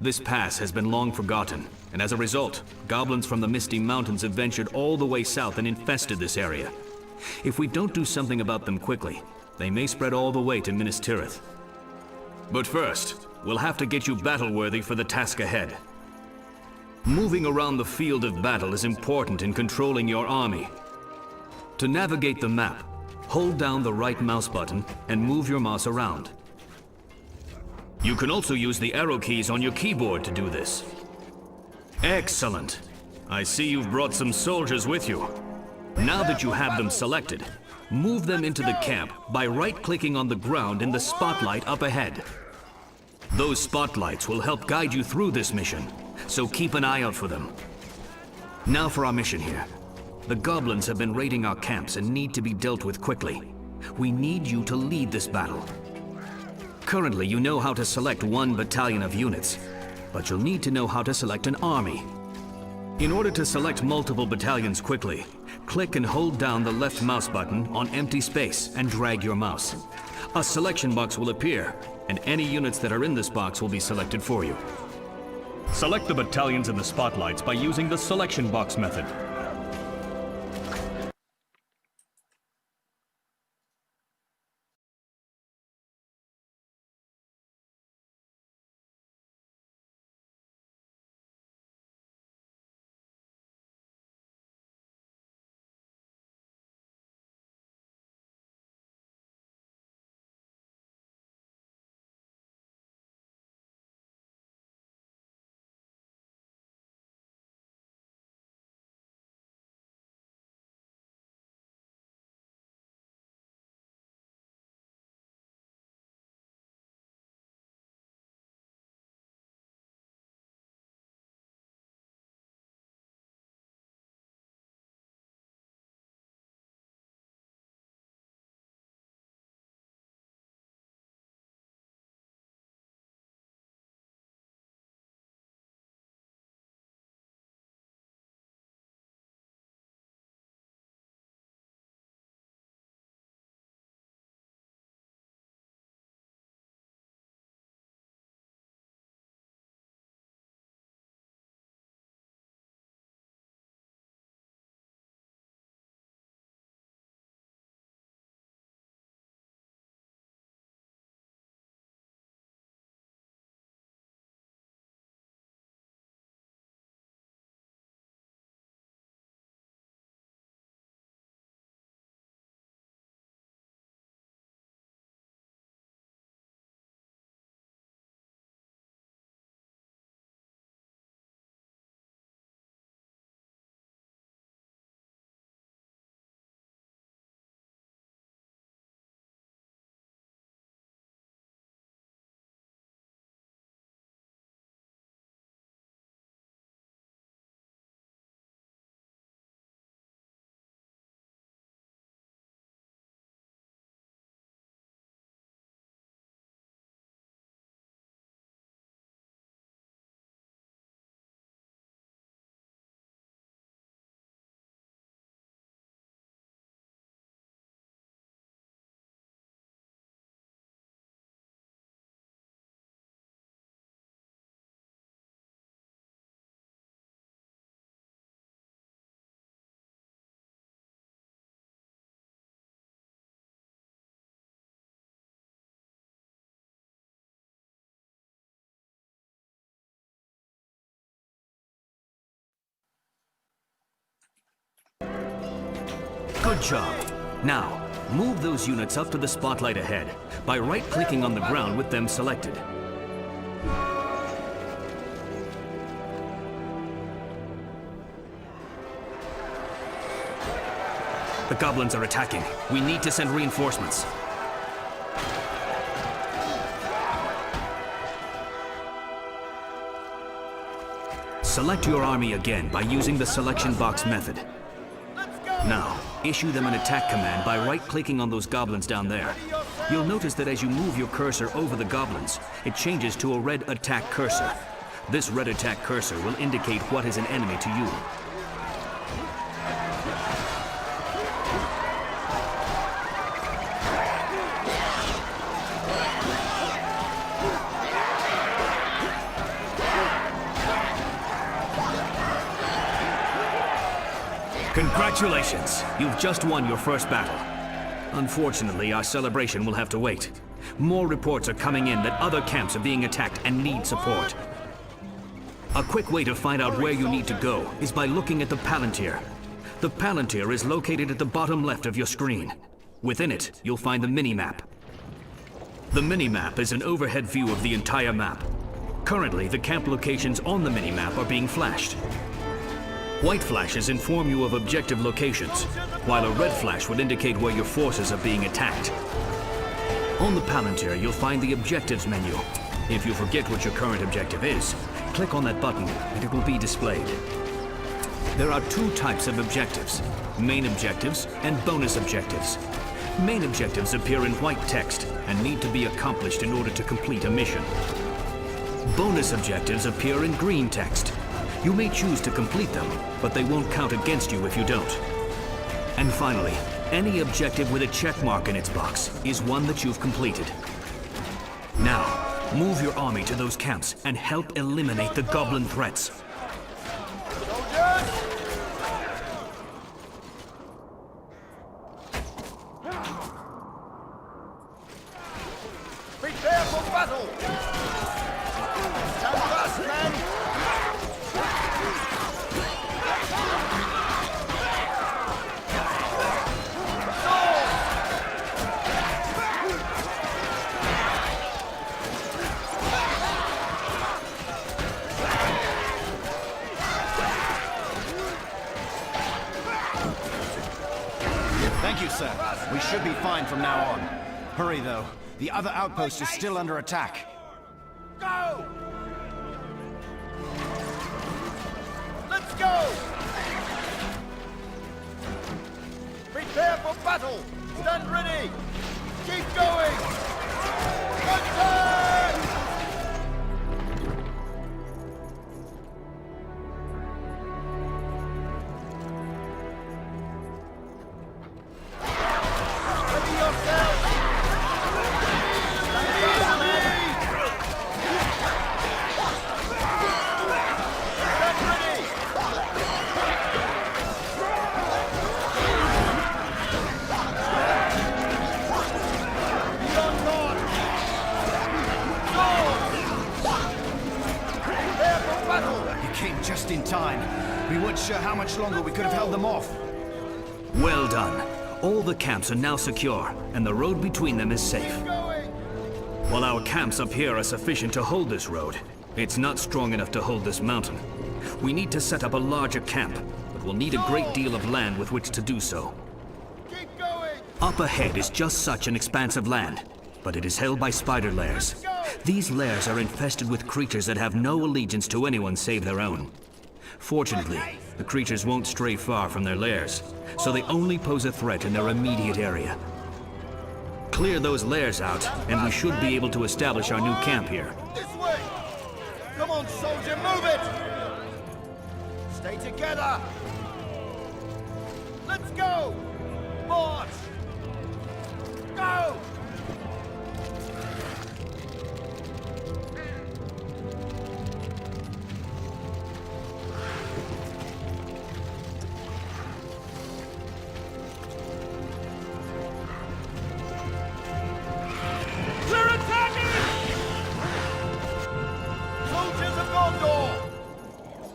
This pass has been long forgotten, and as a result, goblins from the Misty Mountains have ventured all the way south and infested this area. If we don't do something about them quickly, they may spread all the way to Minas Tirith. But first, we'll have to get you battle-worthy for the task ahead. Moving around the field of battle is important in controlling your army. To navigate the map, hold down the right mouse button and move your mouse around. You can also use the arrow keys on your keyboard to do this. Excellent! I see you've brought some soldiers with you. Now that you have them selected, move them into the camp by right-clicking on the ground in the spotlight up ahead. Those spotlights will help guide you through this mission, so keep an eye out for them. Now for our mission here. The goblins have been raiding our camps and need to be dealt with quickly. We need you to lead this battle. Currently, you know how to select one battalion of units, but you'll need to know how to select an army. In order to select multiple battalions quickly, click and hold down the left mouse button on empty space and drag your mouse. A selection box will appear, and any units that are in this box will be selected for you. Select the battalions in the spotlights by using the selection box method. Good job. Now, move those units up to the spotlight ahead by right-clicking on the ground with them selected. The goblins are attacking. We need to send reinforcements. Select your army again by using the selection box method. Now, issue them an attack command by right-clicking on those goblins down there. You'll notice that as you move your cursor over the goblins, it changes to a red attack cursor. This red attack cursor will indicate what is an enemy to you. Congratulations! You've just won your first battle. Unfortunately, our celebration will have to wait. More reports are coming in that other camps are being attacked and need support. A quick way to find out where you need to go is by looking at the Palantir. The Palantir is located at the bottom left of your screen. Within it, you'll find the mini-map. The mini-map is an overhead view of the entire map. Currently, the camp locations on the mini-map are being flashed. White flashes inform you of objective locations, while a red flash would indicate where your forces are being attacked. On the Palantir, you'll find the Objectives menu. If you forget what your current objective is, click on that button and it will be displayed. There are two types of objectives, main objectives and bonus objectives. Main objectives appear in white text and need to be accomplished in order to complete a mission. Bonus objectives appear in green text. You may choose to complete them, but they won't count against you if you don't. And finally, any objective with a check mark in its box is one that you've completed. Now, move your army to those camps and help eliminate the goblin threats. Prepare for battle! Stand fast, men! Thank you, sir. We should be fine from now on. Hurry, though. The other outpost is still under attack. Go! Let's go! Prepare for battle! Stand ready! Keep going! Attack! Ready yourself! Just in time. We weren't sure how much longer we could have held them off. Well done. All the camps are now secure, and the road between them is safe. While our camps up here are sufficient to hold this road, it's not strong enough to hold this mountain. We need to set up a larger camp, but we'll need a great deal of land with which to do so. Keep going! Up ahead is just such an expanse of land, but it is held by spider lairs. These lairs are infested with creatures that have no allegiance to anyone save their own. Fortunately, the creatures won't stray far from their lairs, so they only pose a threat in their immediate area. Clear those lairs out, and we should be able to establish our new camp here. This way! Come on, soldier, move it! Stay together! Let's go! March! Go!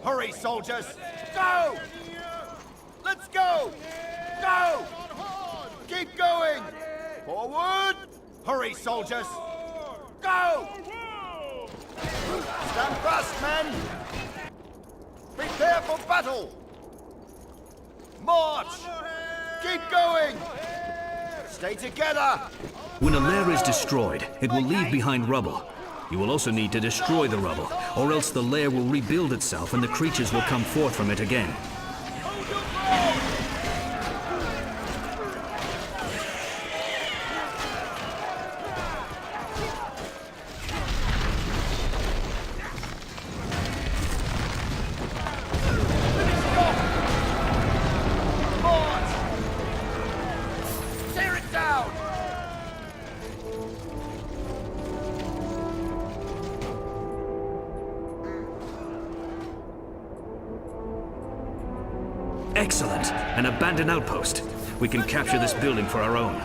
Hurry, soldiers! Go! Let's go! Go! Keep going! Forward! Hurry, soldiers! Go! Stand fast, men! Prepare for battle! March! Keep going! Stay together! When a lair is destroyed, it will leave behind rubble. You will also need to destroy the rubble, or else the lair will rebuild itself and the creatures will come forth from it again. Tear it down! Excellent! An abandoned outpost. We can capture this building for our own.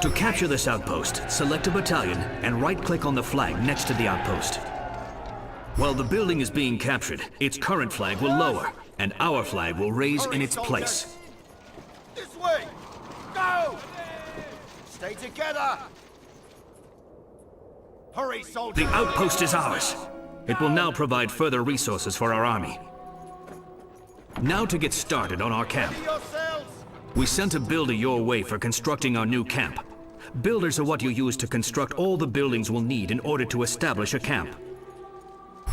To capture this outpost, select a battalion and right-click on the flag next to the outpost. While the building is being captured, its current flag will lower, and our flag will raise in its place. This way! Go! Stay together! Hurry, soldier! The outpost is ours. It will now provide further resources for our army. Now to get started on our camp. Ready yourselves! We sent a builder your way for constructing our new camp. Builders are what you use to construct all the buildings we'll need in order to establish a camp.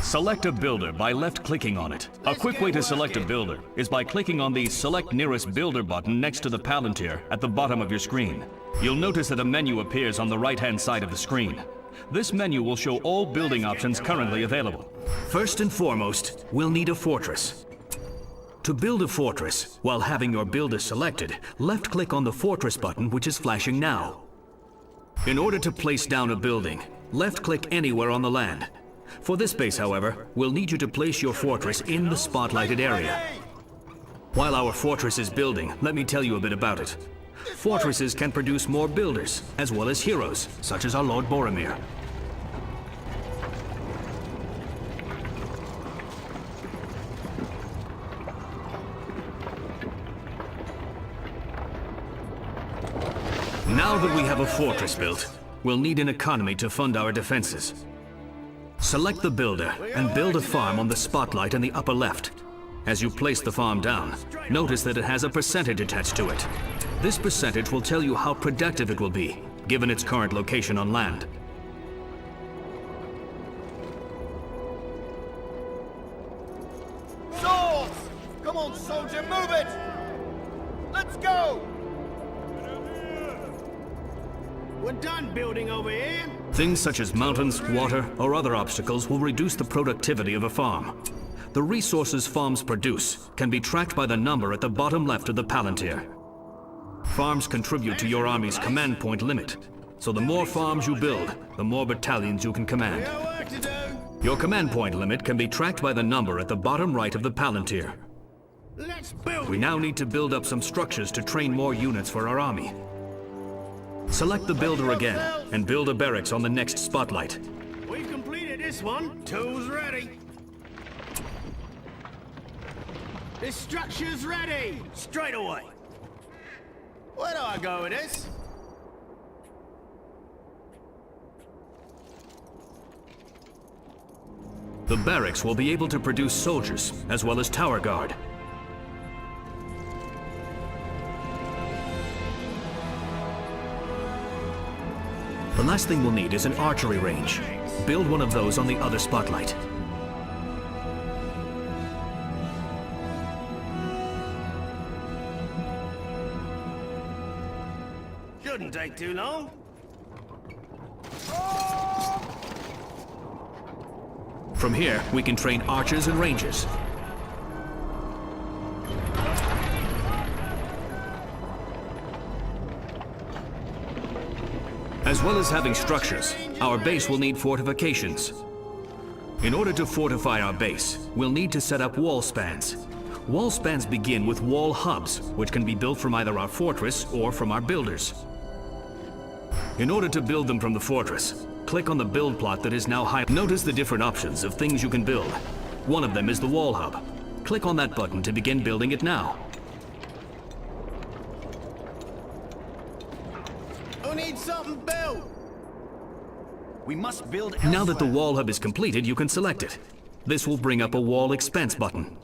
Select a builder by left-clicking on it. A quick way to select a builder is by clicking on the Select Nearest Builder button next to the Palantir at the bottom of your screen. You'll notice that a menu appears on the right-hand side of the screen. This menu will show all building options currently available. First and foremost, we'll need a fortress. To build a fortress, while having your builder selected, left-click on the Fortress button, which is flashing now. In order to place down a building, left-click anywhere on the land. For this base, however, we'll need you to place your fortress in the spotlighted area. While our fortress is building, let me tell you a bit about it. Fortresses can produce more builders, as well as heroes, such as our Lord Boromir. Now that we have a fortress built, we'll need an economy to fund our defenses. Select the builder and build a farm on the spotlight in the upper left. As you place the farm down, notice that it has a percentage attached to it. This percentage will tell you how productive it will be, given its current location on land. Swords! Come on, soldier, move it! Let's go! We're done building over here. Things such as mountains, water, or other obstacles will reduce the productivity of a farm. The resources farms produce can be tracked by the number at the bottom left of the Palantir. Farms contribute to your army's command point limit, so the more farms you build, the more battalions you can command. Got work to do. Your command point limit can be tracked by the number at the bottom right of the Palantir. Let's build. We now need to build up some structures to train more units for our army. Select the builder again, and build a barracks on the next spotlight. We've completed this one. Tools ready. This structure's ready. Straight away. Where do I go with this? The barracks will be able to produce soldiers, as well as tower guard. The last thing we'll need is an archery range. Build one of those on the other spotlight. Shouldn't take too long. From here, we can train archers and rangers. As well as having structures, our base will need fortifications. In order to fortify our base, we'll need to set up wall spans. Wall spans begin with wall hubs, which can be built from either our fortress or from our builders. In order to build them from the fortress, click on the build plot that is now highlighted. Notice the different options of things you can build. One of them is the wall hub. Click on that button to begin building it now. Who needs something built? We must build Now that the elsewhere. wall hub is completed, you can select it. This will bring up a wall expense button.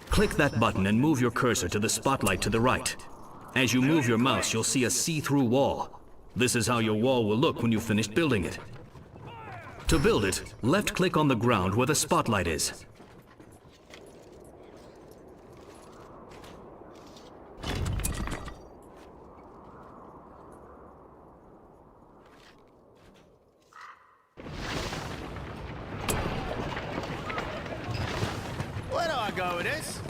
Click that button and move your cursor to the spotlight to the right. As you move your mouse, you'll see a see-through wall. This is how your wall will look when you've finished building it. To build it, left-click on the ground where the spotlight is. Where do I go with this?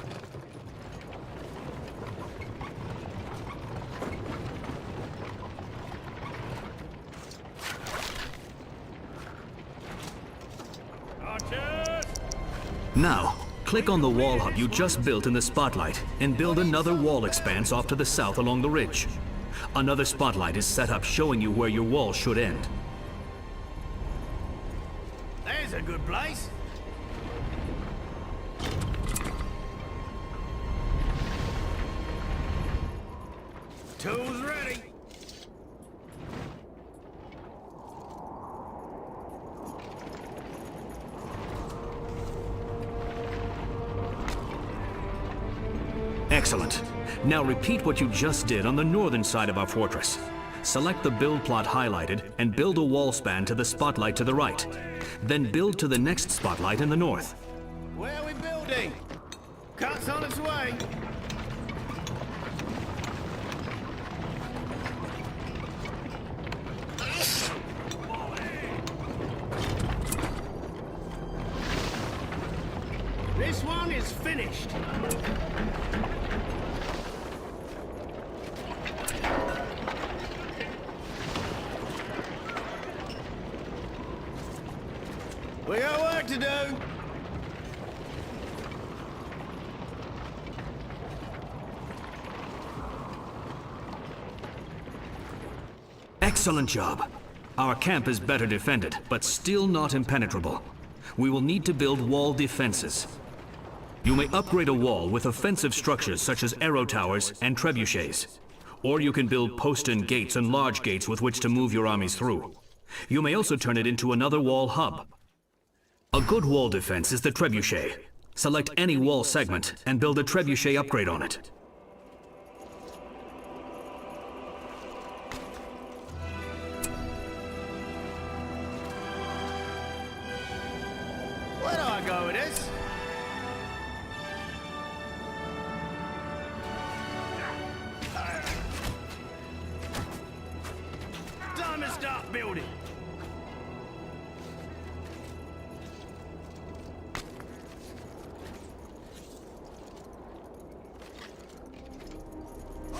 Now, Click on the wall hub you just built in the spotlight and build another wall expanse off to the south along the ridge. Another spotlight is set up showing you where your wall should end. There's a good place. Tools ready. Excellent. Now repeat what you just did on the northern side of our fortress. Select the build plot highlighted and build a wall span to the spotlight to the right. Then build to the next spotlight in the north. Where are we building? Cut's on its way. This one is finished. We got work to do. Excellent job. Our camp is better defended, but still not impenetrable. We will need to build wall defenses. You may upgrade a wall with offensive structures such as arrow towers and trebuchets. Or you can build postern gates and large gates with which to move your armies through. You may also turn it into another wall hub. A good wall defense is the trebuchet. Select any wall segment and build a trebuchet upgrade on it. Where do I go with this? Time to start building.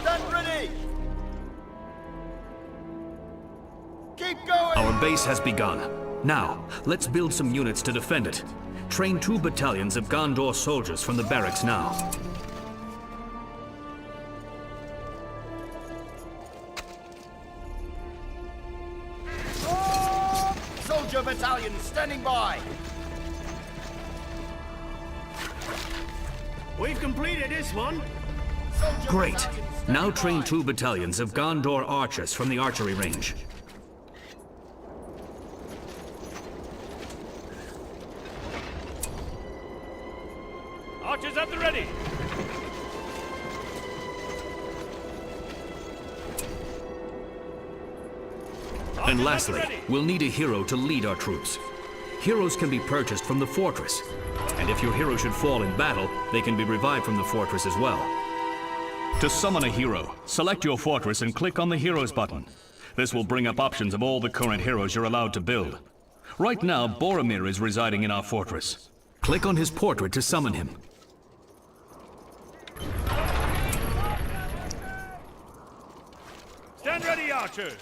Stand ready! Keep going! Our base has begun. Now, let's build some units to defend it. Train 2 battalions of Gondor soldiers from the barracks now. Soldier battalion standing by! We've completed this one. Soldier Great. battalion standing Now train by. 2 battalions of Gondor archers from the archery range. Archers at the ready! And lastly, we'll need a hero to lead our troops. Heroes can be purchased from the fortress, and if your hero should fall in battle, they can be revived from the fortress as well. To summon a hero, select your fortress and click on the Heroes button. This will bring up options of all the current heroes you're allowed to build. Right now, Boromir is residing in our fortress. Click on his portrait to summon him. Stand ready, archers!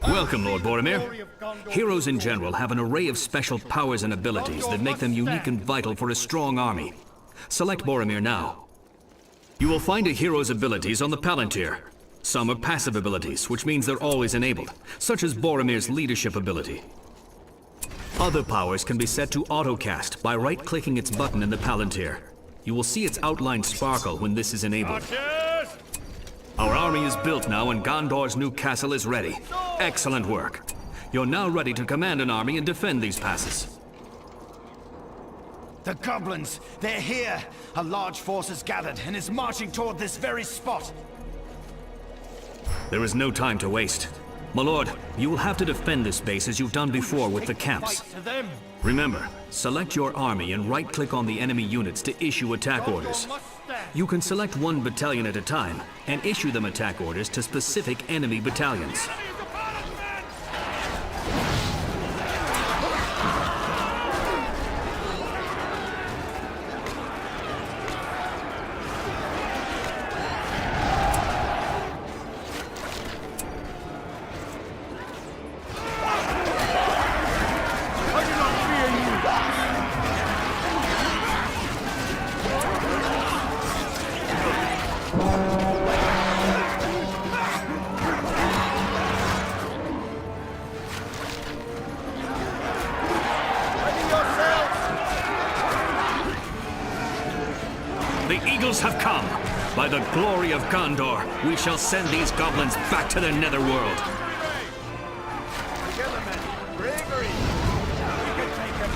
Welcome, Lord Boromir. Heroes in general have an array of special powers and abilities that make them unique and vital for a strong army. Select Boromir now. You will find a hero's abilities on the Palantir. Some are passive abilities, which means they're always enabled, such as Boromir's leadership ability. Other powers can be set to autocast by right-clicking its button in the Palantir. You will see its outline sparkle when this is enabled. Archers! Our army is built now and Gondor's new castle is ready. Excellent work. You're now ready to command an army and defend these passes. The goblins, they're here! A large force has gathered and is marching toward this very spot. There is no time to waste. My lord, you will have to defend this base as you've done before with the camps. To them! Remember, select your army and right-click on the enemy units to issue attack orders. You can select one battalion at a time and issue them attack orders to specific enemy battalions. The Eagles have come. By the glory of Gondor, we shall send these goblins back to their netherworld. Together, men. Bravery. Now we can take them.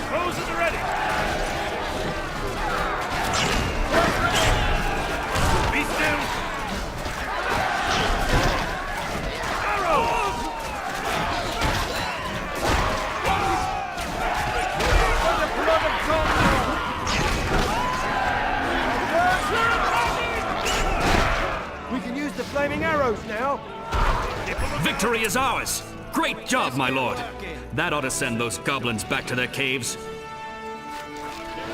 Foes at the ready. Be still. Arrow! We can use the flaming arrows now. Victory is ours! Great job, my lord! That ought to send those goblins back to their caves.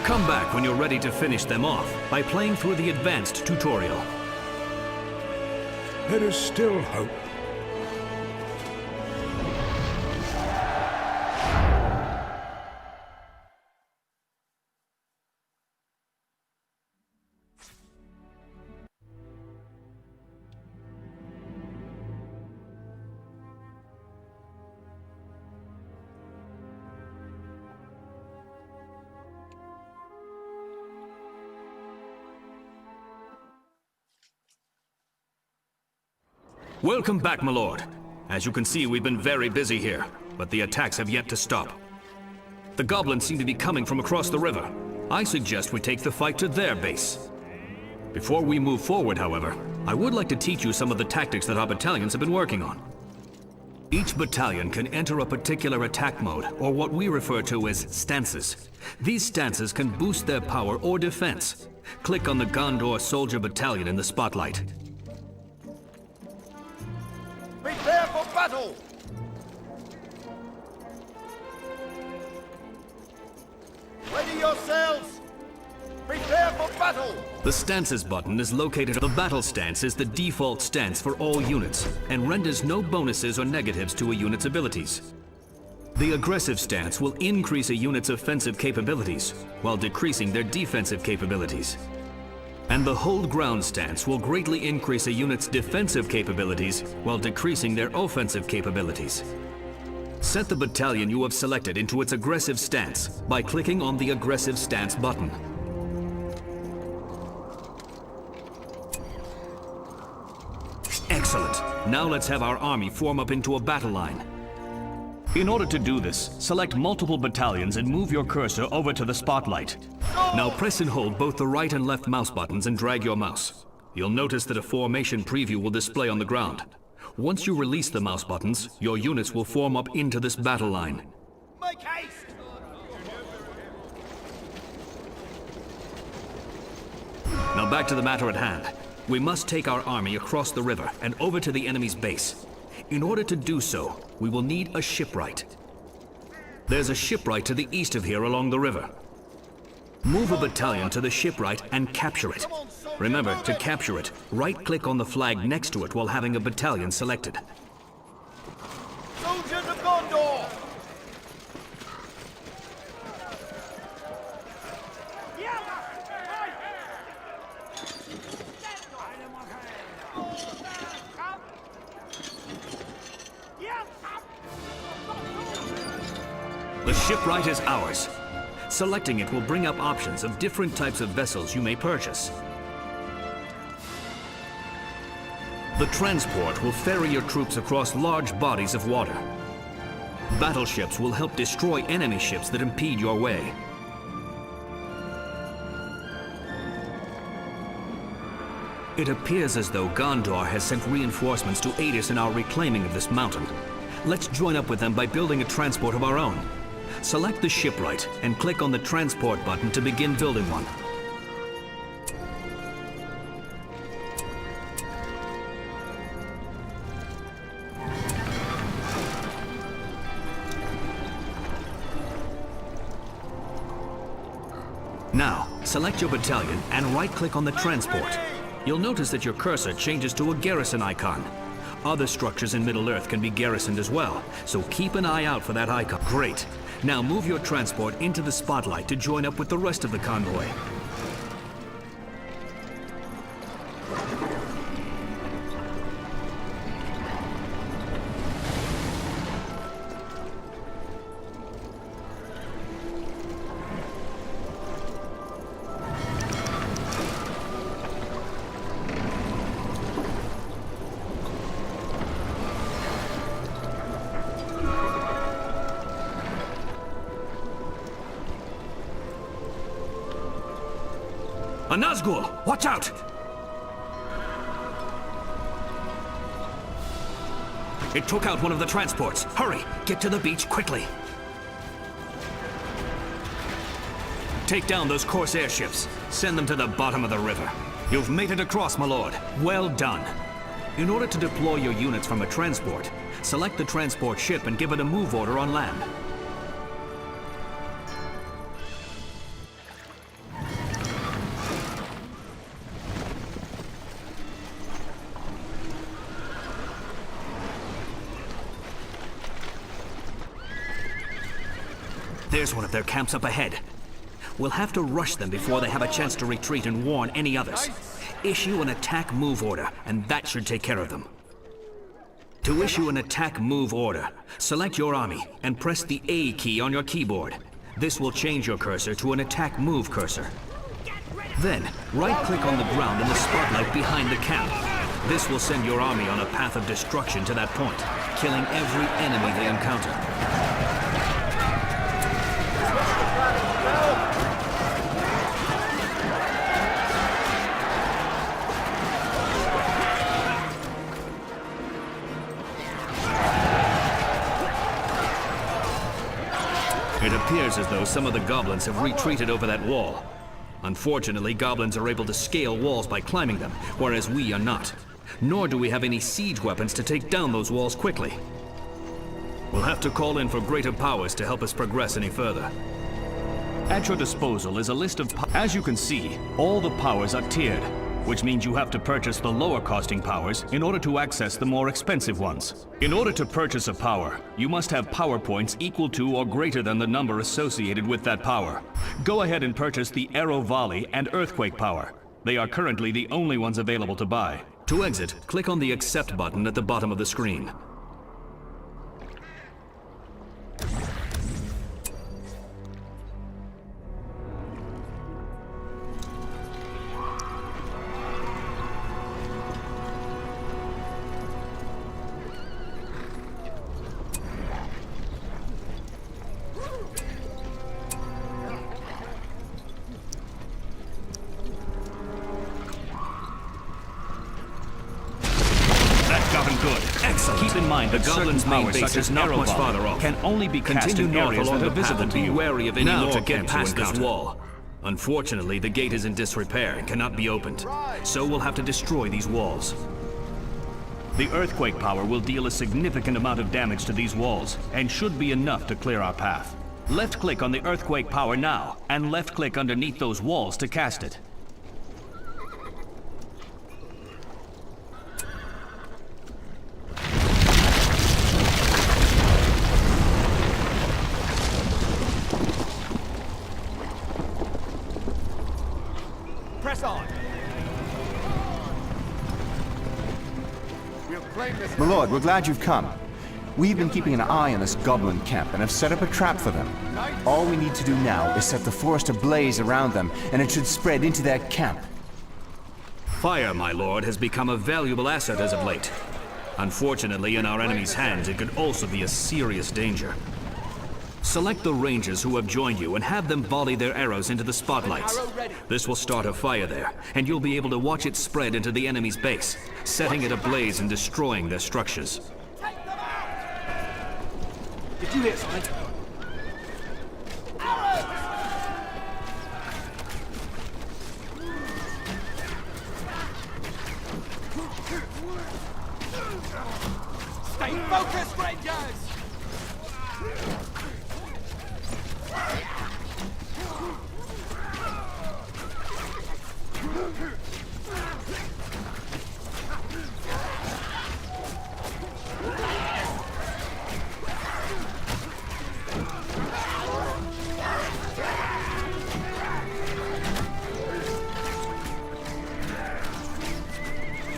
Come back when you're ready to finish them off by playing through the advanced tutorial. There is still hope. Welcome back, my lord. As you can see, we've been very busy here, but the attacks have yet to stop. The goblins seem to be coming from across the river. I suggest we take the fight to their base. Before we move forward, however, I would like to teach you some of the tactics that our battalions have been working on. Each battalion can enter a particular attack mode, or what we refer to as stances. These stances can boost their power or defense. Click on the Gondor Soldier Battalion in the spotlight. Prepare for battle! Ready yourselves! Prepare for battle! The Stances button is located. The Battle Stance is the default stance for all units and renders no bonuses or negatives to a unit's abilities. The Aggressive Stance will increase a unit's offensive capabilities while decreasing their defensive capabilities. And the Hold Ground stance will greatly increase a unit's defensive capabilities while decreasing their offensive capabilities. Set the battalion you have selected into its aggressive stance by clicking on the Aggressive Stance button. Excellent. Now let's have our army form up into a battle line. In order to do this, select multiple battalions and move your cursor over to the spotlight. Now press and hold both the right and left mouse buttons and drag your mouse. You'll notice that a formation preview will display on the ground. Once you release the mouse buttons, your units will form up into this battle line. Make haste! Now back to the matter at hand. We must take our army across the river and over to the enemy's base. In order to do so, we will need a shipwright. There's a shipwright to the east of here along the river. Move a battalion to the shipwright and capture it. Remember, to capture it, right-click on the flag next to it while having a battalion selected. Soldiers of Gondor! The shipwright is ours. Selecting it will bring up options of different types of vessels you may purchase. The transport will ferry your troops across large bodies of water. Battleships will help destroy enemy ships that impede your way. It appears as though Gondor has sent reinforcements to aid us in our reclaiming of this mountain. Let's join up with them by building a transport of our own. Select the shipwright and click on the transport button to begin building one. Now, select your battalion and right-click on the transport. You'll notice that your cursor changes to a garrison icon. Other structures in Middle-earth can be garrisoned as well, so keep an eye out for that icon. Great. Now move your transport into the spotlight to join up with the rest of the convoy. A Nazgul! Watch out! It took out one of the transports. Hurry! Get to the beach quickly! Take down those Corsair ships. Send them to the bottom of the river. You've made it across, my lord. Well done. In order to deploy your units from a transport, select the transport ship and give it a move order on land. There's one of their camps up ahead. We'll have to rush them before they have a chance to retreat and warn any others. Issue an attack move order, and that should take care of them. To issue an attack move order, select your army and press the A key on your keyboard. This will change your cursor to an attack move cursor. Then, right-click on the ground in the spotlight behind the camp. This will send your army on a path of destruction to that point, killing every enemy they encounter. It appears as though some of the goblins have retreated over that wall. Unfortunately, goblins are able to scale walls by climbing them, whereas we are not. Nor do we have any siege weapons to take down those walls quickly. We'll have to call in for greater powers to help us progress any further. At your disposal is a list of as you can see, all the powers are tiered, which means you have to purchase the lower costing powers in order to access the more expensive ones. In order to purchase a power, you must have power points equal to or greater than the number associated with that power. Go ahead and purchase the Arrow Volley and Earthquake power. They are currently the only ones available to buy. To exit, click on the Accept button at the bottom of the screen. Keep in mind that goblins' main base is not much farther off. Can only be cast in areas that are visible to you. Be wary of any more to get past this wall. Unfortunately, the gate is in disrepair and cannot be opened. So we'll have to destroy these walls. The earthquake power will deal a significant amount of damage to these walls and should be enough to clear our path. Left-click on the earthquake power now and left-click underneath those walls to cast it. My lord, we're glad you've come. We've been keeping an eye on this goblin camp and have set up a trap for them. All we need to do now is set the forest ablaze around them, and it should spread into their camp. Fire, my lord, has become a valuable asset as of late. Unfortunately, in our enemy's hands, it could also be a serious danger. Select the rangers who have joined you and have them volley their arrows into the spotlights. This will start a fire there, and you'll be able to watch it spread into the enemy's base, setting it ablaze and destroying their structures. Did you hear something? Stay focused, Rangers!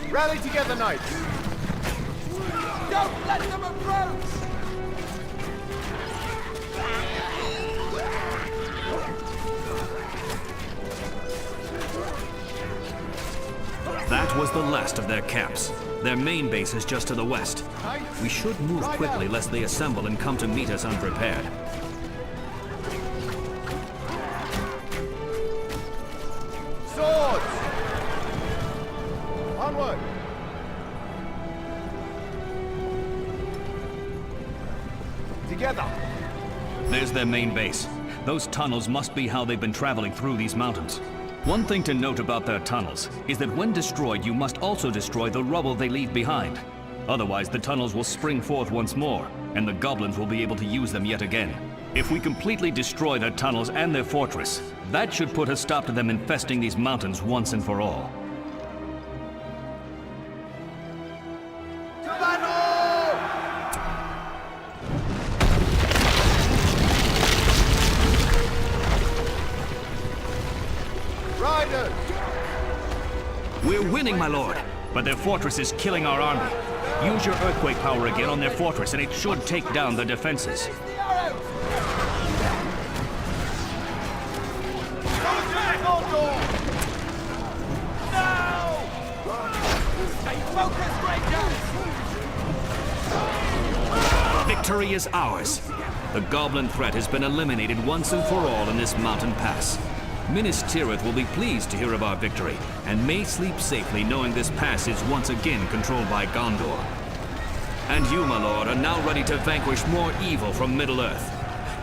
Rally together, knights! Don't let them approach! That was the last of their camps. Their main base is just to the west. We should move quickly lest they assemble and come to meet us unprepared. swords! Onward! Together! There's their main base. Those tunnels must be how they've been traveling through these mountains. One thing to note about their tunnels is that when destroyed, you must also destroy the rubble they leave behind. Otherwise, the tunnels will spring forth once more, and the goblins will be able to use them yet again. If we completely destroy their tunnels and their fortress, that should put a stop to them infesting these mountains once and for all. To battle! Riders! We're winning, my lord, but their fortress is killing our army. Use your earthquake power again on their fortress, and it should take down the defenses. Victory is ours. The goblin threat has been eliminated once and for all in this mountain pass. Minas Tirith will be pleased to hear of our victory, and may sleep safely knowing this pass is once again controlled by Gondor. And you, my lord, are now ready to vanquish more evil from Middle-earth.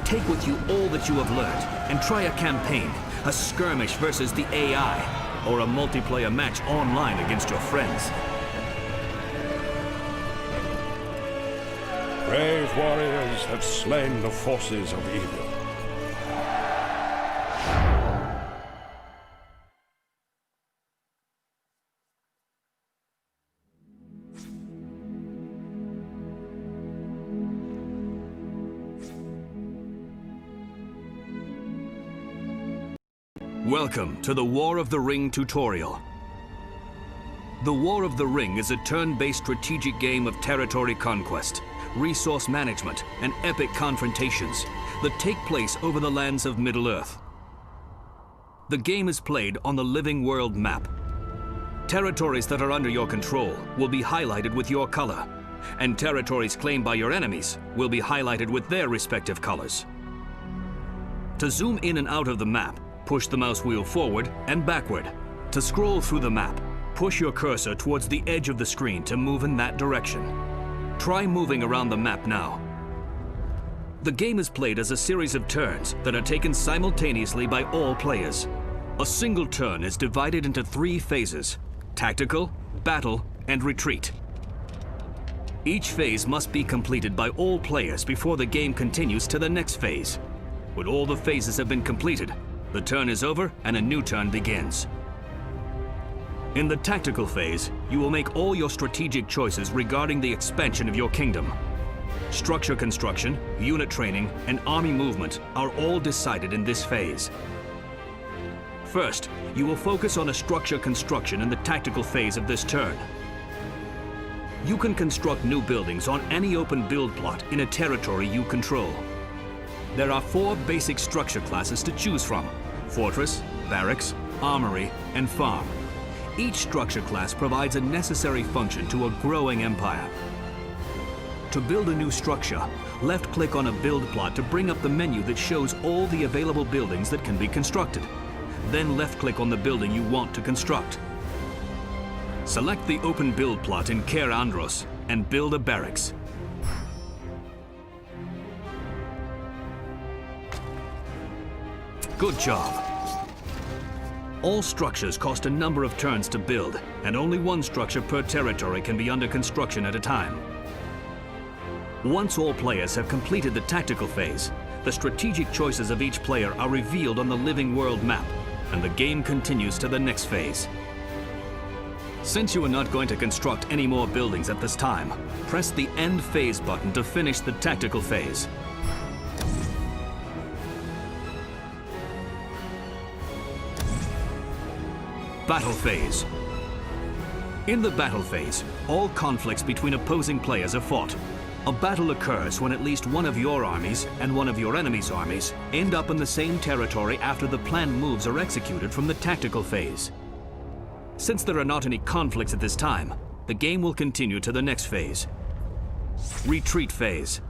Take with you all that you have learned, and try a campaign, a skirmish versus the AI, or a multiplayer match online against your friends. Brave warriors have slain the forces of evil. Welcome to the War of the Ring tutorial. The War of the Ring is a turn-based strategic game of territory conquest, resource management, and epic confrontations that take place over the lands of Middle-earth. The game is played on the Living World map. Territories that are under your control will be highlighted with your color, and territories claimed by your enemies will be highlighted with their respective colors. To zoom in and out of the map, push the mouse wheel forward and backward. To scroll through the map, push your cursor towards the edge of the screen to move in that direction. Try moving around the map now. The game is played as a series of turns that are taken simultaneously by all players. A single turn is divided into 3 phases: tactical, battle, and retreat. Each phase must be completed by all players before the game continues to the next phase. When all the phases have been completed, the turn is over and a new turn begins. In the tactical phase, you will make all your strategic choices regarding the expansion of your kingdom. Structure construction, unit training, and army movement are all decided in this phase. First, you will focus on a structure construction in the tactical phase of this turn. You can construct new buildings on any open build plot in a territory you control. There are 4 basic structure classes to choose from: fortress, barracks, armory, and farm. Each structure class provides a necessary function to a growing empire. To build a new structure, left-click on a build plot to bring up the menu that shows all the available buildings that can be constructed. Then left-click on the building you want to construct. Select the open build plot in Caer Andros and build a barracks. Good job. All structures cost a number of turns to build, and only one structure per territory can be under construction at a time. Once all players have completed the tactical phase, the strategic choices of each player are revealed on the Living World map, and the game continues to the next phase. Since you are not going to construct any more buildings at this time, press the End Phase button to finish the tactical phase. Battle phase. In the battle phase, all conflicts between opposing players are fought. A battle occurs when at least one of your armies and one of your enemy's armies end up in the same territory after the planned moves are executed from the tactical phase. Since there are not any conflicts at this time, the game will continue to the next phase. Retreat phase.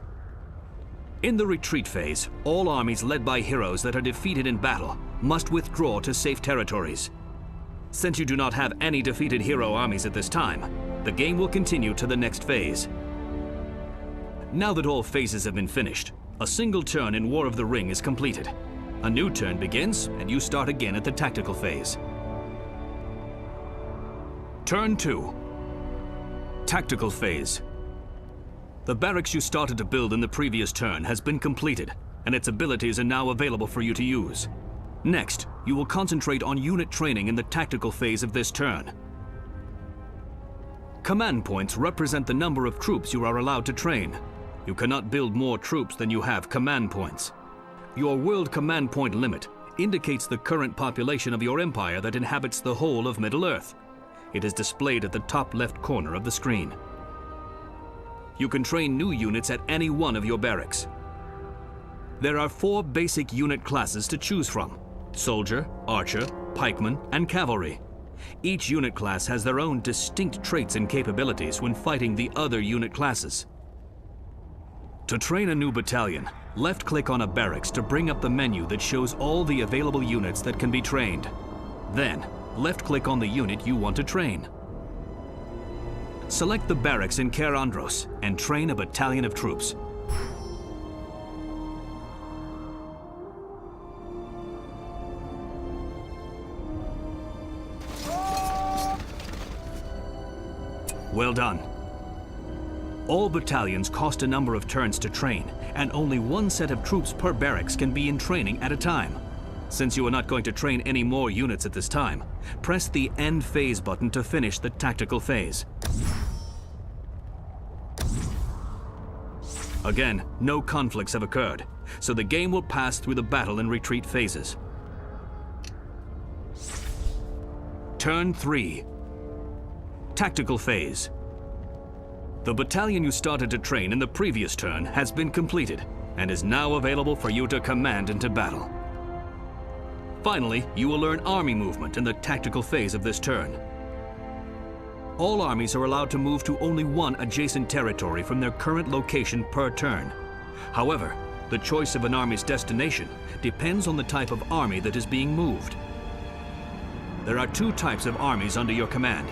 In the retreat phase, all armies led by heroes that are defeated in battle must withdraw to safe territories. Since you do not have any defeated hero armies at this time, the game will continue to the next phase. Now that all phases have been finished, a single turn in War of the Ring is completed. A new turn begins, and you start again at the tactical phase. Turn 2. Tactical phase. The barracks you started to build in the previous turn has been completed, and its abilities are now available for you to use. Next, you will concentrate on unit training in the tactical phase of this turn. Command points represent the number of troops you are allowed to train. You cannot build more troops than you have command points. Your world command point limit indicates the current population of your empire that inhabits the whole of Middle-earth. It is displayed at the top left corner of the screen. You can train new units at any one of your barracks. There are 4 basic unit classes to choose from: Soldier, Archer, Pikeman, and Cavalry. Each unit class has their own distinct traits and capabilities when fighting the other unit classes. To train a new battalion, left-click on a barracks to bring up the menu that shows all the available units that can be trained. Then, left-click on the unit you want to train. Select the barracks in Cair Andros and train a battalion of troops. Well done. All battalions cost a number of turns to train, and only one set of troops per barracks can be in training at a time. Since you are not going to train any more units at this time, press the End Phase button to finish the tactical phase. Again, no conflicts have occurred, so the game will pass through the battle and retreat phases. Turn 3. Tactical phase. The battalion you started to train in the previous turn has been completed and is now available for you to command into battle. Finally, you will learn army movement in the tactical phase of this turn. All armies are allowed to move to only one adjacent territory from their current location per turn. However, the choice of an army's destination depends on the type of army that is being moved. There are 2 types of armies under your command: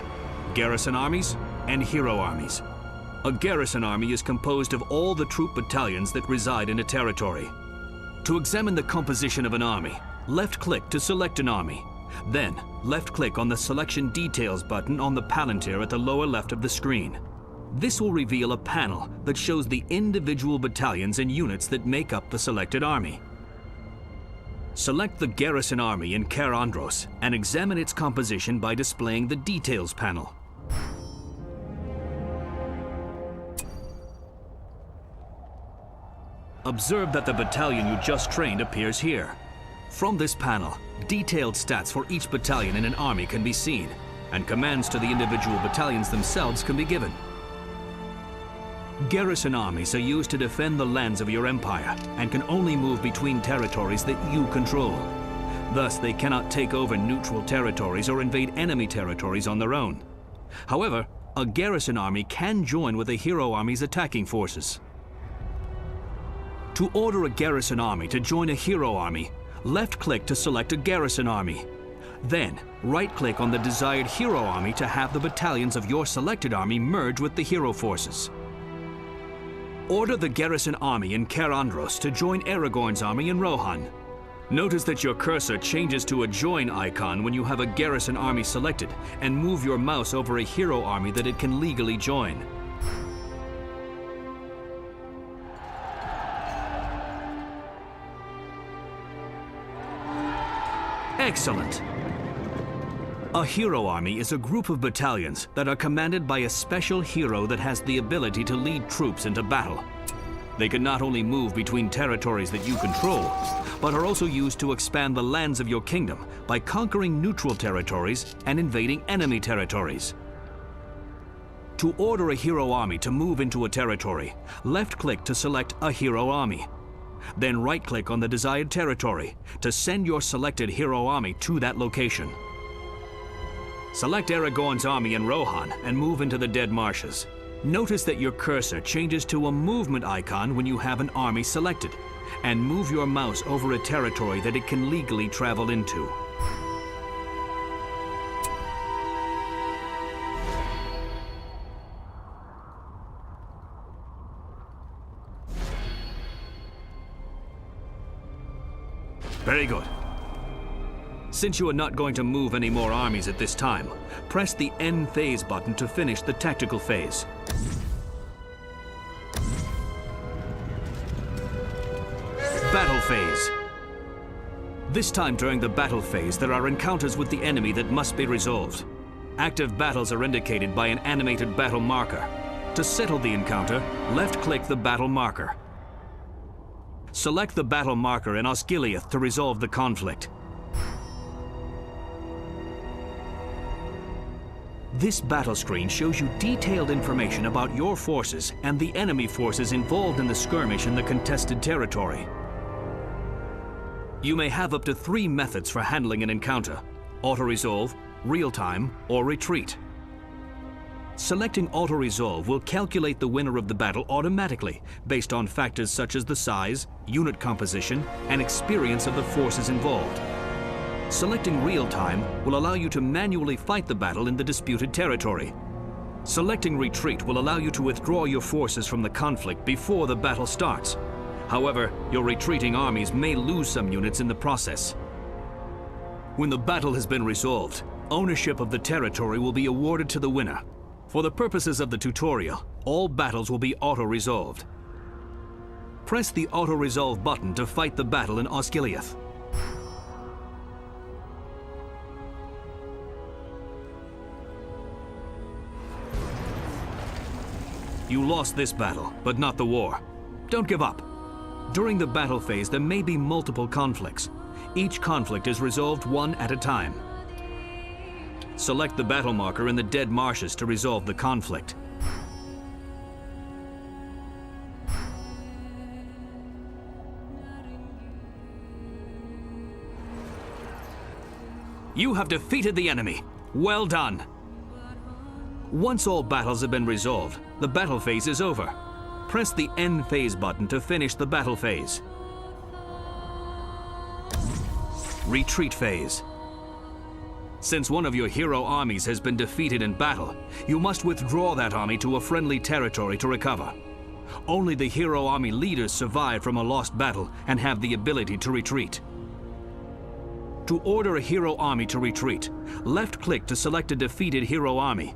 garrison armies and hero armies. A garrison army is composed of all the troop battalions that reside in a territory. To examine the composition of an army, left-click to select an army. Then, left-click on the Selection Details button on the palantir at the lower left of the screen. This will reveal a panel that shows the individual battalions and units that make up the selected army. Select the garrison army in Cair Andros and examine its composition by displaying the Details panel. Observe that the battalion you just trained appears here. From this panel, detailed stats for each battalion in an army can be seen, and commands to the individual battalions themselves can be given. Garrison armies are used to defend the lands of your empire and can only move between territories that you control. Thus, they cannot take over neutral territories or invade enemy territories on their own. However, a garrison army can join with a hero army's attacking forces. To order a garrison army to join a hero army, left-click to select a garrison army. Then, right-click on the desired hero army to have the battalions of your selected army merge with the hero forces. Order the garrison army in Cair Andros to join Aragorn's army in Rohan. Notice that your cursor changes to a join icon when you have a garrison army selected, and move your mouse over a hero army that it can legally join. Excellent! A hero army is a group of battalions that are commanded by a special hero that has the ability to lead troops into battle. They can not only move between territories that you control, but are also used to expand the lands of your kingdom by conquering neutral territories and invading enemy territories. To order a hero army to move into a territory, left-click to select a hero army. Then right-click on the desired territory to send your selected hero army to that location. Select Aragorn's army in Rohan and move into the Dead Marshes. Notice that your cursor changes to a movement icon when you have an army selected, and move your mouse over a territory that it can legally travel into. Very good. Since you are not going to move any more armies at this time, press the N phase button to finish the tactical phase. Battle phase. This time during the battle phase, there are encounters with the enemy that must be resolved. Active battles are indicated by an animated battle marker. To settle the encounter, left-click the battle marker. Select the battle marker in Osgiliath to resolve the conflict. This battle screen shows you detailed information about your forces and the enemy forces involved in the skirmish in the contested territory. You may have up to 3 methods for handling an encounter: auto-resolve, real-time, or retreat. Selecting auto-resolve will calculate the winner of the battle automatically based on factors such as the size, unit composition, and experience of the forces involved. Selecting real-time will allow you to manually fight the battle in the disputed territory. Selecting retreat will allow you to withdraw your forces from the conflict before the battle starts. However, your retreating armies may lose some units in the process. When the battle has been resolved, ownership of the territory will be awarded to the winner. For the purposes of the tutorial, all battles will be auto-resolved. Press the auto-resolve button to fight the battle in Osgiliath. You lost this battle, but not the war. Don't give up. During the battle phase, there may be multiple conflicts. Each conflict is resolved one at a time. Select the battle marker in the dead marshes to resolve the conflict. You have defeated the enemy. Well done. Once all battles have been resolved, the battle phase is over. Press the N phase button to finish the battle phase. Retreat phase. Since one of your hero armies has been defeated in battle, you must withdraw that army to a friendly territory to recover. Only the hero army leaders survive from a lost battle and have the ability to retreat. To order a hero army to retreat, left-click to select a defeated hero army.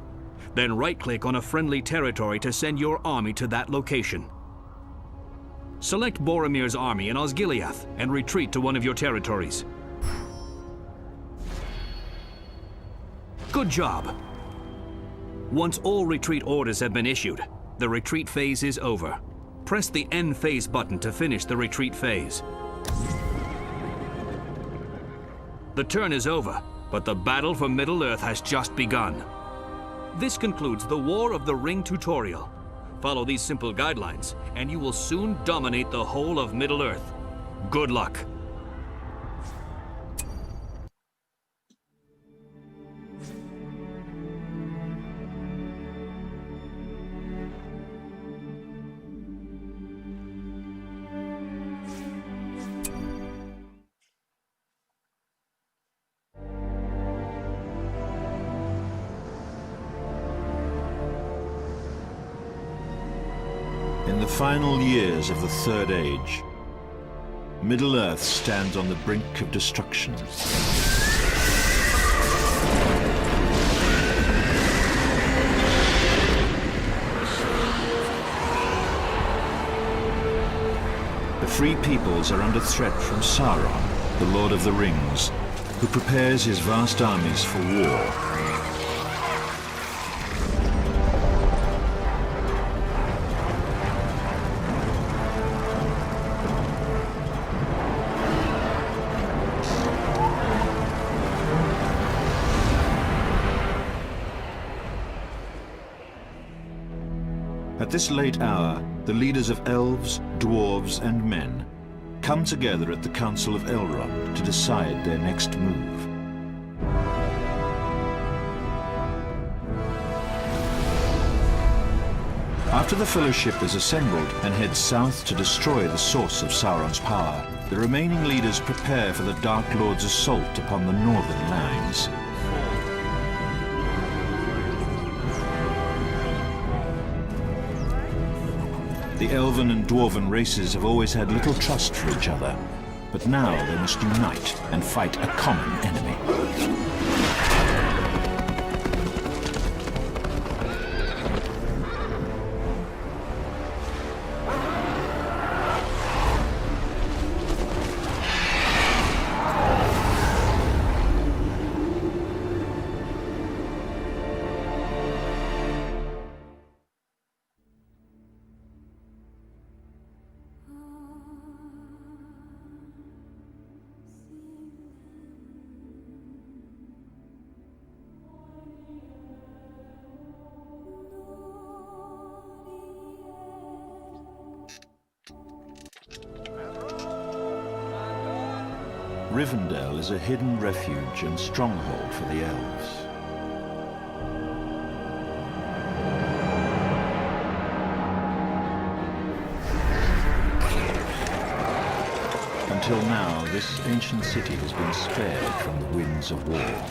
Then right-click on a friendly territory to send your army to that location. Select Boromir's army in Osgiliath and retreat to one of your territories. Good job! Once all retreat orders have been issued, the retreat phase is over. Press the N phase button to finish the retreat phase. The turn is over, but the battle for Middle-earth has just begun. This concludes the War of the Ring tutorial. Follow these simple guidelines, and you will soon dominate the whole of Middle-earth. Good luck. In the final years of the Third Age, Middle-earth stands on the brink of destruction. The Free Peoples are under threat from Sauron, the Lord of the Rings, who prepares his vast armies for war. At this late hour, the leaders of elves, dwarves, and men come together at the Council of Elrond to decide their next move. After the Fellowship is assembled and heads south to destroy the source of Sauron's power, the remaining leaders prepare for the Dark Lord's assault upon the northern lands. The elven and dwarven races have always had little trust for each other. But now they must unite and fight a common enemy. Rivendell is a hidden refuge and stronghold for the elves. Until now, this ancient city has been spared from the winds of war.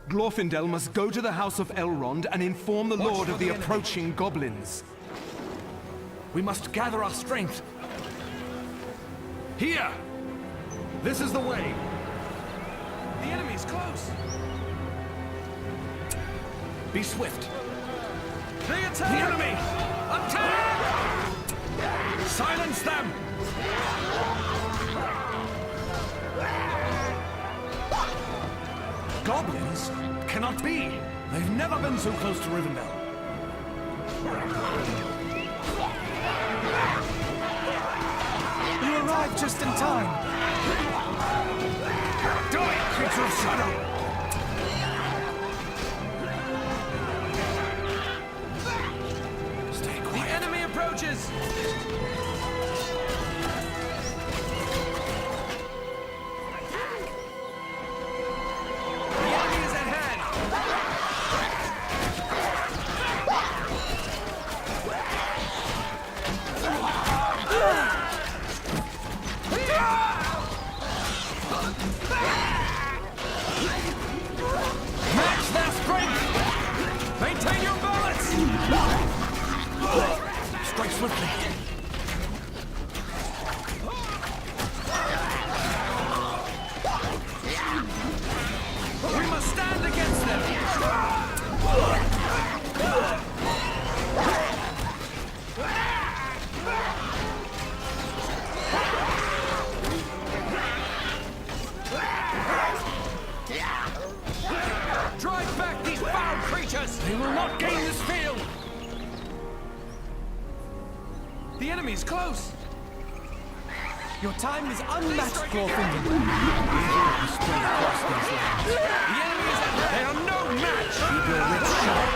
Glorfindel must go to the House of Elrond and inform the Lord of the approaching goblins. We must gather our strength. Here! This is the way! The enemy's close! Be swift! They attack! The enemy! Attack! Silence them! Goblins? Cannot be! They've never been so close to Rivendell. You arrived just in time. Do it, creature of shadow! Stay quiet. The enemy approaches! Strike swiftly. We must stand against them. Drive back these foul creatures. They will not gain this field. The enemy's close! Your time is unmatched, Glorfindel. The enemy is at hand! They are no match! Keep your wits sharp!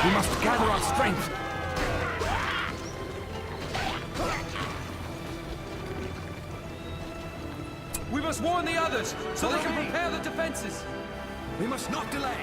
We must gather our strength! We must warn the others, so they can prepare the defenses! We must not delay!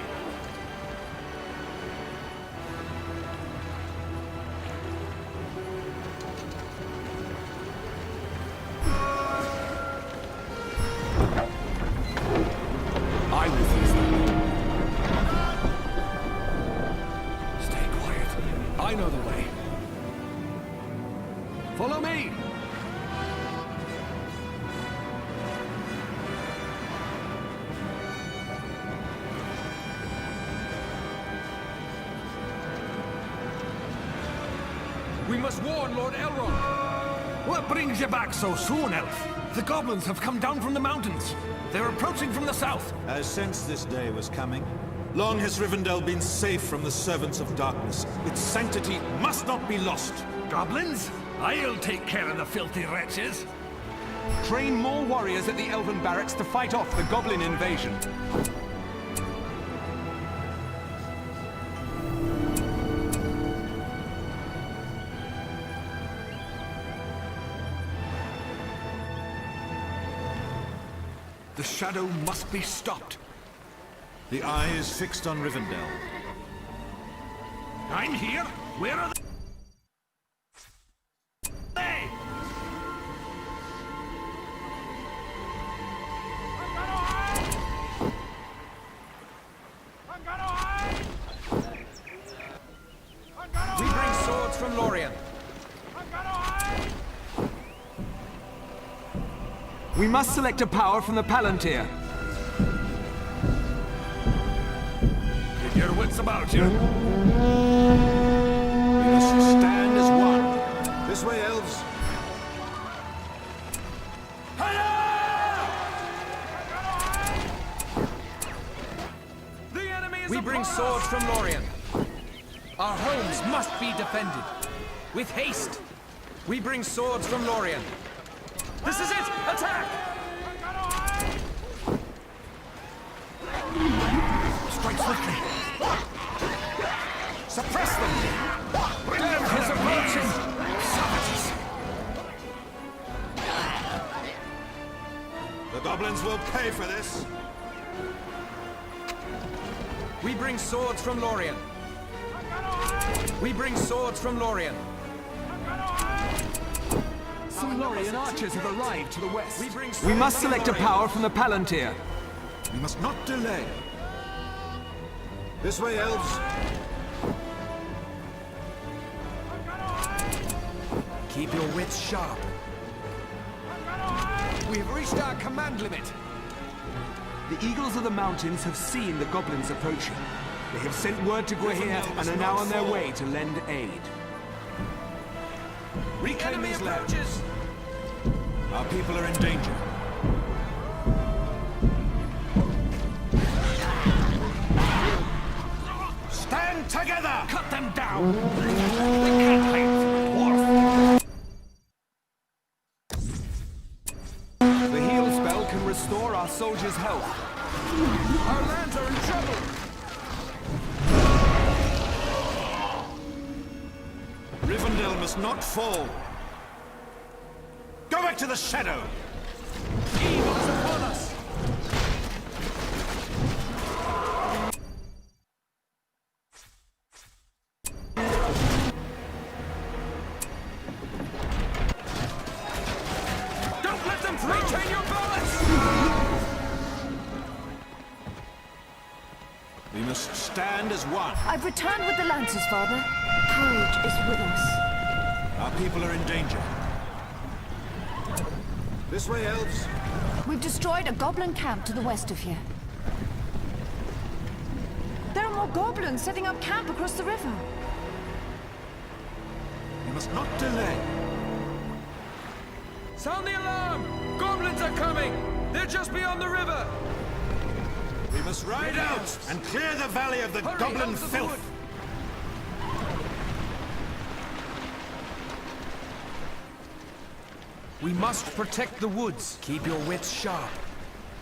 I know the way. Follow me! We must warn Lord Elrond. What brings you back so soon, Elf? The goblins have come down from the mountains. They're approaching from the south. I sensed this day was coming. Long has Rivendell been safe from the servants of darkness. Its sanctity must not be lost. Goblins? I'll take care of the filthy wretches. Train more warriors at the Elven barracks to fight off the goblin invasion. The shadow must be stopped. The eye is fixed on Rivendell. I'm here. Where are they? We must select a power from the Palantir. Keep your wits about you. We must stand as one. This way, elves. We bring swords from Lorien. Our homes must be defended. With haste. We bring swords from Lorien. This is it! Attack! Strike swiftly. Suppress them! Death is approaching! Savages! The goblins will pay for this. We bring swords from Lorien. We bring swords from Lorien. Some Lorien archers have arrived to the west. We must select a power from the Palantir. We must not delay. This way, elves. Keep your wits sharp. We have reached our command limit. The Eagles of the Mountains have seen the goblins approaching. They have sent word to Guahir and are now on their way to lend aid. Reclaim these lands. Our people are in danger. Stand together! Cut them down! They can't hide from the dwarf! The heal spell can restore our soldiers' health. Our lands are in trouble! Rivendell must not fall. Go back to the shadow! Evil is upon us! Don't let them through! Retain your bullets! We must stand as one. I've returned with the Lancers, Father. Courage is with us. Our people are in danger. This way, elves. We've destroyed a goblin camp to the west of here. There are more goblins setting up camp across the river. We must not delay. Sound the alarm! Goblins are coming! They're just beyond the river! We must ride out and clear the valley of the Hurry, goblin elves of the filth. wood. We must protect the woods. Keep your wits sharp.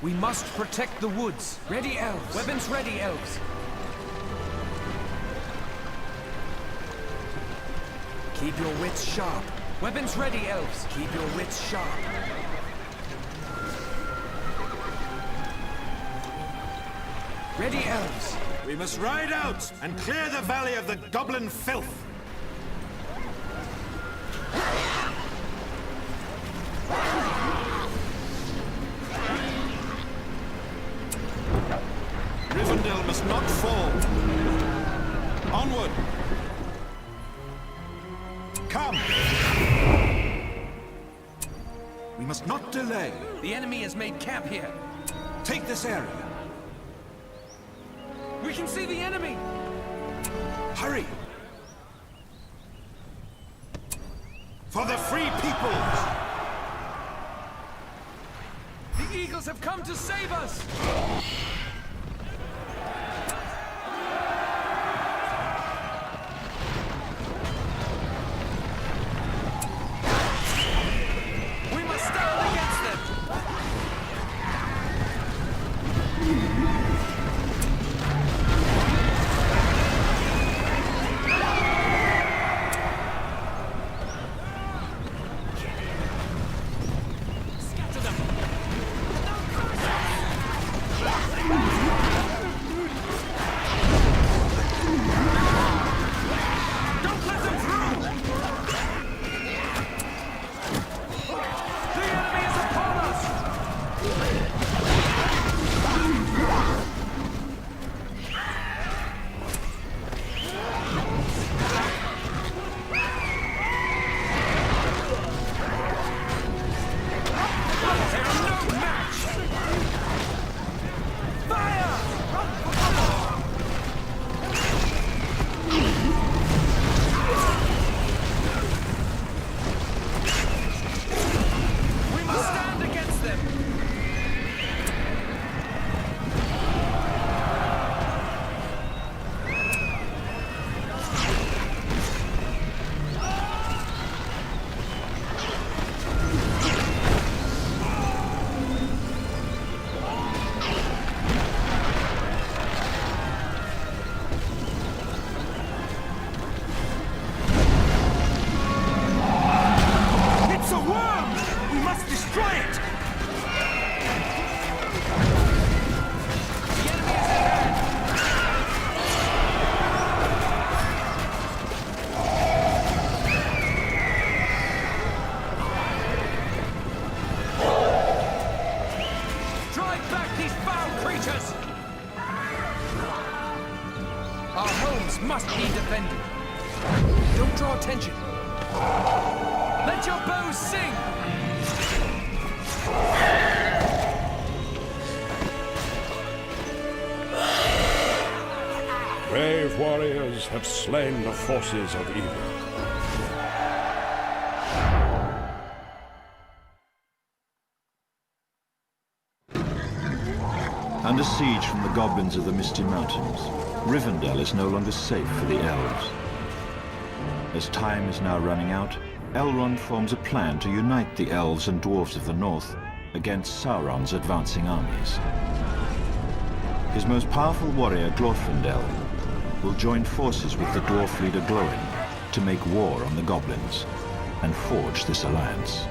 We must protect the woods. Ready, elves. Weapons ready, elves. Keep your wits sharp. Weapons ready, elves. Keep your wits sharp. Ready, elves. We must ride out and clear the valley of the goblin filth. Rivendell must not fall. Onward! Come! We must not delay. The enemy has made camp here. Take this area. We can see the enemy! Hurry! For the free peoples! The Eagles have come to save us! We must stand against them! Scatter them! Don't let them through! The enemy is upon us! There are no it! Drive back these foul creatures! Our homes must be defended. Don't draw attention. Let your bows sing! Brave warriors have slain the forces of evil. Under siege from the goblins of the Misty Mountains, Rivendell is no longer safe for the elves. As time is now running out, Elrond forms a plan to unite the elves and dwarves of the north against Sauron's advancing armies. His most powerful warrior, Glorfindel, will join forces with the dwarf leader Glóin to make war on the goblins and forge this alliance.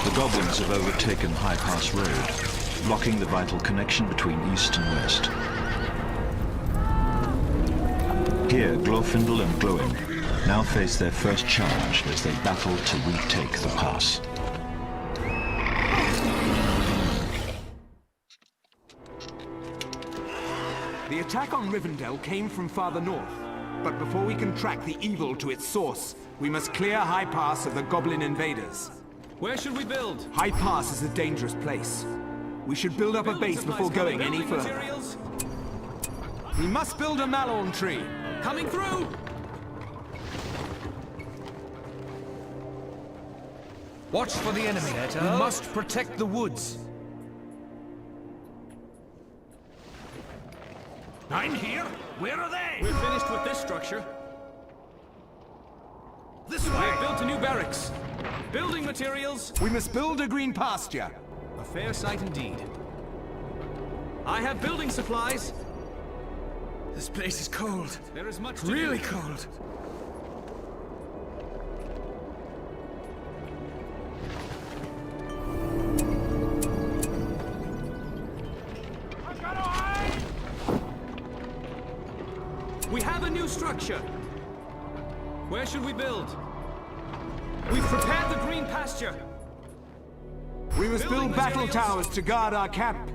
The goblins have overtaken High Pass Road, blocking the vital connection between east and west. Here, Glorfindel and Glóin now face their first challenge as they battle to retake the pass. The attack on Rivendell came from farther north, but before we can track the evil to its source, we must clear High Pass of the goblin invaders. Where should we build? High Pass is a dangerous place. We should build up a base before going any further. Materials? We must build a Malorn tree. Coming through! Watch for the enemy. We must protect the woods. I'm here. Where are they? We're finished with this structure. This way. We've built a new barracks. Building materials. We must build a green pasture. A fair sight indeed. I have building supplies. This place is cold. There is much to really do. Cold. We have a new structure. Where should we build? We've prepared the green pasture. We must build battle towers to guard our camp.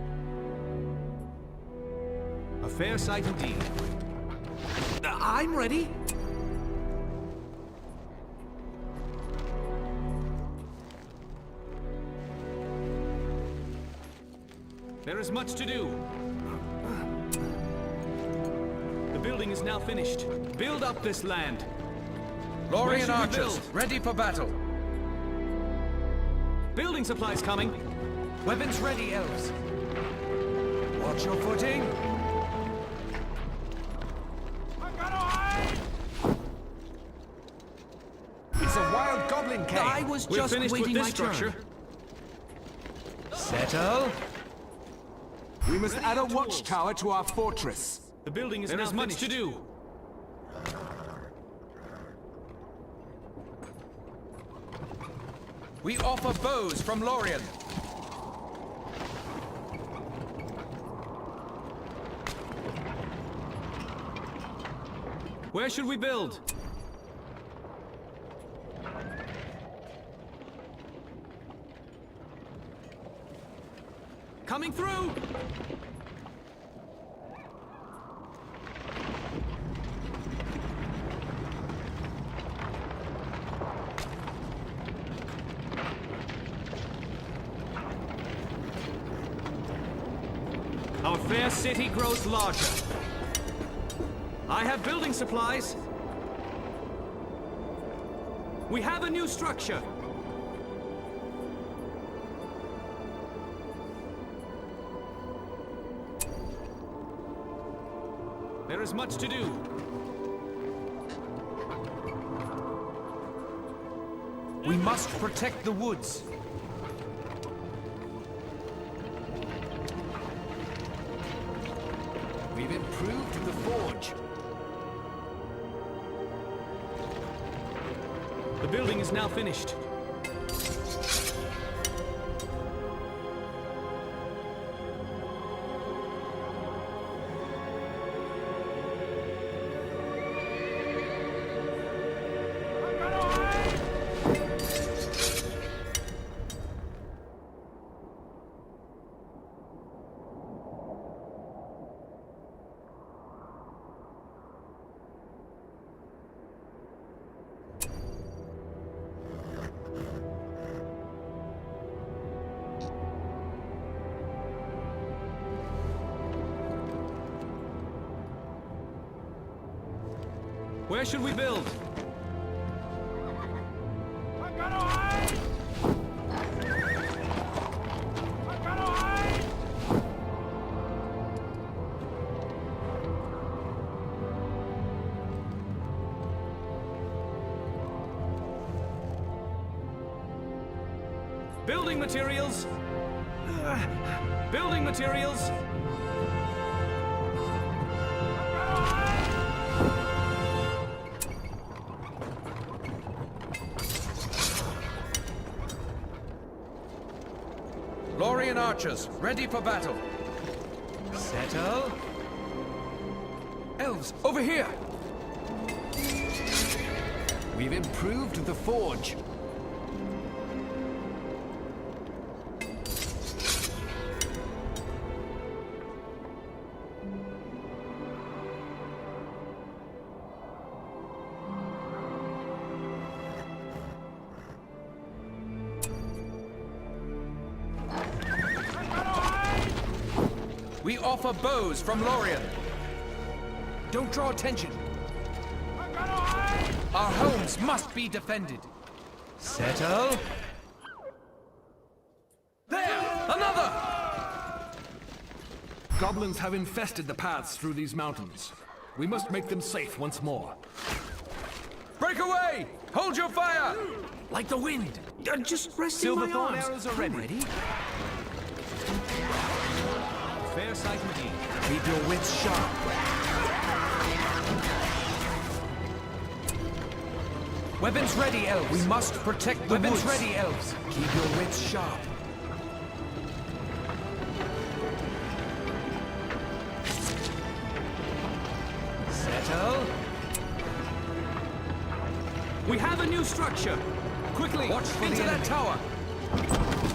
A fair sight indeed. I'm ready. There is much to do. The building is now finished. Build up this land. Lorien archers, ready for battle. Building supplies coming. Weapons ready, elves. Watch your footing. It's a wild goblin cave. I was just waiting my turn. Settle. We must add a watchtower to our fortress. The building is now finished. There is much to do. We offer bows from Lorien. Where should we build? Coming through! Our fair city grows larger. I have building supplies. We have a new structure. There is much to do. We must protect the woods. We've improved the forge. The building is now finished. Where should we build? Building materials! Building materials! Lorien archers, ready for battle. Settle. Elves, over here! We've improved the forge. We offer bows from Lorien. Don't draw attention. Our homes must be defended. Settle. There! Another! Goblins have infested the paths through these mountains. We must make them safe once more. Break away! Hold your fire! Like the wind! Just resting Silverthorn my arms. arrows are ready. Fair sight indeed. Keep your wits sharp. Weapons ready, elves. We must protect the Weapons woods. ready, elves. Keep your wits sharp. Settle. We have a new structure. Quickly, Watch for into the that enemy. tower.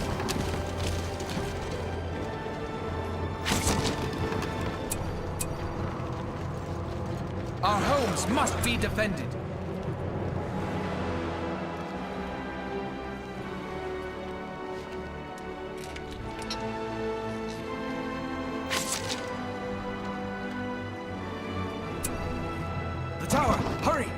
Our homes must be defended. The tower, hurry!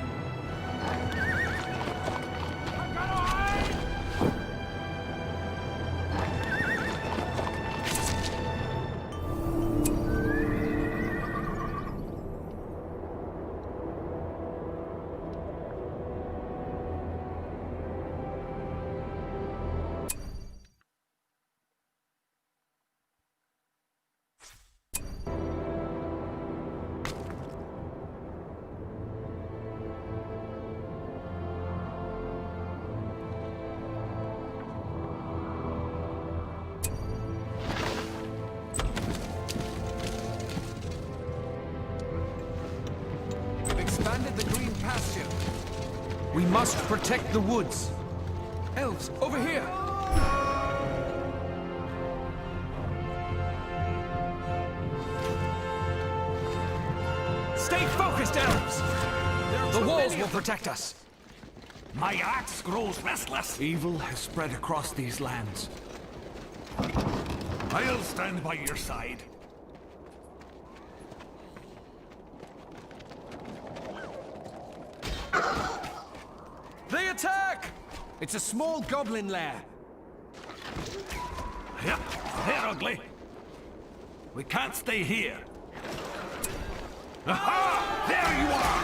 Expanded the green pasture. We must protect the woods. Elves, over here! focused elves! The walls will protect us! My axe grows restless. Evil has spread across these lands. I'll stand by your side. They attack! It's a small goblin lair. Yep, they're ugly. We can't stay here. Aha! There you are!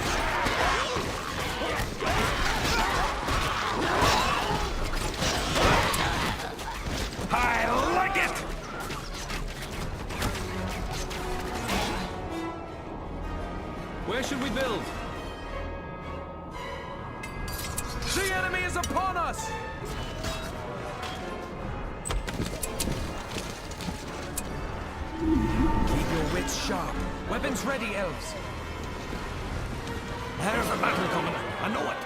I like it! Where should we build? The enemy is upon us! Keep your wits sharp. Weapons ready, elves. There's a battle coming. I know it.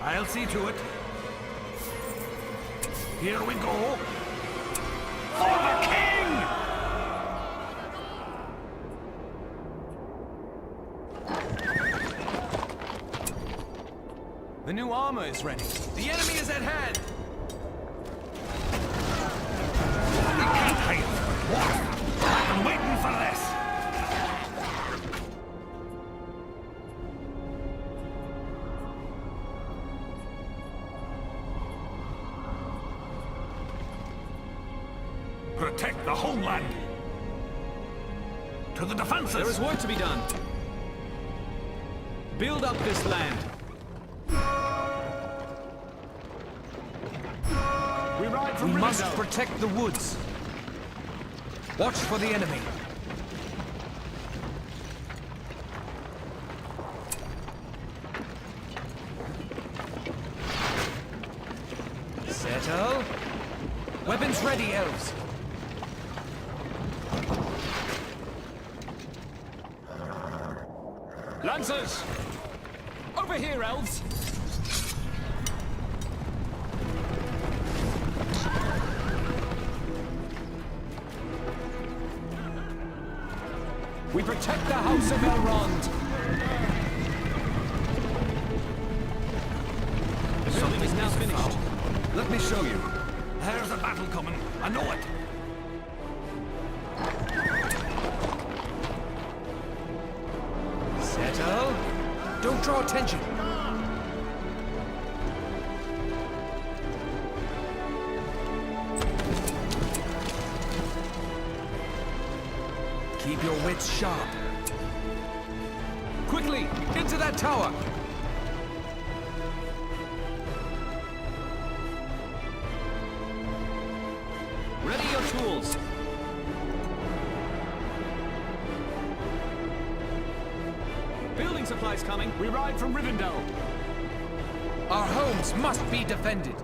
I'll see to it. Here we go. For the king! The new armor is ready. The enemy is at hand! You can't hide. What? I've been waiting for this. Protect the homeland. To the defenses. There is work to be done. Build up this land. We must protect the woods. Watch for the enemy. Settle. Weapons ready, elves. Lancers! Over here, elves! We protect the House of Elrond! The building is now finished. Let me show you. There's a battle coming. I know it. Settle. Don't draw attention. Keep your wits sharp. Quickly, into that tower! Ready your tools. Building supplies coming. We ride from Rivendell. Our homes must be defended.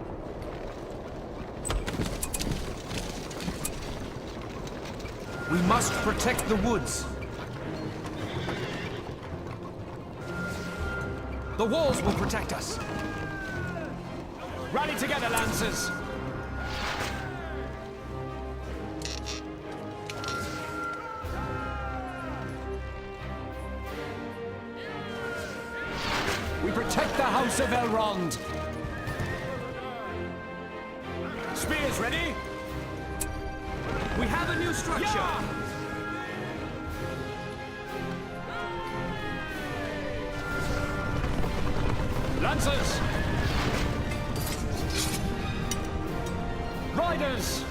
We must protect the woods. The walls will protect us. Rally together, Lancers! We protect the House of Elrond. Spears ready? We have a new structure. Yeah! Lancers! Riders!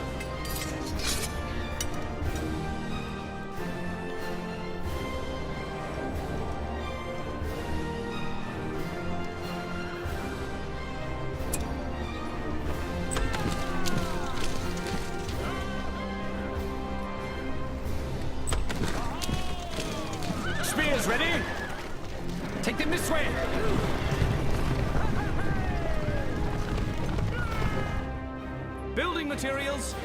Spears ready? Take them this way! Building materials.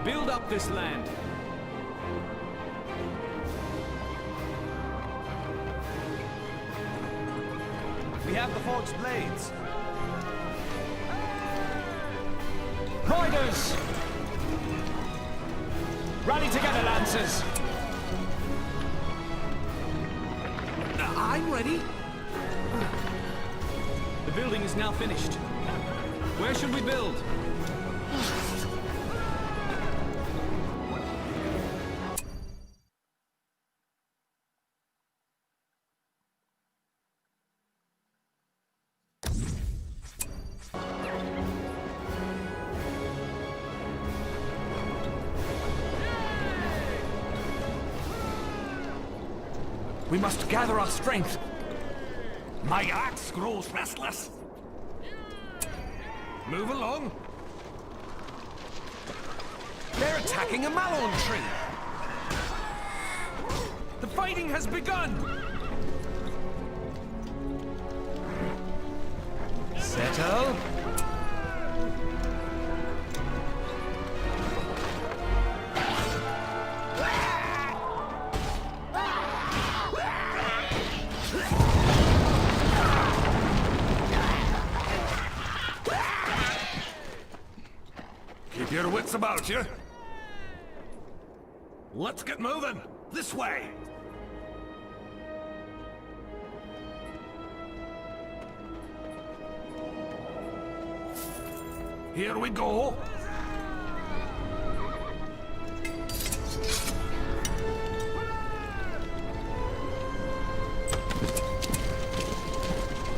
Build up this land. We have the forged blades. Riders! Rally together, Lancers! I'm ready. The building is now finished. Where should we build? We must gather our strength. My axe grows restless. Move along. They're attacking a malon tree. The fighting has begun. Settle. Keep your wits about you. Let's get moving. This way. Here we go.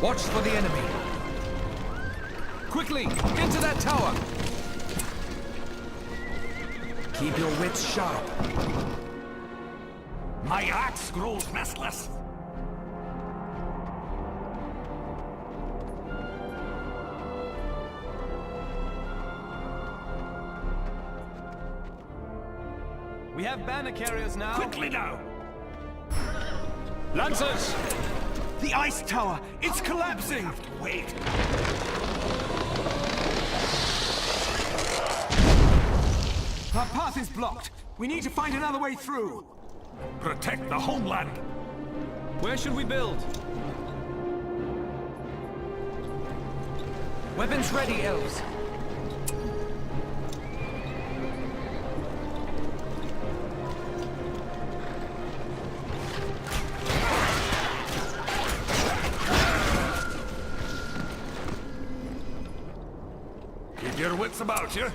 Watch for the enemy. Quickly, into that tower. Keep your wits sharp. My axe grows restless. We have banner carriers now. Quickly now. Lancers! The ice tower! It's collapsing! Wait. Our path is blocked. We need to find another way through. Protect the homeland. Where should we build? Weapons ready, elves. Keep your wits about you.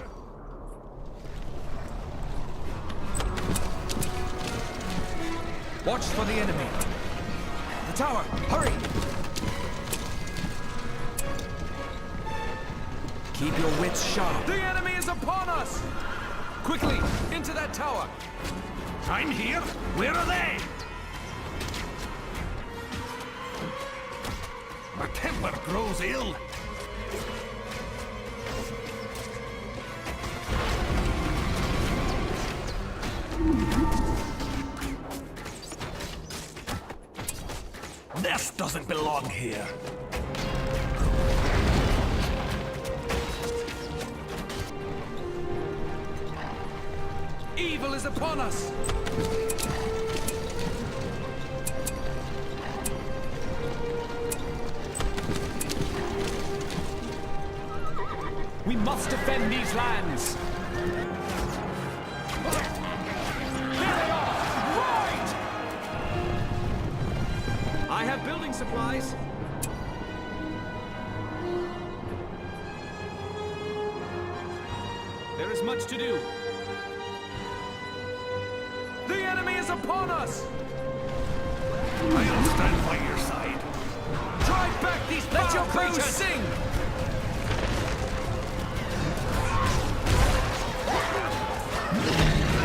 Watch for the enemy. The tower, hurry! Keep your wits sharp. The enemy is upon us! Quickly, into that tower! I'm here. Where are they? My temper grows ill. This doesn't belong here. Evil is upon us! We must defend these lands. Here they are! Right! I have building supplies. There is much to do. The enemy is upon us! I'll stand by your side. Drive back these Let your creatures sing!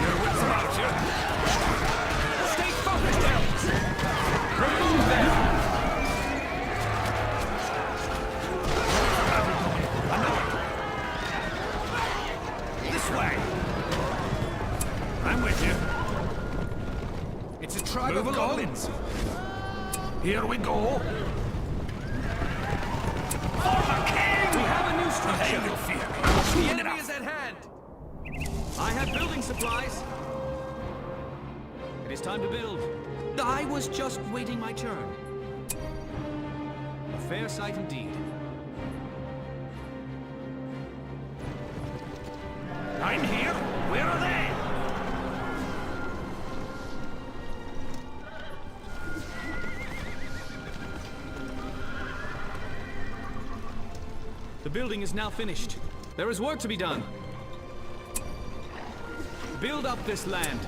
Your wits about you. Stay focused, elves! Remove them! This way. I'm with you. It's a tribe Move of along. goblins. Here we go. For the king! We have a new structure. Hey, you fear. The enemy is at hand! I have building supplies. It is time to build. I was just waiting my turn. A fair sight indeed. I'm here. Where are they? The building is now finished. There is work to be done. Build up this land.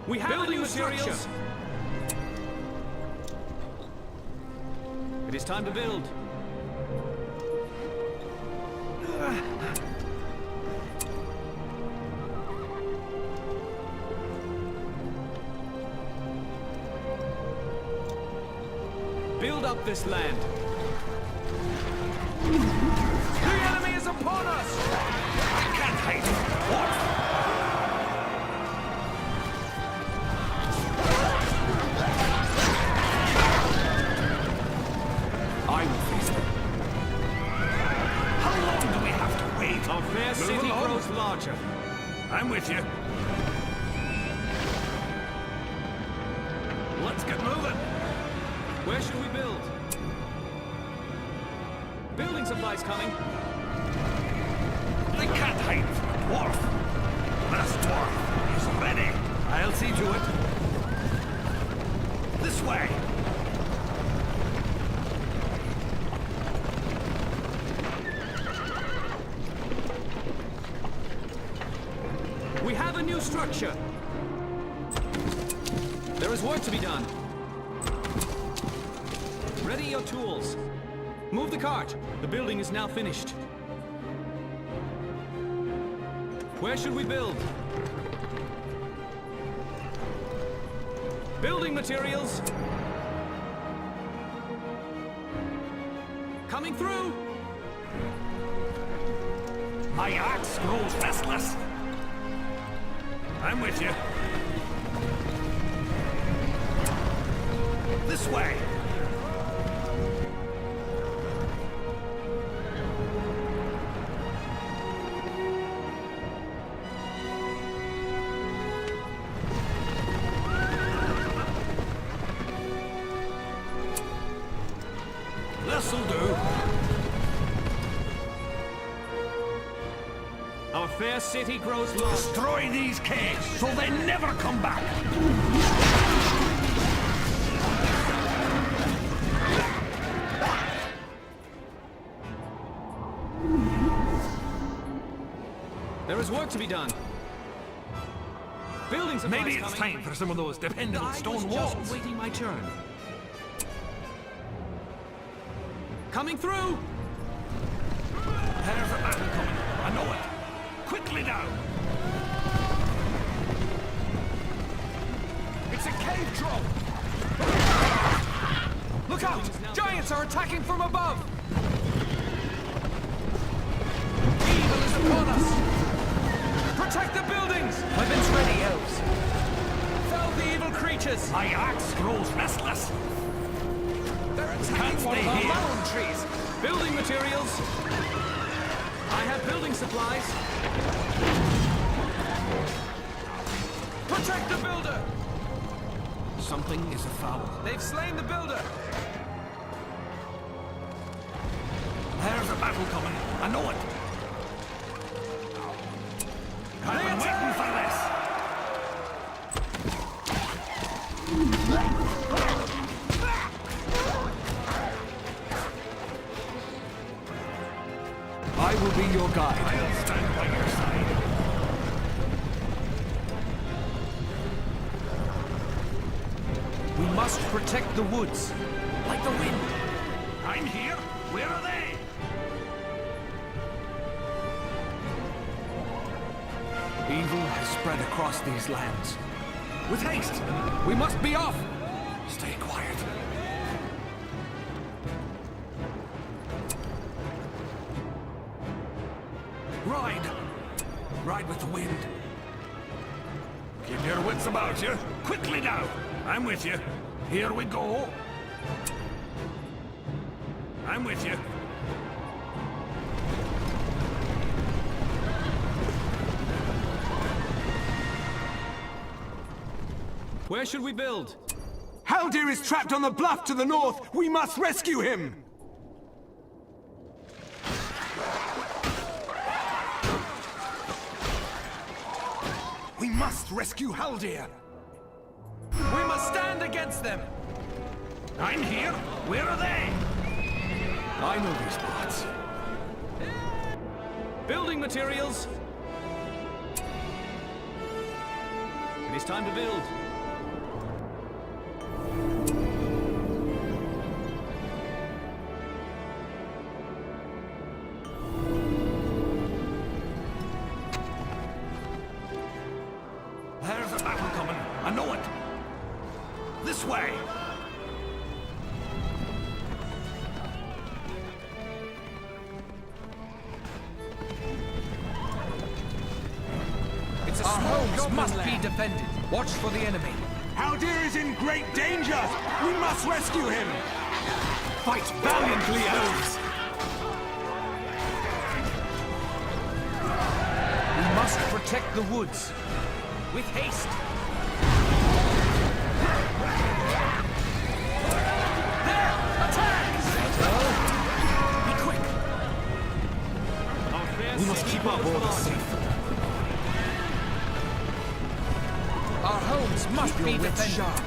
We have building materials. It is time to build. Build up this land. The enemy is upon us! I can't hide. What? I will face them. How long do we have to wait? Our fair city grows larger. I'm with you. Let's get moving. Where should we build? Building supplies coming. They can't hide from a dwarf. This dwarf is ready. I'll see to it. This way. We have a new structure. There is work to be done. Ready your tools. Move the cart. The building is now finished. Where should we build? Building materials. Coming through. My axe grows restless. I'm with you. This way. This'll do. Our fair city grows large. Destroy these caves so they never come back. There is work to be done. Building supplies Maybe it's coming. time for some of those dependable I stone was walls. just waiting my turn. Coming through! There's a battle coming. I know it. Quickly now. It's a cave troll. Look out! Giants are attacking from above! Evil is upon us! Protect the buildings! Weapons ready, elves. Fell the evil creatures! My axe grows restless. They're attacking one of our melon trees! Building materials! I have building supplies! Protect the builder! Something is afoul. They've slain the builder! There's a battle coming. I know it. I've been waiting for this. I will be your guide. I'll stand by your side. We must protect the woods. Like the wind. I'm here. Where are they? Evil has spread across these lands. With haste. We must be off! Stay quiet. Ride. Ride with the wind. Keep your wits about you. Quickly now. I'm with you. Here we go. I'm with you. Where should we build? Haldir is trapped on the bluff to the north! We must rescue him! We must rescue Haldir! We must stand against them! I'm here! Where are they? I know these parts. Building materials! It is time to build. There's a battle coming. I know it. This way. It's a small homes must be defended. Watch for the enemy. Haldir is in great danger! We must rescue him! Fight valiantly, elves! We must protect the woods. With haste. There! Attack! Be quick. We must keep our borders safe. Our homes must be defended. Sharp.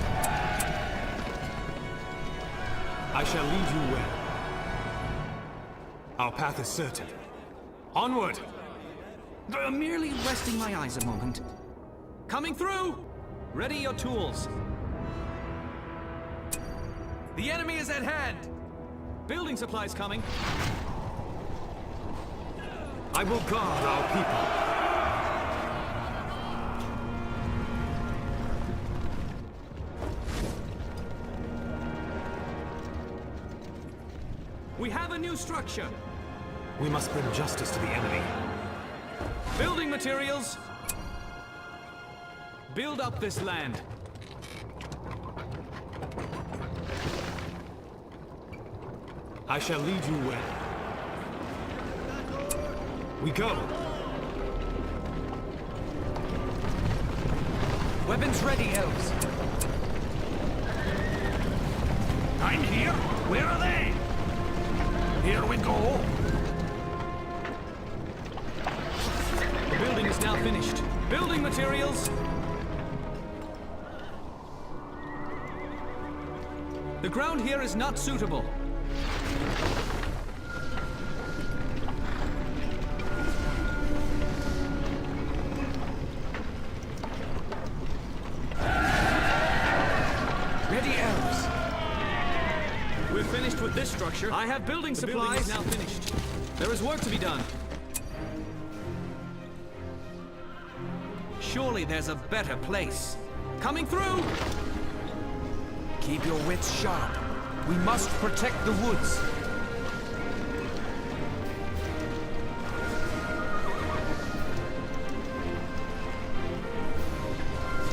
I shall lead you well. Our path is certain. Onward! Merely resting my eyes a moment. Coming through! Ready your tools. The enemy is at hand. Building supplies coming. I will guard our people. We have a new structure. We must bring justice to the enemy. Building materials. Build up this land. I shall lead you well. We go. Weapons ready, elves. I'm here. Where are they? Here we go. The building is now finished. Building materials. The ground here is not suitable. Ready, elves. We're finished with this structure. I have building supplies. The building is now finished. There is work to be done. Surely there's a better place. Coming through! Keep your wits sharp. We must protect the woods.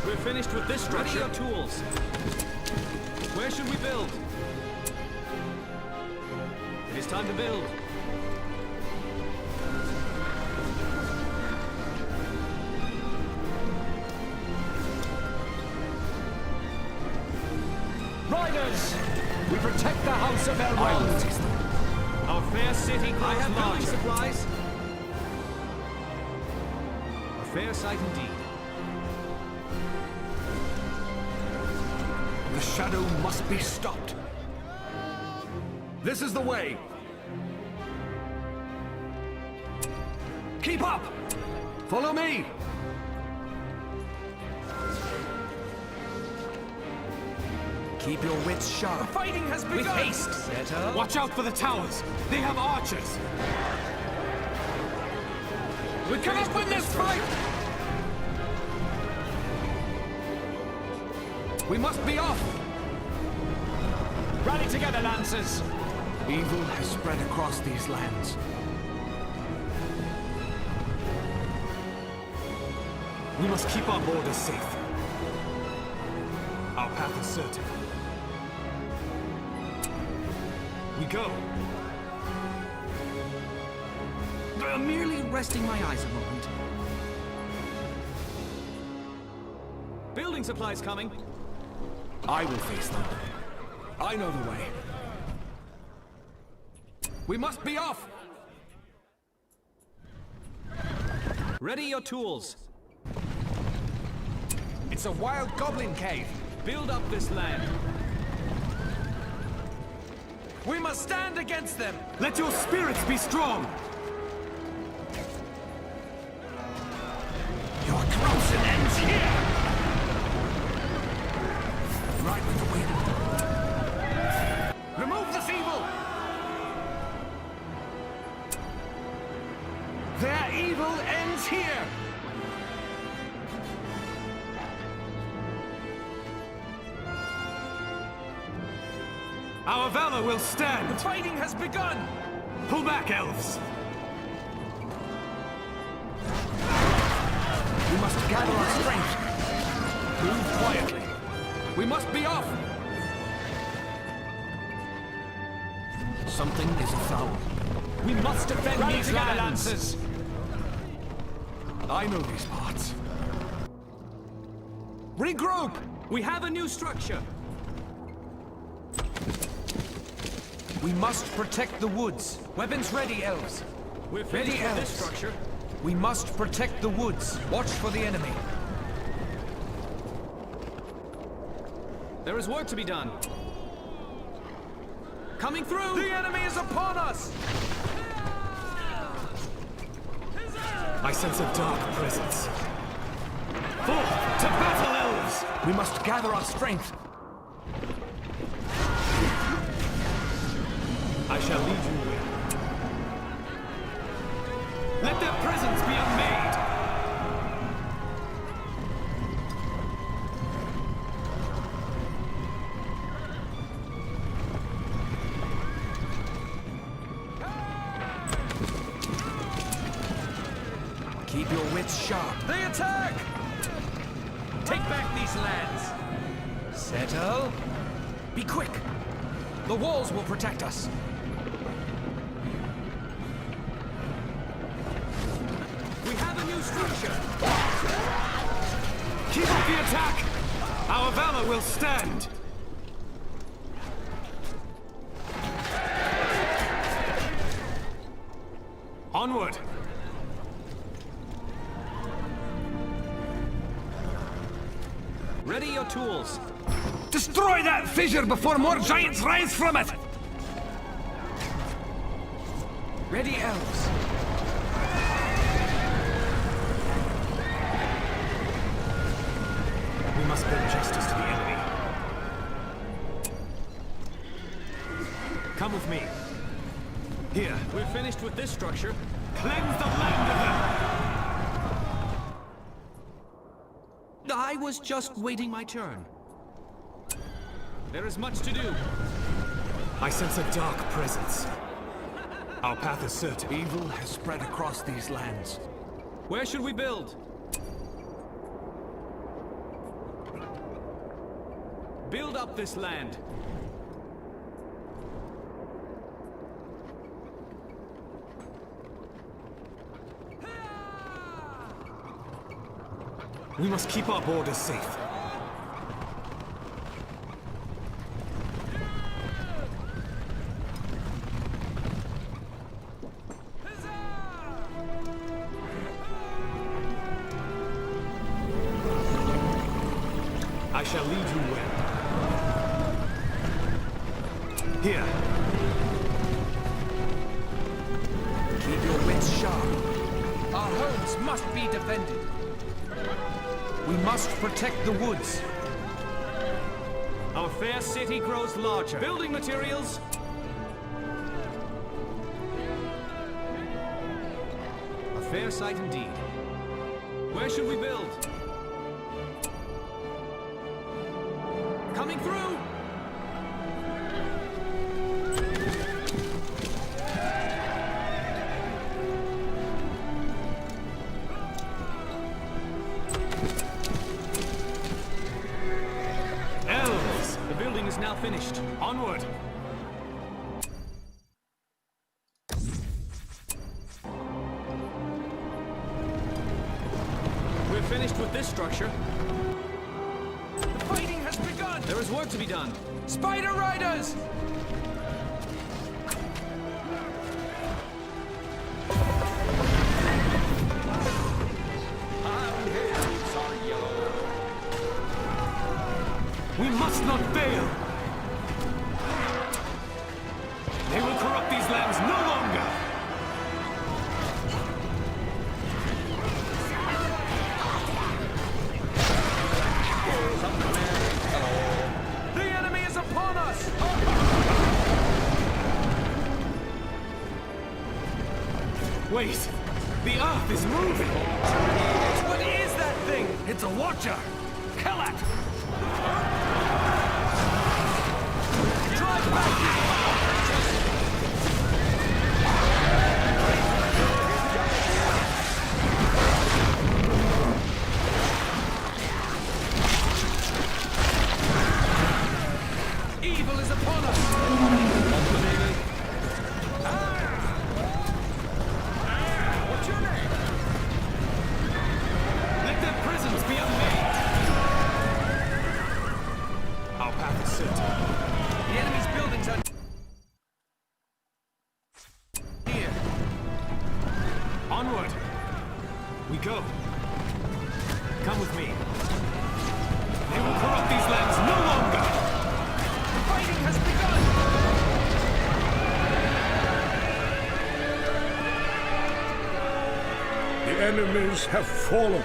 We're finished with this structure. Ready your tools. Where should we build? It is time to build. Riders! We protect the house of Elrond. Our fair city grows I have building supplies. A fair sight indeed. The shadow must be stopped. This is the way. Keep up! Follow me! Keep your wits sharp. The fighting has begun! With haste, Setter. Watch out for the towers! They have archers! We cannot win this fight! We must be off! Rally together, Lancers! Evil has spread across these lands. We must keep our borders safe. Our path is certain. We go. Merely resting my eyes a moment. Building supplies coming. I will face them. I know the way. We must be off! Ready your tools. It's a wild goblin cave. Build up this land. We must stand against them. Let your spirits be strong! Your corruption ends here! Right with the wind. Remove this evil! Their evil ends here! Our valor will stand! The fighting has begun! Pull back, elves! We must gather our strength. Move quietly. We must be off! Something is afoul. We must defend these lands! I know these parts. Regroup! We have a new structure. We must protect the woods. Weapons ready, elves. We're Ready, finished with this elves. structure. We must protect the woods. Watch for the enemy. There is work to be done. Coming through! The enemy is upon us! I sense a dark presence. Forth to battle, elves! We must gather our strength. I shall lead you where. Let their presence be unmade! Keep your wits sharp. They attack! Take back these lands. Settle. Be quick. The walls will protect us. We have a new structure. Keep up the attack! Our valor will stand! Onward! Ready your tools. Destroy that fissure before more giants rise from it! Ready, elves. We must bring justice to the enemy. Come with me. Here, We're finished with this structure. cleanse the land of them! I was just waiting my turn. There is much to do. I sense a dark presence. Our path is certain. Evil has spread across these lands. Where should we build? Build up this land. We must keep our borders safe. I shall lead you well. Here. Keep your wits sharp. Our homes must be defended. We must protect the woods. Our fair city grows larger. Building materials. A fair sight indeed. Where should we build? Coming through! Elves! The building is now finished. Onward! We're finished with this structure. The fighting has begun! There is work to be done. Spider Riders! We must not fail! They will corrupt these lands no longer! The enemy is upon us! Wait! The Earth is moving! What is that thing? It's a watcher! Kill it! Drive back! Evil is upon us! What's your name? Let their presence be unmade! Our path is set. The enemy's buildings are here. Onward! We go! Come with me. They will corrupt these lands no longer! Fighting has begun! The enemies have fallen.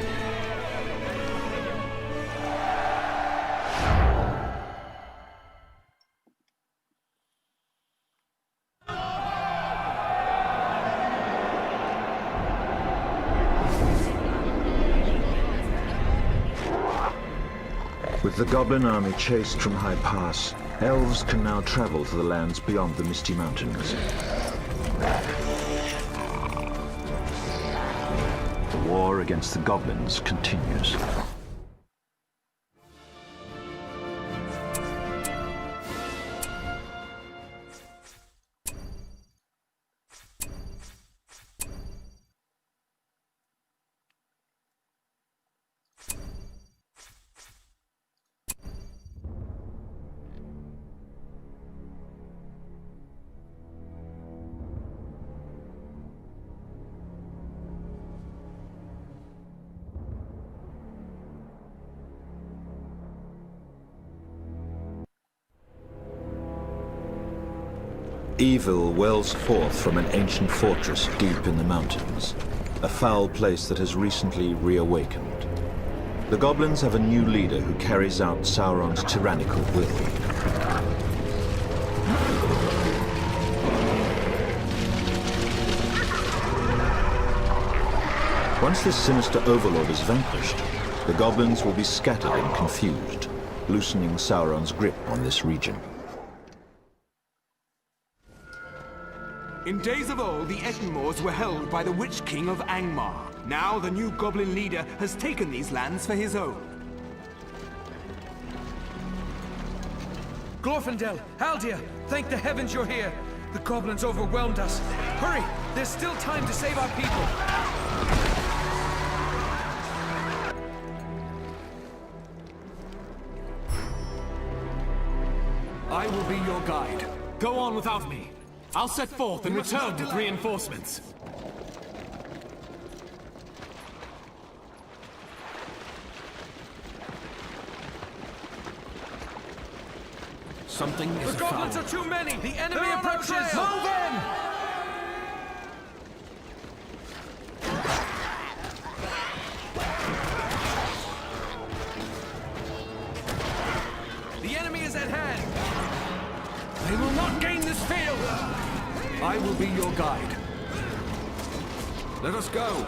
With the Goblin army chased from High Pass, elves can now travel to the lands beyond the Misty Mountains. The war against the Goblins continues. Evil wells forth from an ancient fortress deep in the mountains, a foul place that has recently reawakened. The goblins have a new leader who carries out Sauron's tyrannical will. Once this sinister overlord is vanquished, the goblins will be scattered and confused, loosening Sauron's grip on this region. In days of old, the Ettenmoors were held by the Witch King of Angmar. Now the new goblin leader has taken these lands for his own. Glorfindel, Haldir, thank the heavens you're here. The goblins overwhelmed us. Hurry, there's still time to save our people. I will be your guide. Go on without me. I'll set forth and return with reinforcements. Something is The goblins are too many! The enemy approaches! Move in! The enemy is at hand! They will not gain this field! I will be your guide. Let us go. Your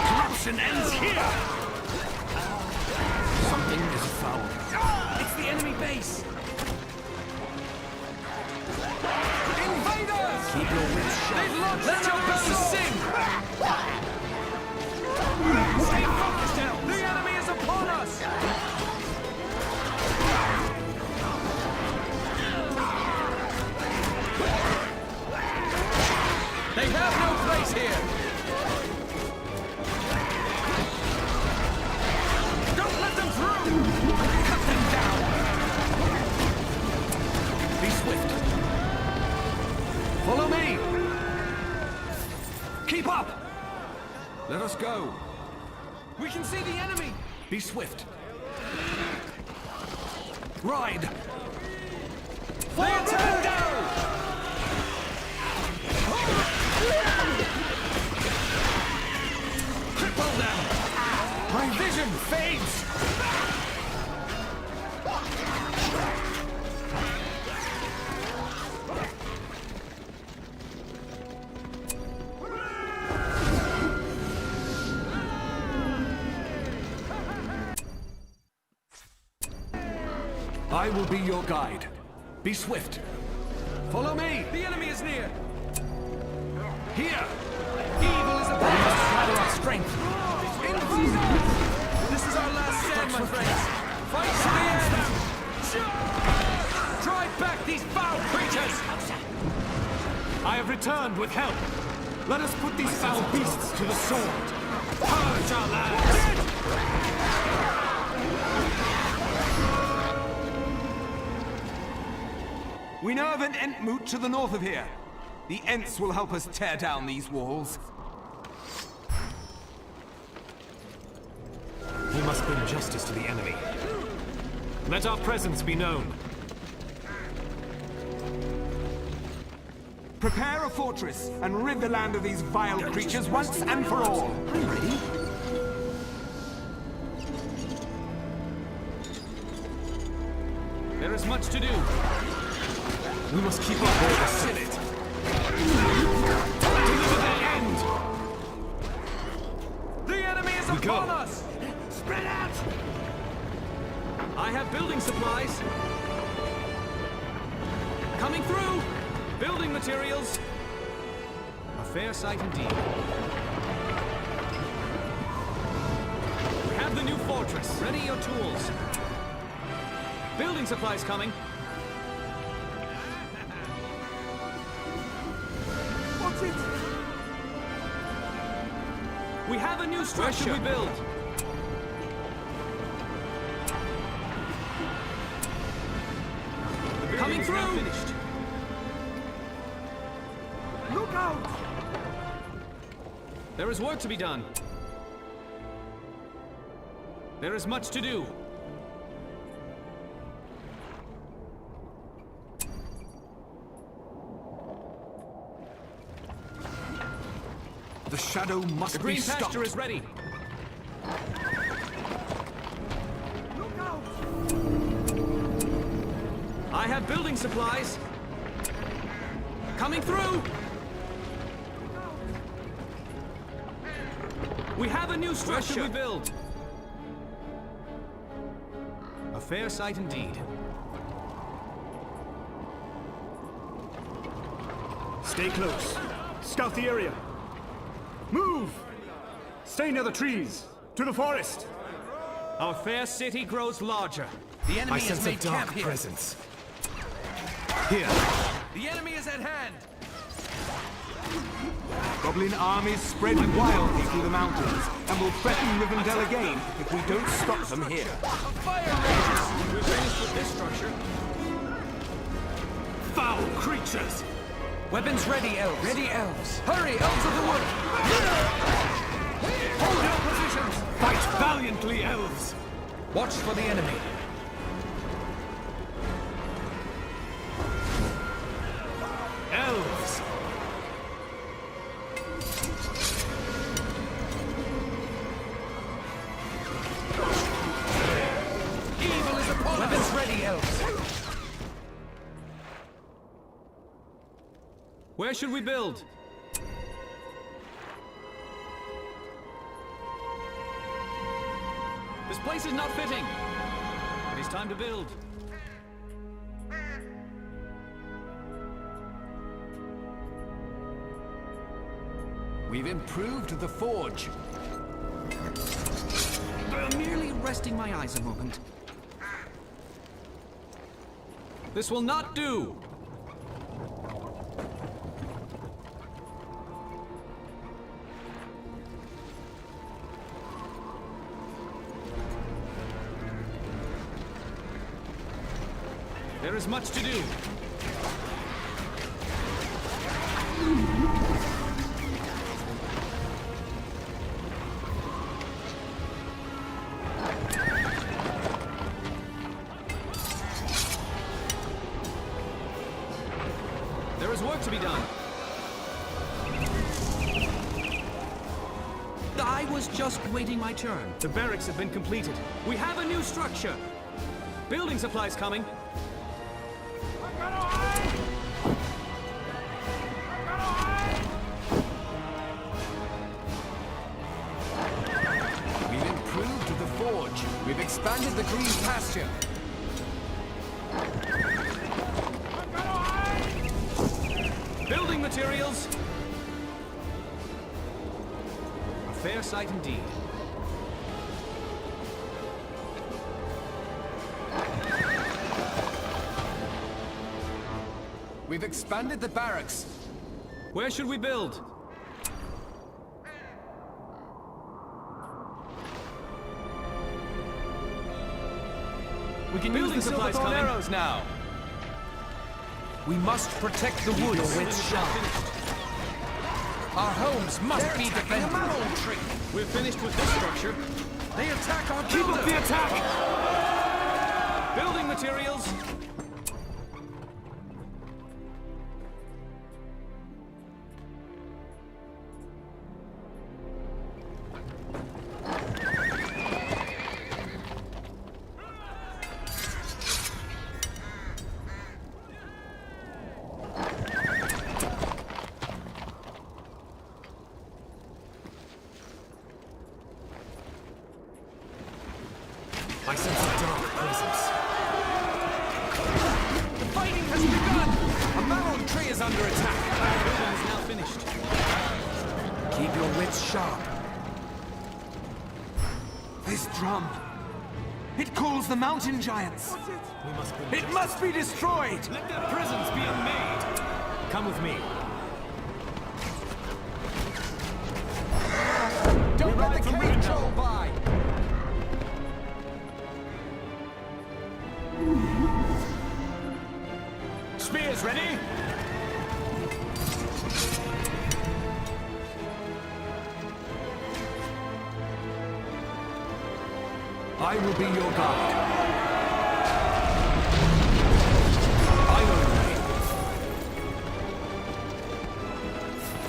corruption ends here! Something is foul. It's the enemy base! Invaders! Keep your wits shut. They've launched Let your bells sing! Stay focused now! The enemy is upon us! They have no place here! Don't let them through! Cut them down! Be swift. Follow me! Keep up! Let us go. We can see the enemy! Be swift. Ride! They attack down! Cripple them! My vision fades! I will be your guide. Be swift. Follow me! The enemy is near! Here! Evil is upon us! Gather our strength! This is our last stand, my friends! Fight to the end! Drive back these foul creatures! I have returned with help. Let us put these foul beasts to the sword. Purge our lands! We know of an Entmoot to the north of here. The Ents will help us tear down these walls. We must bring justice to the enemy. Let our presence be known. Prepare a fortress and rid the land of these vile creatures once and for all. I'm ready. There is much to do. We must keep our borders in it. Deliver the end! The enemy is upon us! Spread out! I have building supplies. Coming through! Building materials. A fair sight indeed. We have the new fortress. Ready your tools. Building supplies coming. What's it? We have a new structure we build. Coming through. Finished. Look out! There is work to be done. There is much to do. The shadow must The green be stopped. pasture is ready. Look out! I have building supplies. Coming through! We have a new structure we build. A fair sight indeed. Stay close. Scout the area. Move! Stay near the trees. To the forest. Our fair city grows larger. The enemy I sense a dark here. presence. Here. The enemy is at hand. Goblin armies spread wildly through the mountains and will threaten Rivendell again if we don't stop them here. Fire rages! We're finished with this structure. Foul creatures! Weapons ready, elves. Ready, elves. Hurry, elves of the wood! Hold your positions! Fight valiantly, elves! Watch for the enemy. Elves! Evil is upon us! Weapons ready, elves. Where should we build? This place is not fitting. It is time to build. We've improved the forge. Merely resting my eyes a moment. This will not do! There is much to do. There's work to be done. I was just waiting my turn. The barracks have been completed. We have a new structure. Building supplies coming. We've improved the forge. We've expanded the green pasture. Building materials. A fair sight indeed. We've expanded the barracks. Where should we build? We can use the supplies silver coming. arrows now. We must protect the woods. Your wits sharp. Our homes must be defended. We're finished with this structure. They attack our Keep builder. up the attack! Building materials. I sense a dark presence. The fighting has begun! A mallow tree is under attack. Our building is now finished. Keep your wits sharp. This drum. It calls the mountain giants. It must be destroyed. Let their presence be unmade. Come with me. Don't let the cage roll by! Spears ready? I will be your guide. I know the way.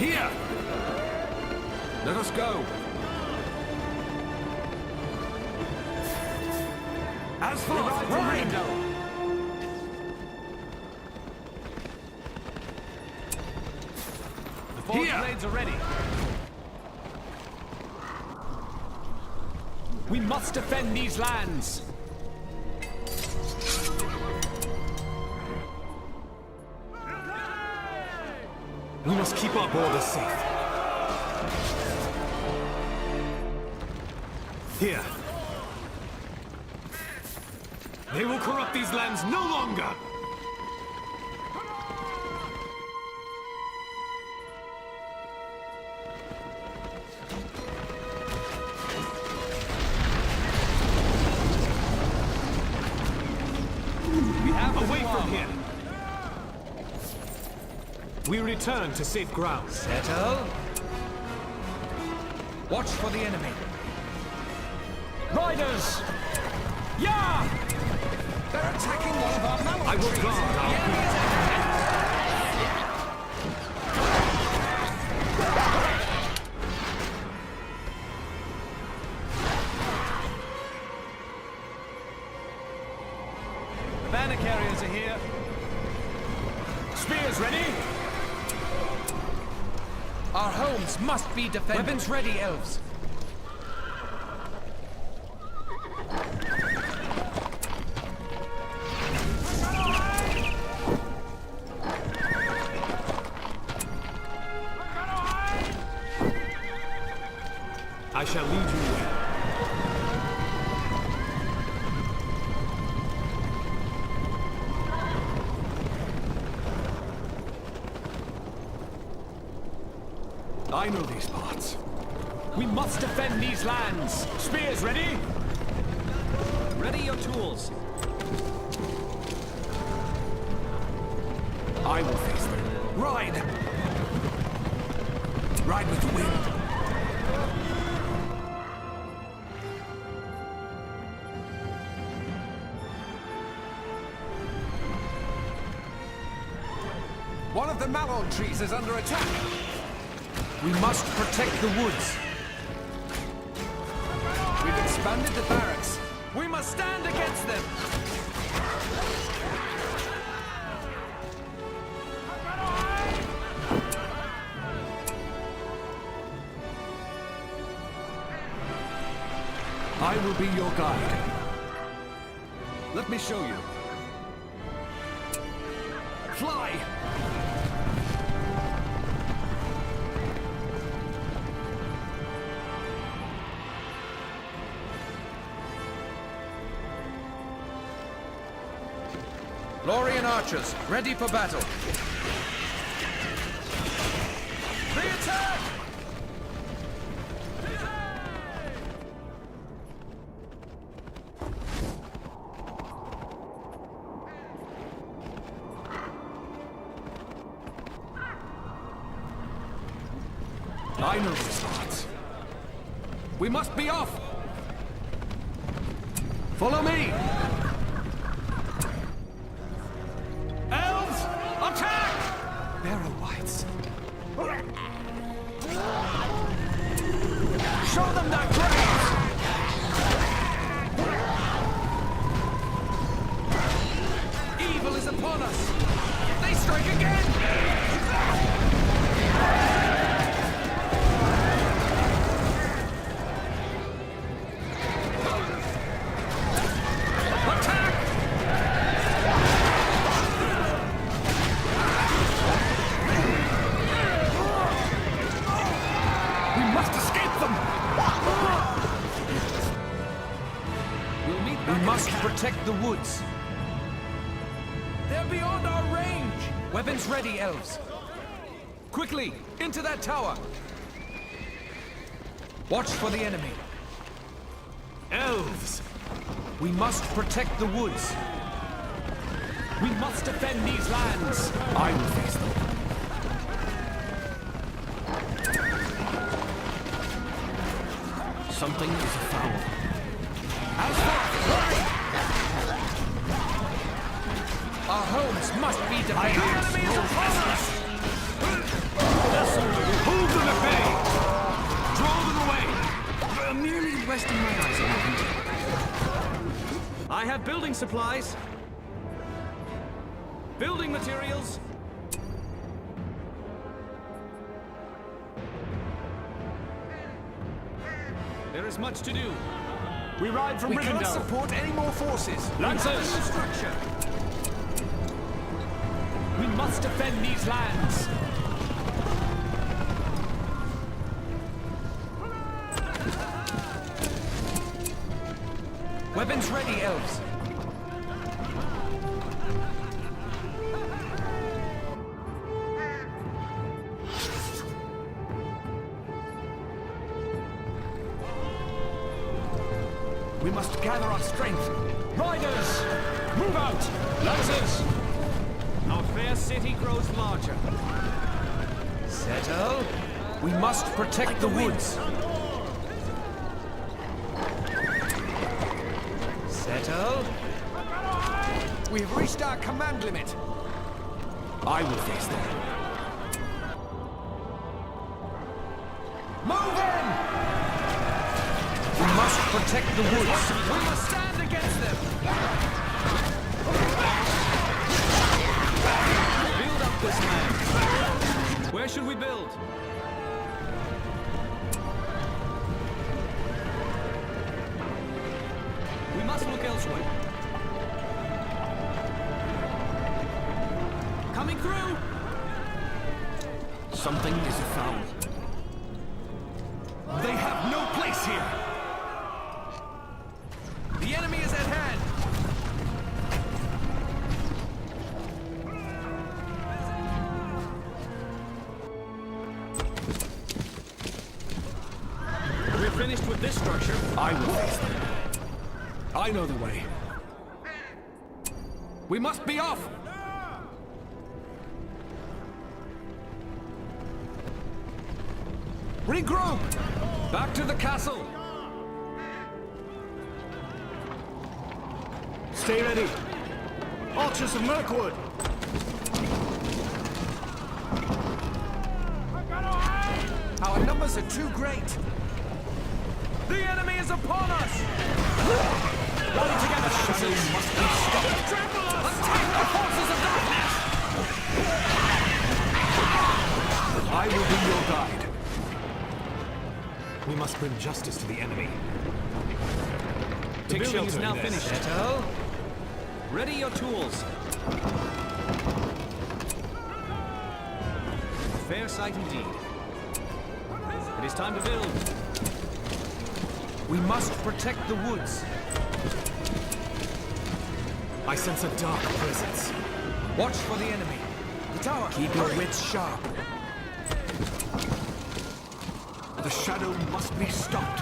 Here! Let us go. As far as The forge Here. blades are ready. We must defend these lands. We must keep our borders safe. Here. They will corrupt these lands no longer! We have away from here! We return to safe ground. Settle. Watch for the enemy. Riders! Yeah! They're attacking one of our mallow I will trees. guard our The enemy is ahead. The banner carriers are here. Spears ready? Our homes must be defended. Weapons ready, elves. I shall lead you well. I know these parts. We must defend these lands. Spears ready? Ready your tools. I will face them. Ride! Ride with the wind. One of the malon trees is under attack. We must protect the woods. We've expanded the barracks. We must stand against them. I will be your guide. Let me show you. Fly! Lorien archers, ready for battle. The attack! I know these parts. We must be off! Follow me! Elves, attack! Barrow Whites. Show them their graves! Evil is upon us! They strike again! Protect the woods. They're beyond our range. Weapons ready, elves. Quickly, into that tower. Watch for the enemy. Elves! We must protect the woods. We must defend these lands. I will face them. Something is afoul. As far! Our homes must be defended. The enemy is upon us! Hold them at bay! Draw them away! I'm merely resting my eyes on them. I have building supplies. Building materials. There is much to do. We ride from Rivendell. We cannot support any more forces. Lancers! Structure. We must defend these lands. Weapons ready, elves. We must gather our strength. Riders! Move out! Lancers! Our fair city grows larger. Settle. We must protect the woods. Settle. We have reached our command limit. I will face them. Move in! We must protect the woods. We must stand against them. Build up this land. Where should we build? We must look elsewhere. Coming through! Something is afoul. They have no place here! The enemy is at hand! We're finished with this structure. I will face them. I know the way. We must be off! Regroup! Back to the castle! Stay ready. Archers of Mirkwood. numbers are too great. The enemy is upon us! Rally together, shadows must be stopped. Trample us! Attack the forces of darkness! I will be your guide. We must bring justice to the enemy. Take shelter. The building is now finished. Settle. Ready your tools. Fair sight indeed. It is time to build. We must protect the woods. I sense a dark presence. Watch for the enemy. The tower. Keep your wits sharp. The shadow must be stopped.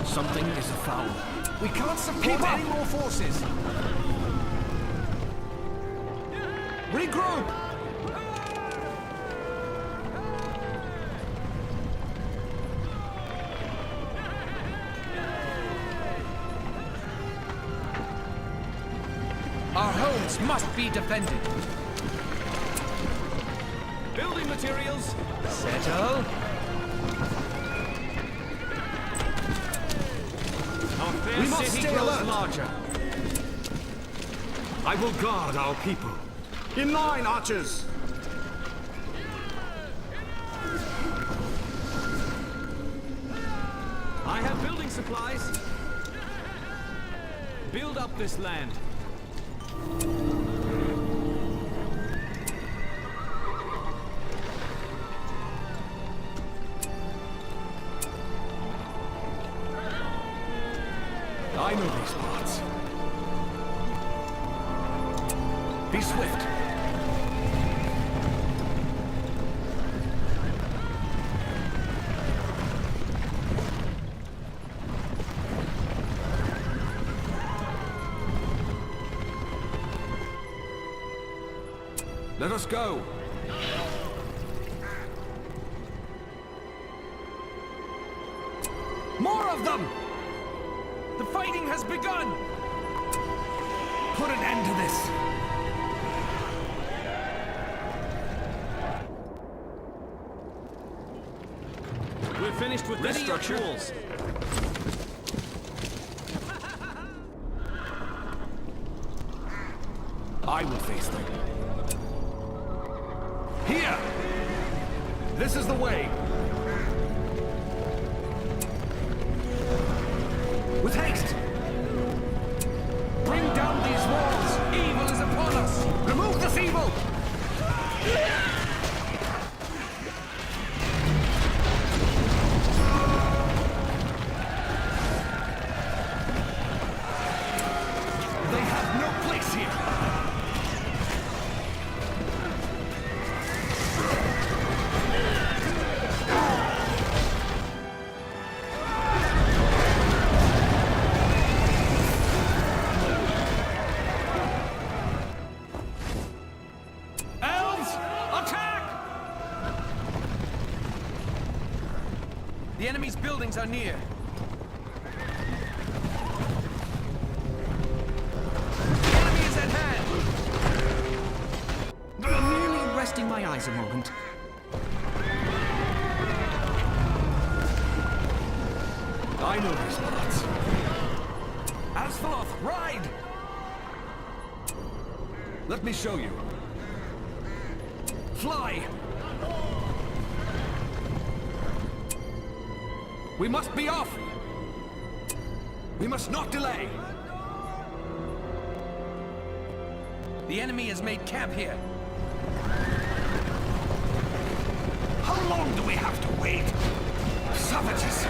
Something is afoul. We can't support any more forces. Regroup! Our homes must be defended. Building materials. Settle. We must City stay grows alert. larger. I will guard our people. In line, archers! I have building supplies. Build up this land. I know these parts. Be swift. Let us go. More of them! The fighting has begun! Put an end to this. We're finished with this structure. Tools. I will face them. Here! This is the way! With haste! Bring down these walls! Evil is upon us! Remove this evil! They have no place here! The enemy's buildings are near. The enemy is at hand! I'm merely resting my eyes a moment. I know these parts. Asphalt, ride! Let me show you. Fly! We must be off! We must not delay! The enemy has made camp here. How long do we have to wait? Savages!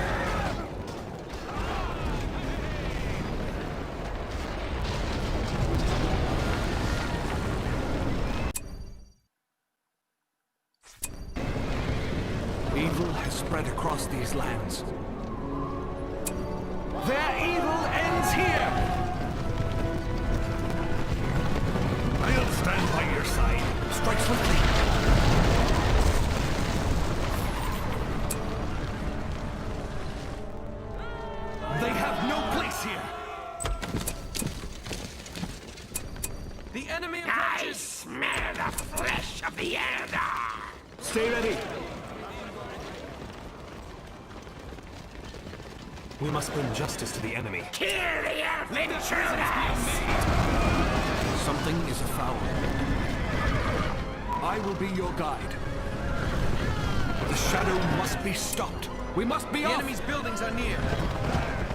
Evil has spread across these lands. Their evil ends here! I'll stand by your side. Strike swiftly. They have no place here! The enemy approaches! Smell the flesh of the Elder! Stay ready. We must bring justice to the enemy. Kill the Elf intruders! Something is afoul. I will be your guide. The shadow must be stopped. We must be The off. enemy's buildings are near.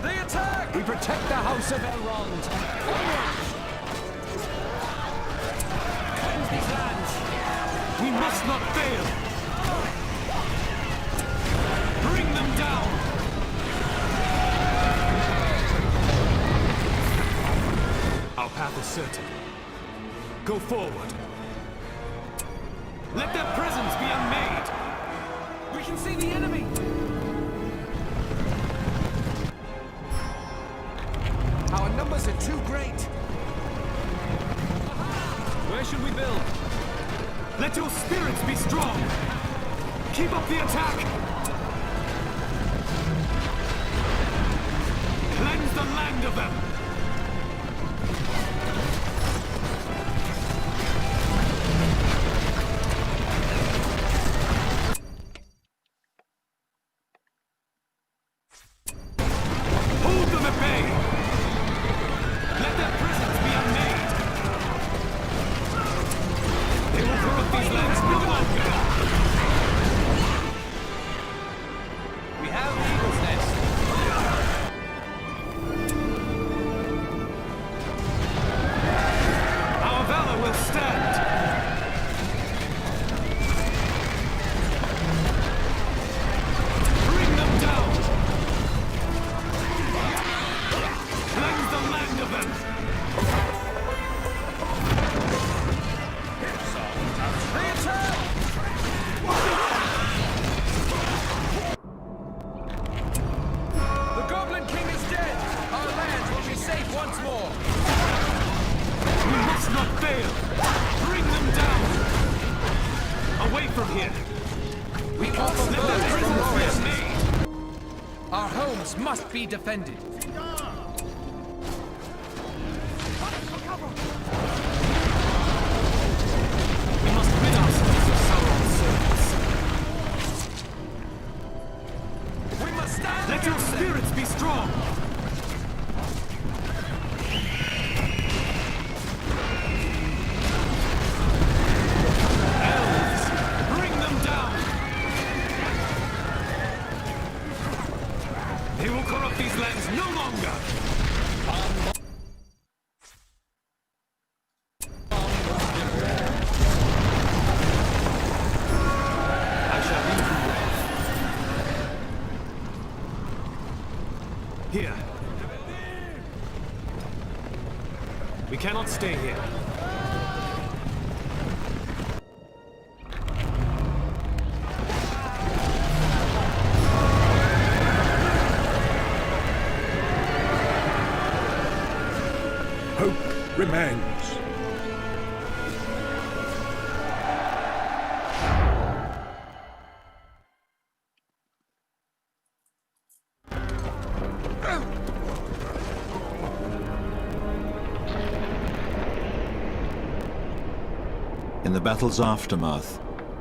They attack! We protect the House of Elrond. Cleanse these lands! We must not fail. Bring them down. Our path is certain. Go forward. Let their presence be unmade. We can see the enemy! Our numbers are too great. Where should we build? Let your spirits be strong. Keep up the attack. Cleanse the land of them. Hold them at bay. Let their presence be unmade. They will corrupt these lands no longer. We have the Eagle's Nest. Our valor will stand. Bring them down. Cleanse the land of them. They attack! The Goblin King is dead! Our lands will be safe once more! We must not fail. Bring them down. Away from here. We offer Let their birds from prisons be forests. made. Our homes must be defended. We must rid ourselves of Sauron's servants. We must stand Let your against them. spirits be strong. Elves, bring them down. They will corrupt these lands no longer. I shall lead you well. Here. We cannot stay here. Hope remains. In the battle's aftermath,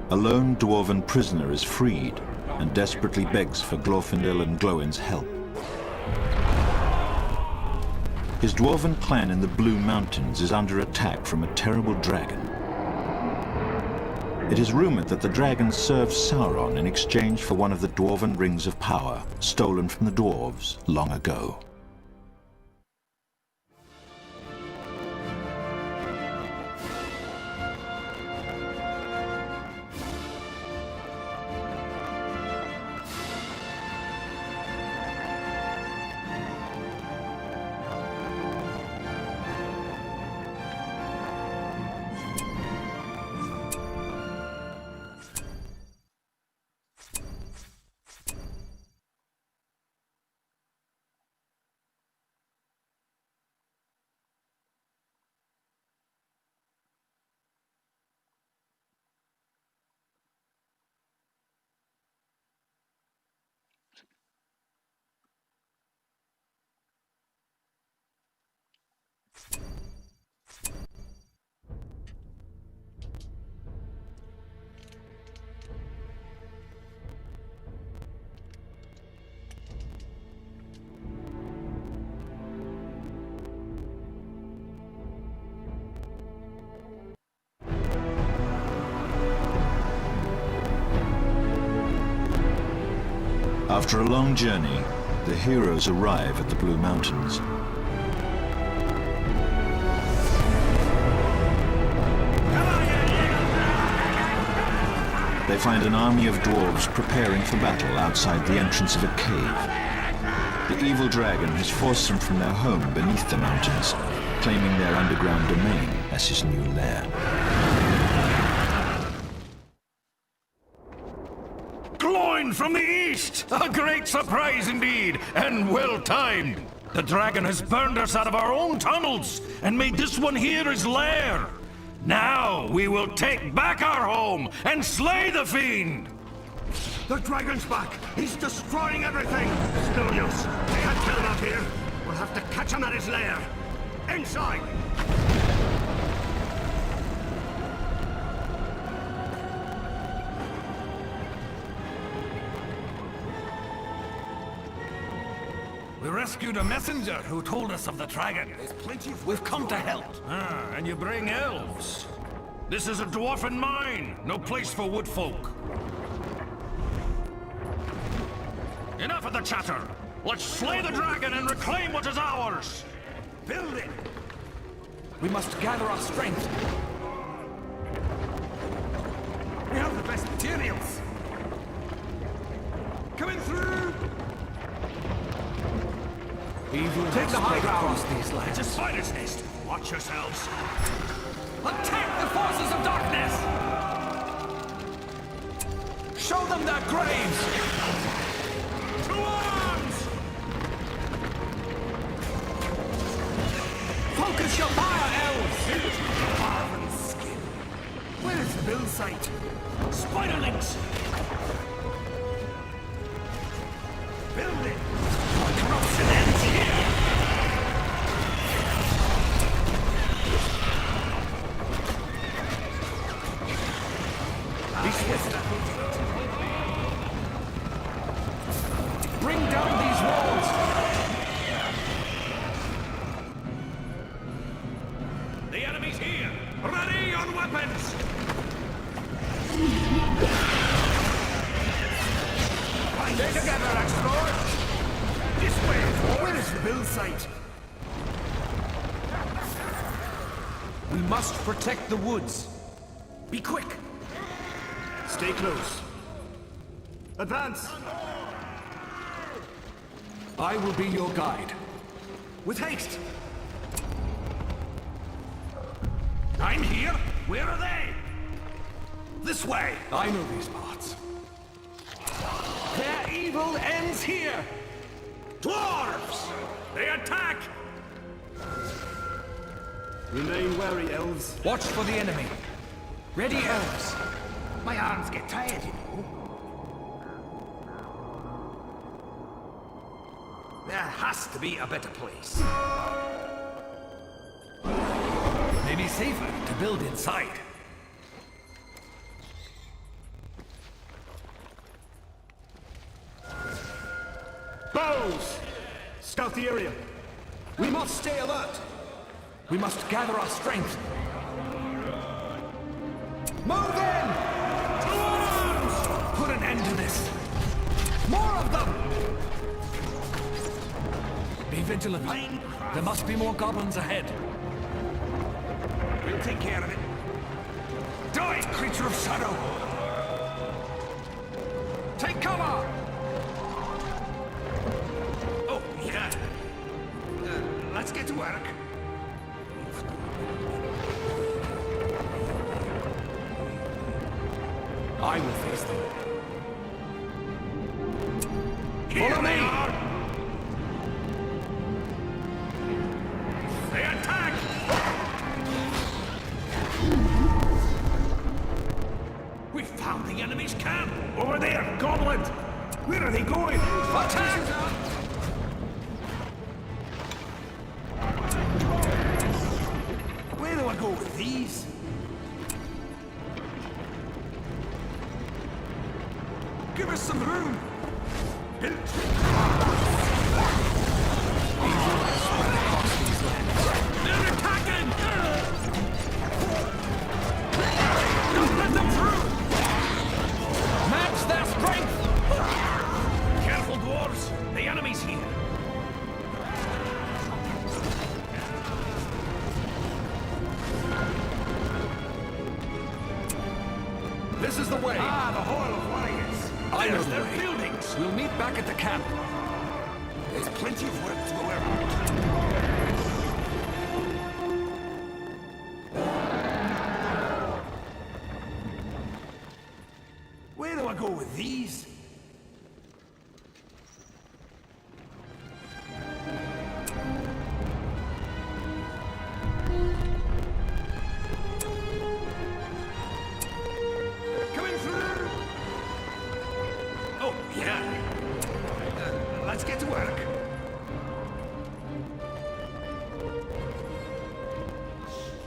a lone dwarven prisoner is freed and desperately begs for Glorfindel and Glóin's help. His dwarven clan in the Blue Mountains is under attack from a terrible dragon. It is rumored that the dragon served Sauron in exchange for one of the dwarven rings of power stolen from the dwarves long ago. After a long journey, the heroes arrive at the Blue Mountains. They find an army of dwarves preparing for battle outside the entrance of a cave. The evil dragon has forced them from their home beneath the mountains, claiming their underground domain as his new lair. Gloin from the east! A great surprise indeed, and well timed. The dragon has burned us out of our own tunnels, and made this one here his lair. Now we will take back our home and slay the fiend! The dragon's back! He's destroying everything! It's no use. They can't kill him out here. We'll have to catch him at his lair. Inside! We rescued a messenger who told us of the dragon. We've come to help. Ah, and you bring elves. This is a dwarfen mine, no place for wood folk. Enough of the chatter. Let's slay the dragon and reclaim what is ours. Build it. We must gather our strength. We have the best materials. Coming through! Evil Take the high ground across these lands. It's a spider's nest. Watch yourselves. Attack the forces of darkness! Show them their graves! To arms! Focus your fire, elves! Marvin skin. Where is the build site? Spiderlings! Build it! Corruption ends here! Bring down these walls! The enemy's here! Ready on weapons! Stay together, Explore! This way! Where is the build site? We must protect the woods. Be quick! Stay close. Advance! I will be your guide. With haste! I'm here! Where are they? This way! I know these parts. Their evil ends here! Dwarves! They attack! Remain wary, elves. Watch for the enemy. Ready, elves. My arms get tired, you know. There has to be a better place. Maybe safer to build inside. Bows! Scout the area. We must stay alert. We must gather our strength. Move in! To arms! Put an end to this. More of them! Be vigilant. There must be more goblins ahead. We'll take care of it. Die, creature of shadow! Take cover! Oh, yeah. Let's get to work. I will face them. Follow me! They attack! We found the enemy's camp! Over there, goblins! Where are they going? Attack! Where do I go with these? Give us some room! They're attacking! Don't let them through! Match their strength! Careful! Thanks. We'll meet back at the camp. There's plenty of work to go around. Where do I go with these? Coming through! Oh, yeah. Let's get to work.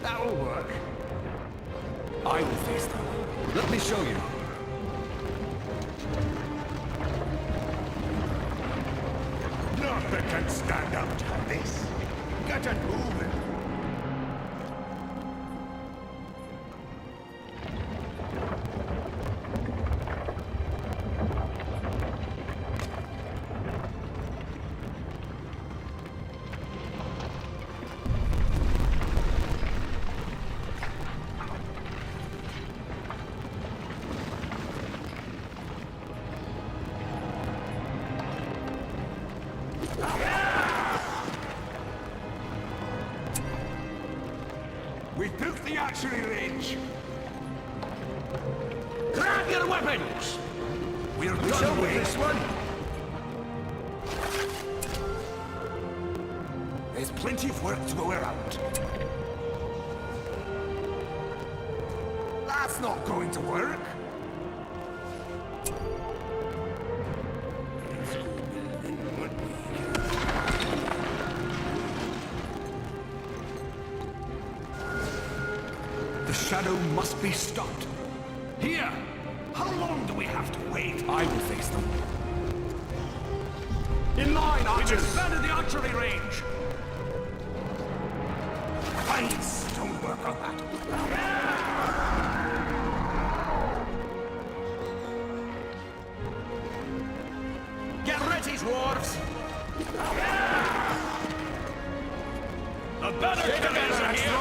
That'll work. I will face them. Let me show you. Nothing can stand up to this. Get it moving. We've built the archery range. Grab your weapons! We're done with this one. There's plenty of work to go around. That's not going to work. The shadow must be stopped. Here! How long do we have to wait? I will face them. In line, archers! We've expanded the archery range! Fine stonework on that. Get ready, dwarves! The better guys are here!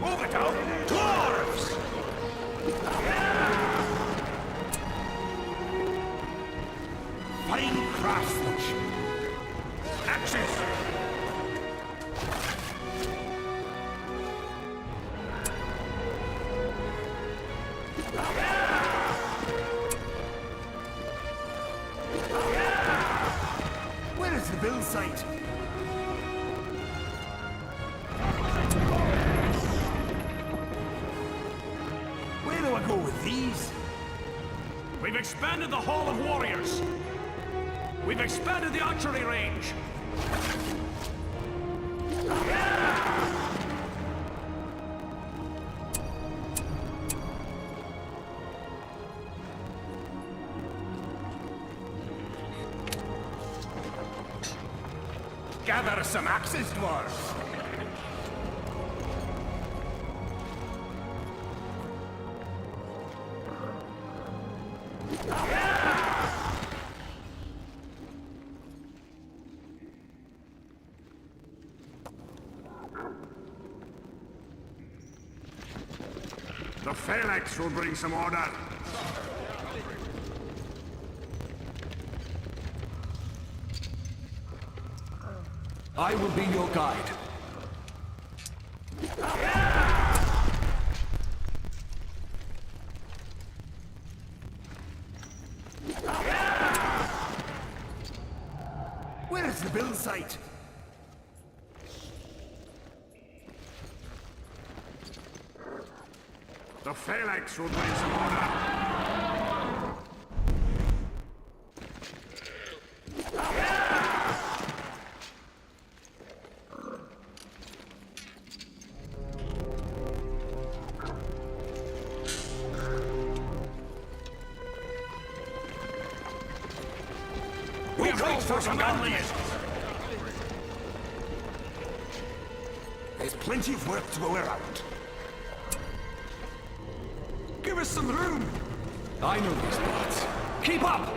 Move it out! Dwarves! Fine craftsmanship. Axes! Where is the build site? Where do I go with these? We've expanded the Hall of Warriors! We've expanded the archery range! Gather some axes, dwarves! The phalanx will bring some order. I will be your guide. Where is the build site? The phalanx will bring some order. We call for some godliness! There's plenty of work to go around. Give us some room! I know these parts. Keep up!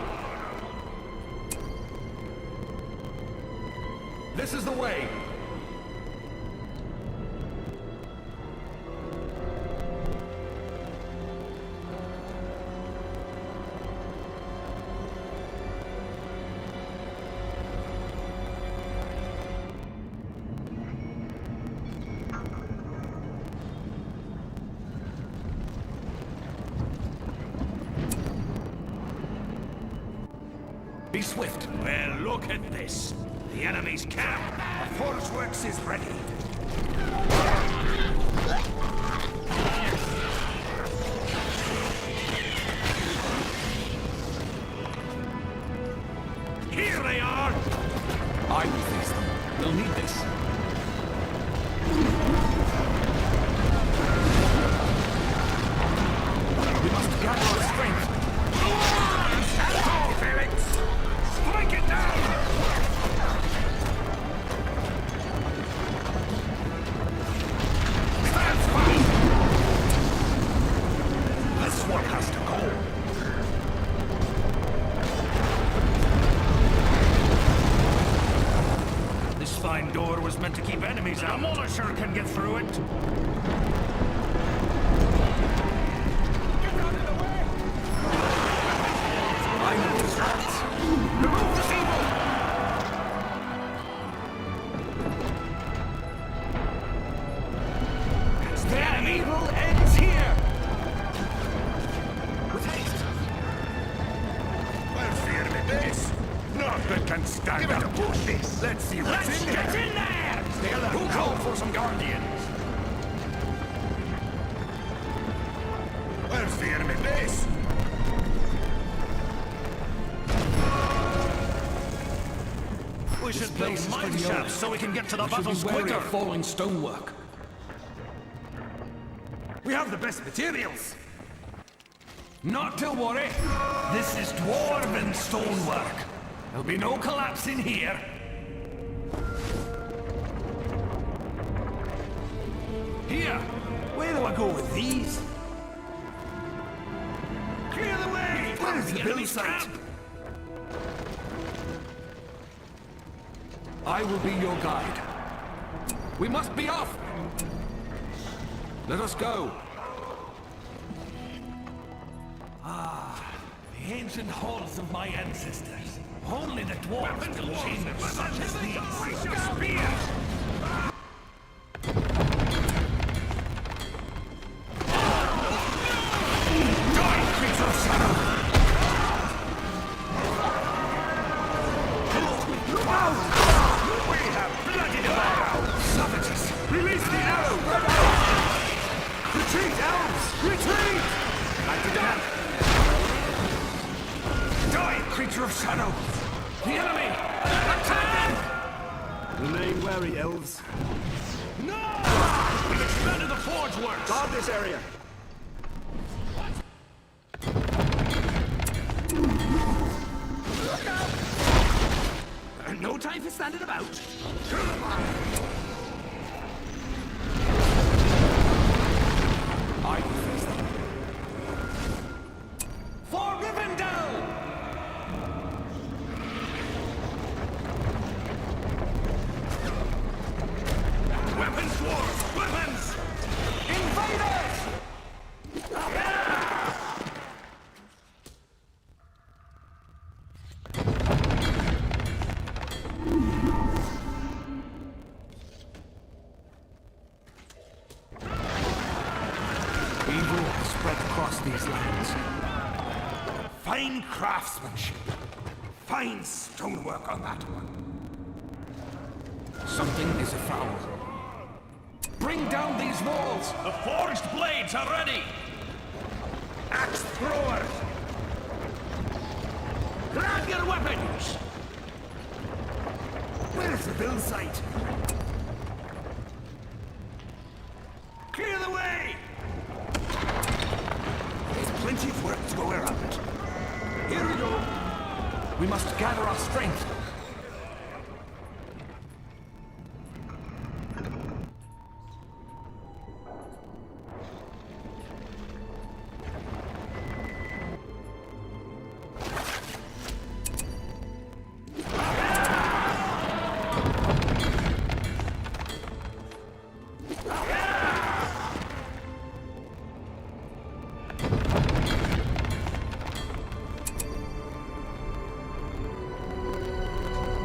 This is the way! Be swift. Well, look at this. The enemy's camp. The force works is ready. Here they are! I will face them. They'll need this. We must gather our strength. Stand tall, Felix! Strike it down! Stand fast! This one has to go. This fine door was meant to keep enemies out. A Molisher can get through it. I know these rats. Remove the evil! The enemy evil ends here! With haste. Where's the enemy base? Nothing can stand up to this. Let's see what's in there. Let's get in there! Stay alert. Who called for some guardians? Where's the enemy base? We should build mine shafts so we can get to the battles quicker. Falling stonework. We have the best materials. Not to worry. This is dwarven stonework. There'll be no collapse in here. Here. Where do I go with these? Clear the way! Where's the enemy site? I will be your guide. We must be off! Let us go. The ancient halls of my ancestors. Only the dwarves can change such as these. Spears! Die, creature of shadow! We have bloodied them all! Savages! Release the arrow! Retreat, elves! Retreat! Back to death! Die, creature of shadow! The enemy! Attack! Remain wary, elves. No! We've expanded the forge works! Guard this area. No time for standing about! I will face them. For Rivendell! Weapons, dwarves! Weapons! Invaders! Evil has spread across these lands. Fine craftsmanship. Fine stonework on that one. Something is afoul. Bring down these walls! The forged blades are ready! Axe throwers! Grab your weapons! Where's the build site? Clear the way! There's plenty of work to go around. Here we go! We must gather our strength.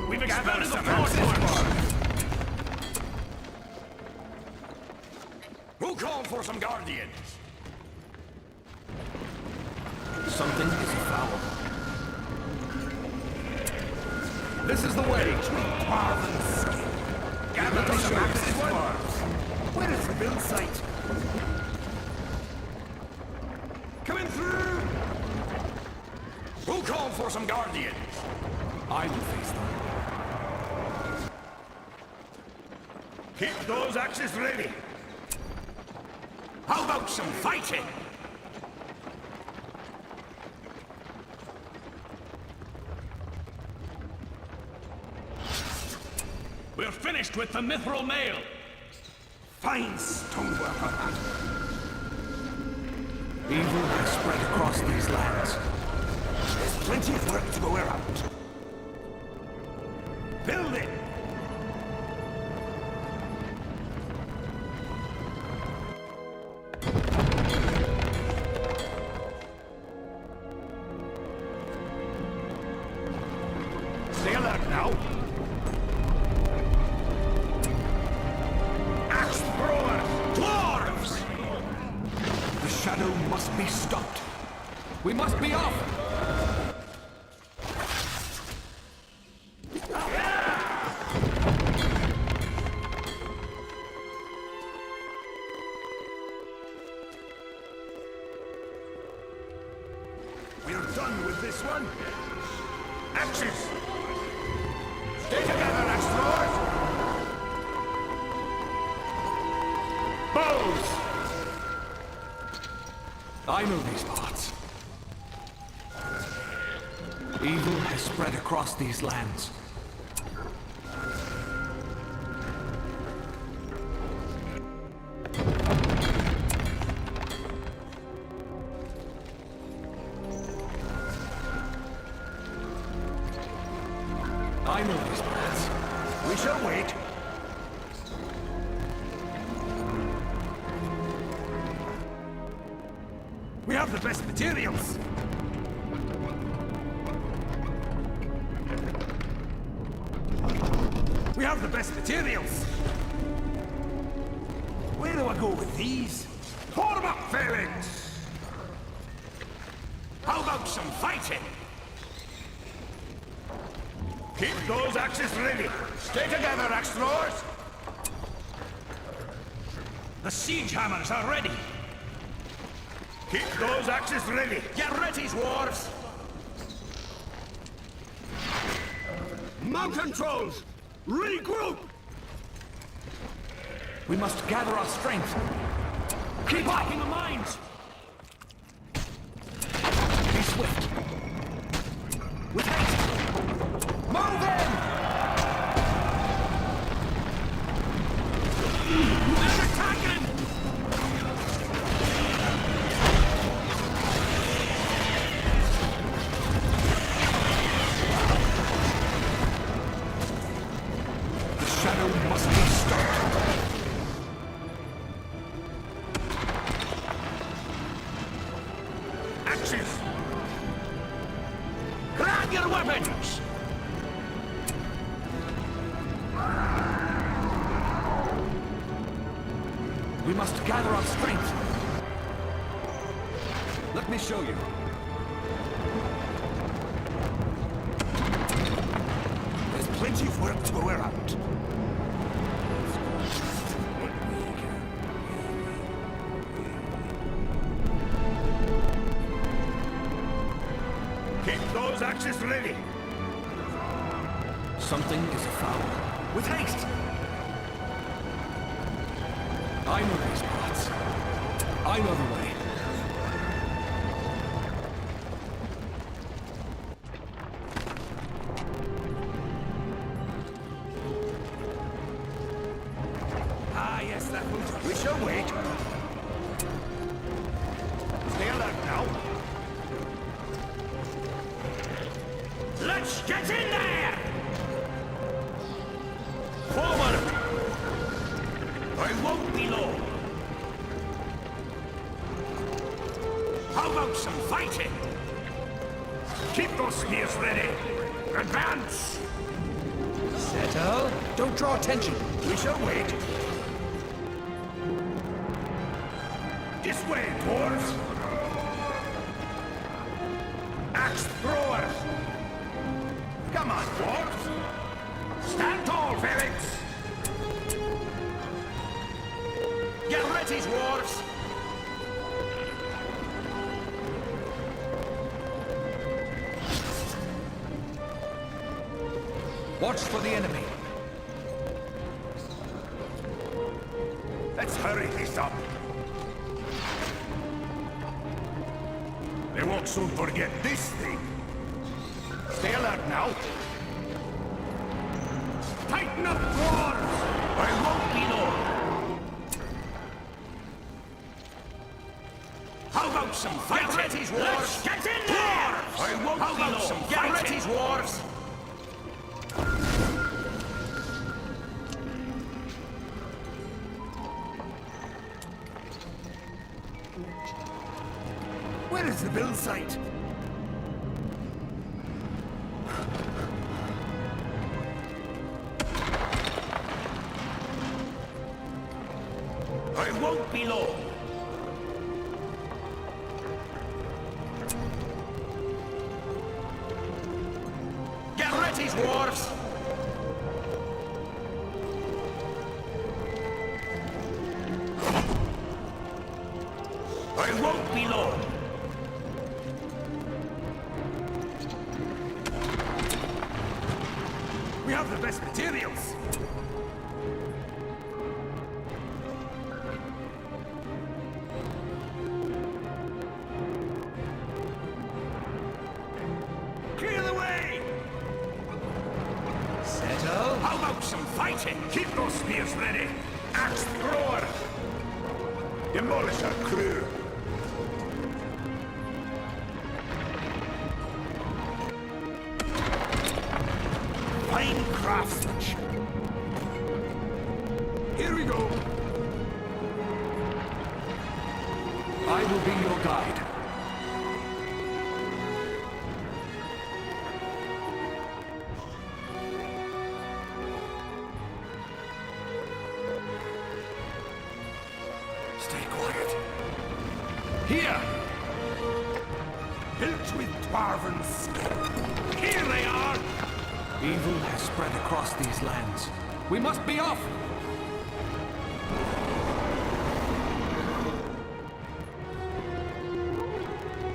We've expanded the forces! Who called for some guardians? Something is afoul. This is the way. Gather the axes, dwarves. Where is the build site? Coming through! Who'll call for some guardians? I will face them. Keep those axes ready. How about some fighting? We're finished with the mithril mail. Fine stonework on that. Evil has spread across these lands. There's plenty of work to go around. Build it! Stay alert now. Axe throwers! Dwarves! The shadow must be stopped. We must be off! We're done with this one. Axes! Stay together, axe throwers! Bows! I know these parts. Evil has spread across these lands. I know these paths. We shall wait. We have the best materials. We have the best materials. Where do I go with these? Form up, phalanx! How about some fighting? Keep those axes ready. Stay together, axe throwers. The siege hammers are ready. Keep those axes ready. Get ready, dwarves. Mountain trolls, regroup. We must gather our strength. Keep locking the mines. Be swift. With haste. Move in! They're attacking! The shadow must be stopped. Axes! Grab your weapons! We must gather our strength. Let me show you. There's plenty of work to go around. Keep those axes ready. Something is afoul. With haste! I know these parts. I know the way. Ah, yes, that will do. We shall wait. Stay alert now. Let's get in there! Forward! I won't be long. How about some fighting? Keep those spears ready. Advance! Settle. Don't draw attention. We shall wait. This way, dwarves. Axe throwers. Come on, dwarves. Stand tall, Felix! Get ready, dwarves! Watch for the enemy. Let's hurry this up. They won't soon forget this thing. Stay alert now. Tighten up, dwarves! I won't be long. How about some fighting? Get ready, dwarves! Let's get in there! I won't be long. Some get ready, dwarves! Where is the build site? I won't be long. Get ready, dwarves! I won't be long. We have the best materials. Clear the way! Settle. How about some fighting? Keep those spears ready. Axe thrower! Demolish our crew. Fine craftsmanship. Here we go. I will be your guide. Stay quiet. Here! Built with dwarven skill. Here they are! Evil has spread across these lands. We must be off!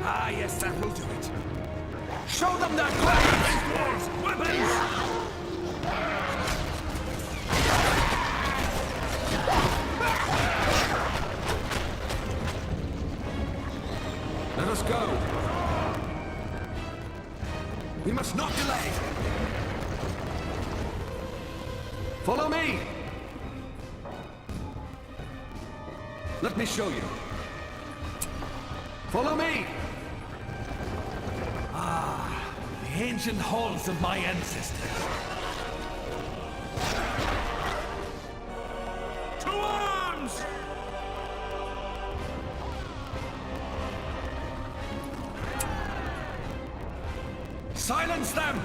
Ah, yes, that will do it. Show them their claims! Dwarves, weapons! Let us go! We must not delay! Follow me! Let me show you. Follow me! Ah, the ancient halls of my ancestors. To arms! Silence them!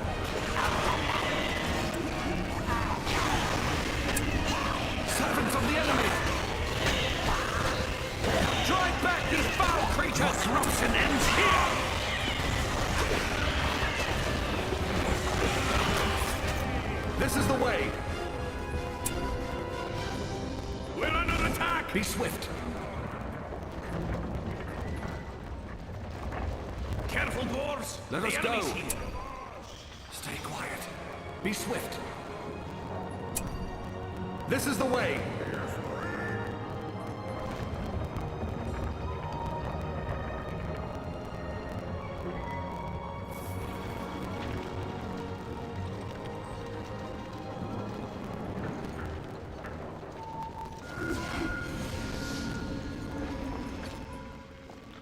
Servants of the enemy! Drive back these foul creatures! Corruption ends here! This is the way! We're under attack! Be swift! Careful, dwarves! Let us The go! enemy's here. Stay quiet. Be swift. This is the way!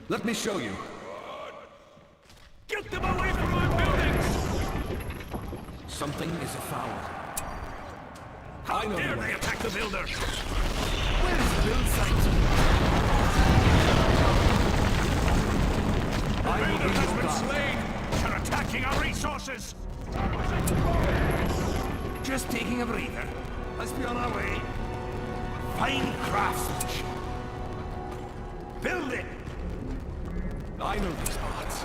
Let me show you. Get them away from our buildings! Something is afoul. How I know dare the way. they attack the builders? Where is the build site? The I will builder be has your been guide. slain! They're attacking our resources! Just taking a breather. Let's be on our way. Fine craftsmanship. Build it! I know these parts.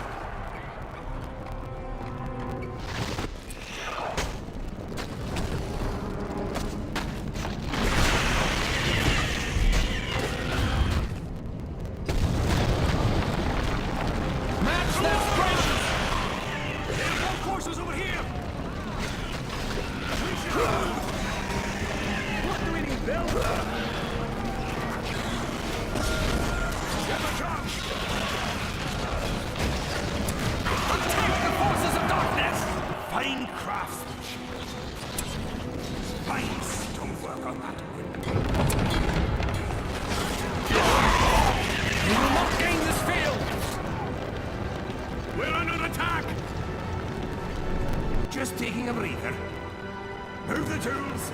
Fine craftsmanship. Fine stonework on that window. We will not gain this field! We're under attack! Just taking a breather. Move the tools.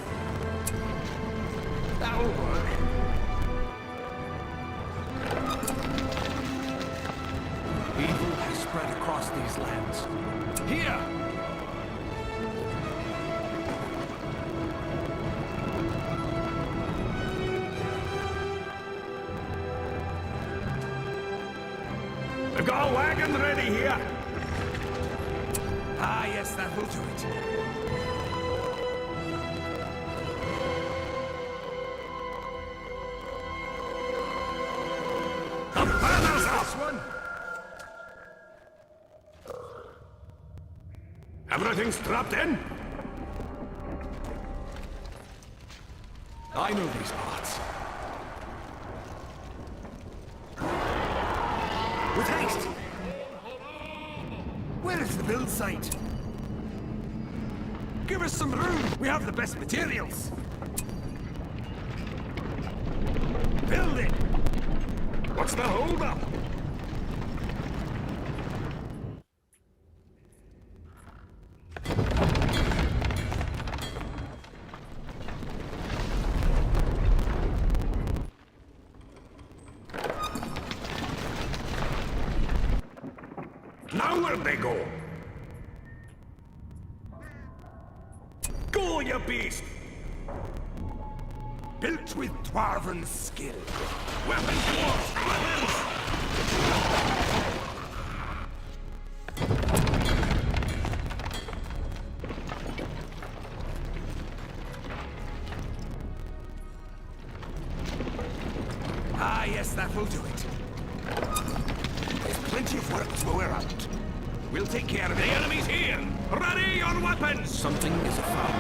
That'll work. Evil has spread across these lands. Here! We've got a wagon ready here. Ah, yes, that will do it. The banner's up! One. Everything's strapped in? I know these parts. With haste! Where is the build site? Give us some room! We have the best materials! Build it! What's the holdup? Now where'd they go? Go, you beast! Built with dwarven skill. Weapons, dwarves, weapons! Ah, yes, that will do it. There's plenty of work to go around. We'll take care of it. The enemy's here! Ready your weapons! Something is afoul.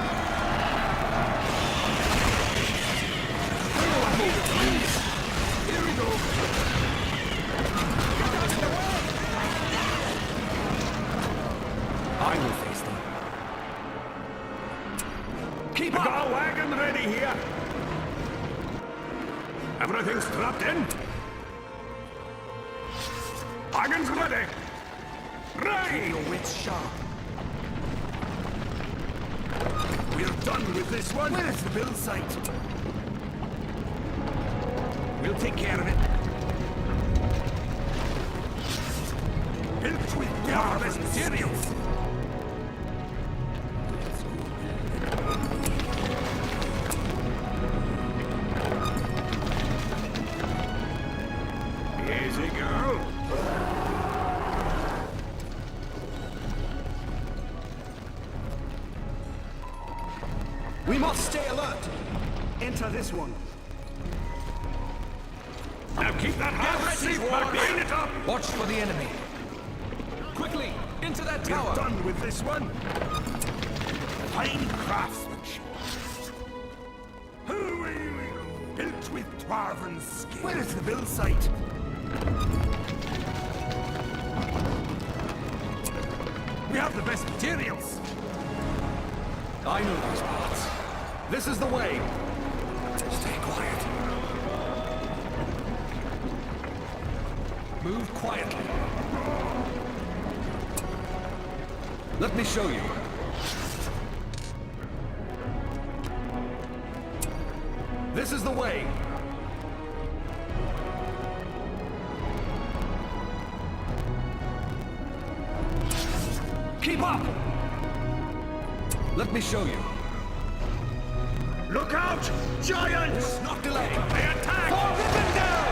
Here we go! I will face them. Keep up! Got a wagon ready here! Everything strapped in? Wagon's ready! Ready! Your wits sharp. We're done with this one! Where is the build site? We'll take care of it. Built with dwarven materials! Easy, girl! We must stay alert. Enter this one. Now keep that half safe back, clean it up! Watch for the enemy. Quickly, into that tower. We're done with this one. Fine craftsmanship. Built with dwarven skill. Where is the build site? We have the best materials. I know these parts. This is the way. Stay quiet. Move quietly. Let me show you. This is the way. Keep up! Let me show you. Look out! Giants! Not delay. They attack! For Rivendell!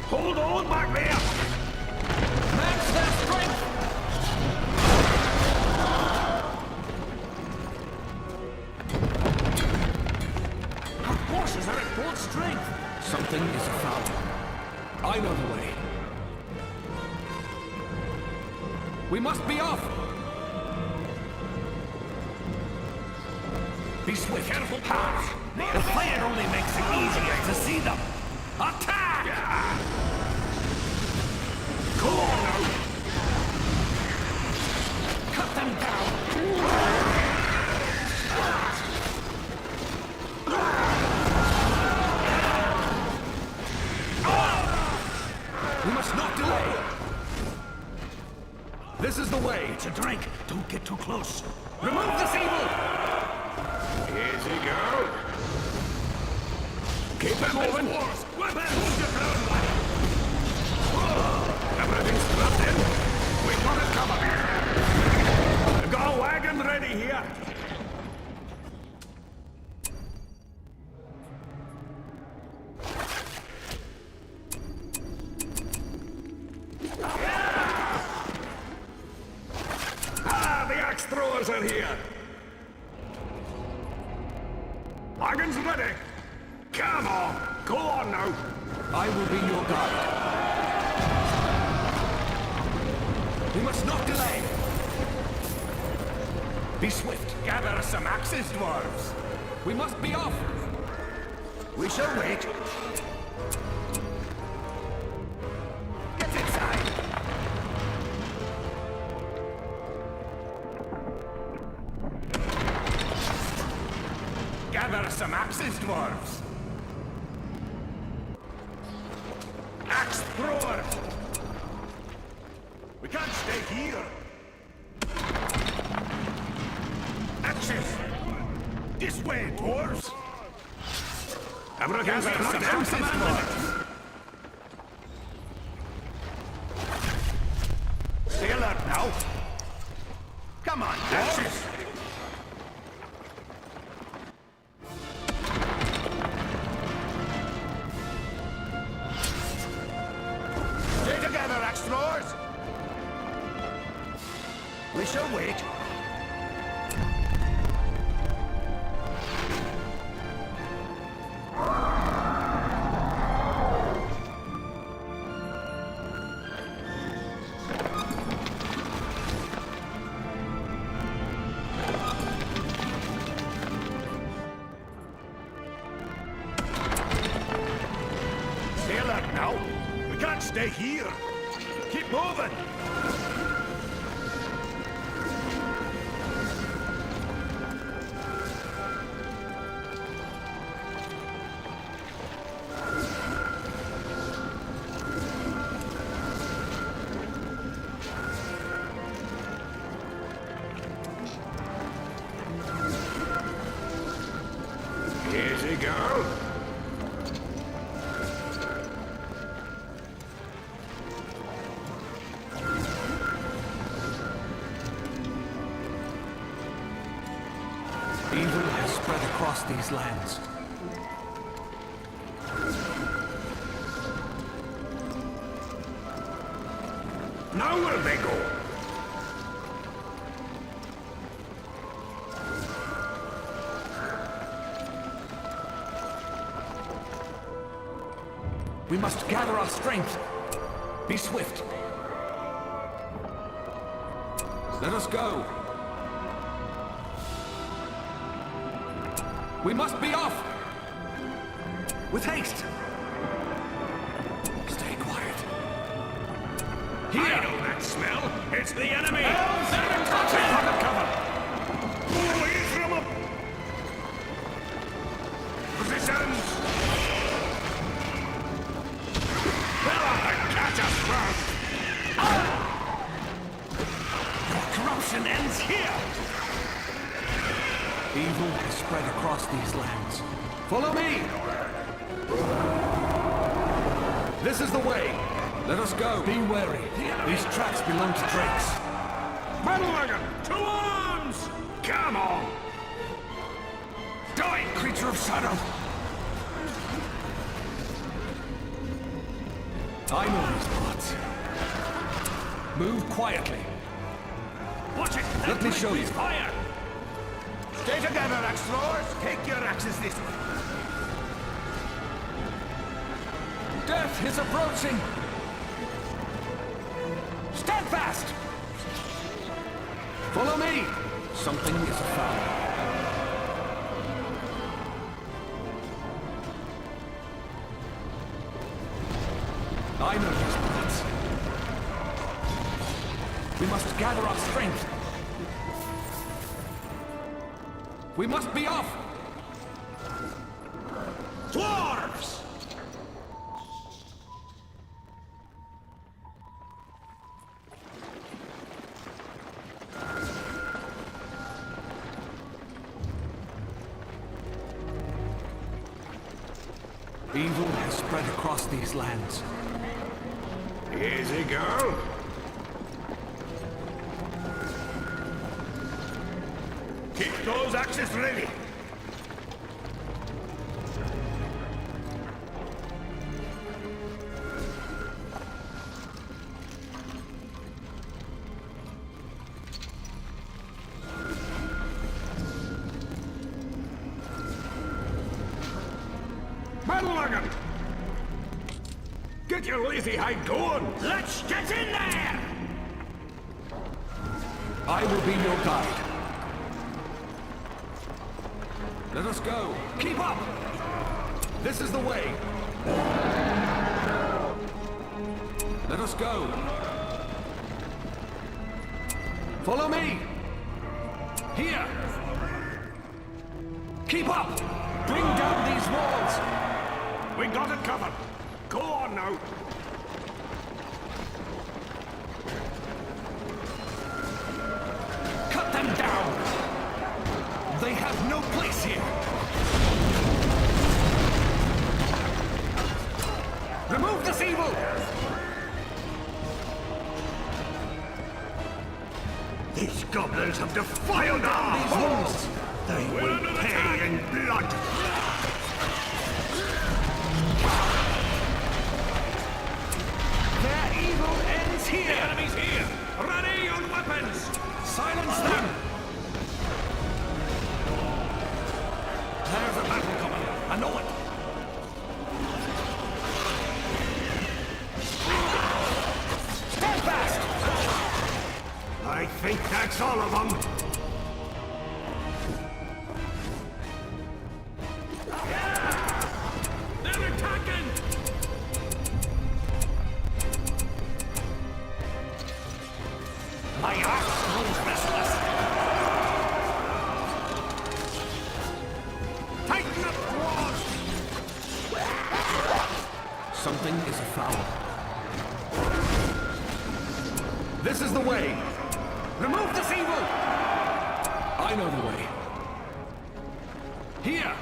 Hold on back there! Match their strength! Our forces are at full strength! Something is afoul. I know the way. We must be off! Be swift! Careful, pass! The fire only makes it easier to see them! Attack! Go on now! Cut them down! We must not delay! This is the way! It's a drink. Don't get too close. Remove this evil! Easy, girl. Keep it moving! Weapons! Everything's strapped in. We got it covered. I've got a wagon ready here. The axe throwers are here. Wagon's ready. Come on. Go on now. I will be your guide. We must not delay. Be swift. Gather some axes, dwarves. We must be off. We shall wait. Get inside. Gather some axes, dwarves. Axe throwers. We can't stay here. Axes. This way, dwarves. Gather some axes, dwarves. Stay alert now. Come on, axes. Stay together, axe throwers. We shall wait. Stay alert now. We can't stay here. Keep moving. Easy, girl. Evil has spread across these lands. Now where they go? We must gather our strength. Be swift. Let us go. We must be off! With haste! Stay quiet. Here! I know that smell! It's the enemy! They're attacking! Cover! Away from them! Positions! They'll have to catch us first! Your corruption ends here! Evil has spread across these lands. Follow me! This is the way. Let us go. Be wary. These tracks belong to Drakes. Battle wagon! To arms! Come on! Die, creature of shadow! I know these parts. Move quietly. Watch it! Let me show you. Fire! Stay together, axe throwers. Take your axes this way. Death is approaching! Stand fast! Follow me! Something is afoul. I know these parts. We must gather our strength. We must be off! Dwarves! Evil has spread across these lands. Easy, girl. Keep those axes ready. Battle-wagon! Get your lazy hide going! Let's get in there! I will be your guide. Let us go. Keep up! This is the way. Let us go. Follow me. Here. Keep up! Bring down these walls! We got it covered. Go on now. Cut them down! They have no place here! Remove this evil! These goblins have defiled our homes! They will pay in blood! Their evil ends here! The enemy's here! Ready your weapons! Silence them! There's a battle coming. I know it. Stand fast! I think that's all of them. They're attacking! My axe grows restless! Tighten up the walls! Something is afoul. This is the way! Remove this evil! I know the way. Here!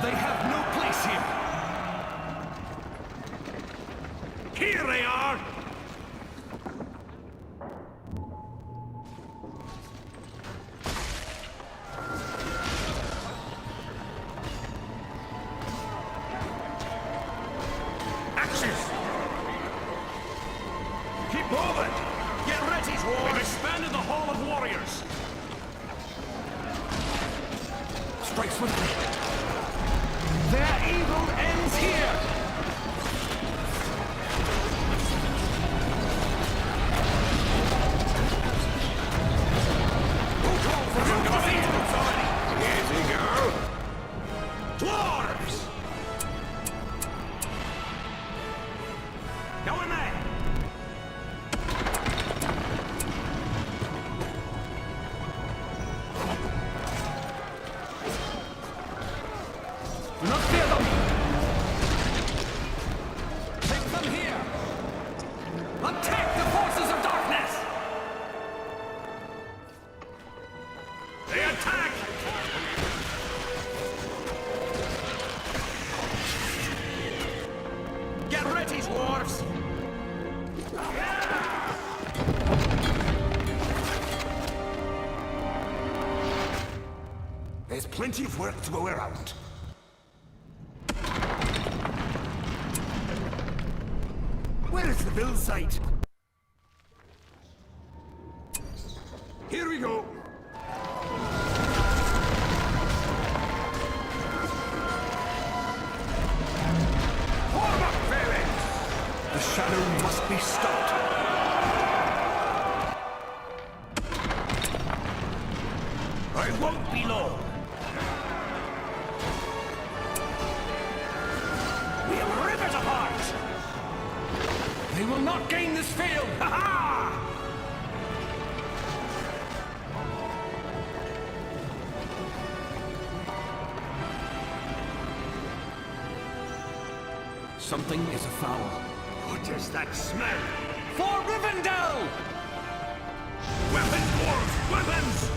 They have no place here! Here they are! Axes! Keep moving! Get ready, dwarves! We've expanded the Hall of Warriors! Strike swiftly! Their evil ends here! Easy, girl. Dwarves! Go in there! Do not fear them! Take them here! Attack the forces of darkness! They attack! Get ready, dwarves! There's plenty of work to go around. Where is the build site? Here we go. Form up, phalanx! The shadow must be stopped. I won't be long. will not gain this field! Ha-ha! Something is afoul. What is that smell? For Rivendell! Weapons, dwarves! Weapons!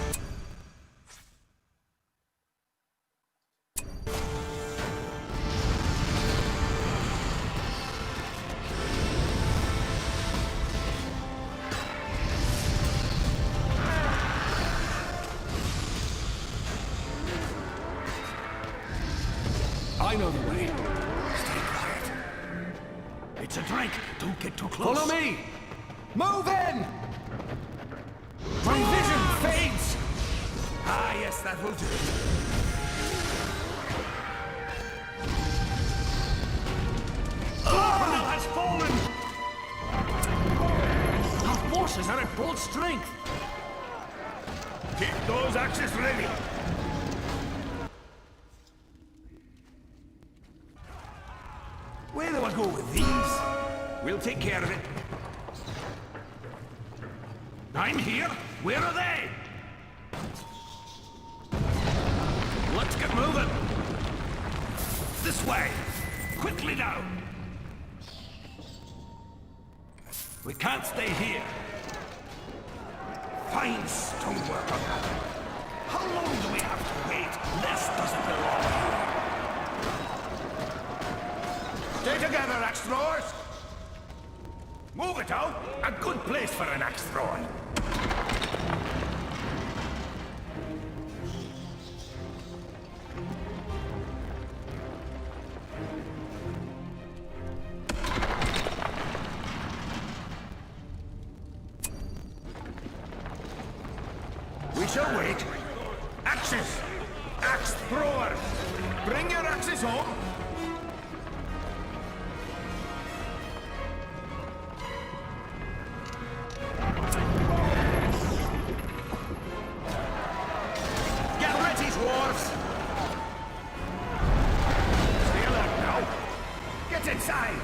I know the way. Stay quiet. It's a drake. Don't get too close. Follow me! Move in! My vision fades! Ah, yes, that will do it. Cardinal has fallen! Our forces are at full strength! Keep those axes ready. Where do I go with these? We'll take care of it. I'm here. Where are they? Let's get moving! This way. Quickly now. We can't stay here. Fine stonework on that. How long do we have to wait? This doesn't belong here. Stay together, axe throwers! Move it out! A good place for an axe thrower. We shall wait. Axes! Axe throwers! Bring your axes home! Get ready, dwarves! Stay alert now. Get inside!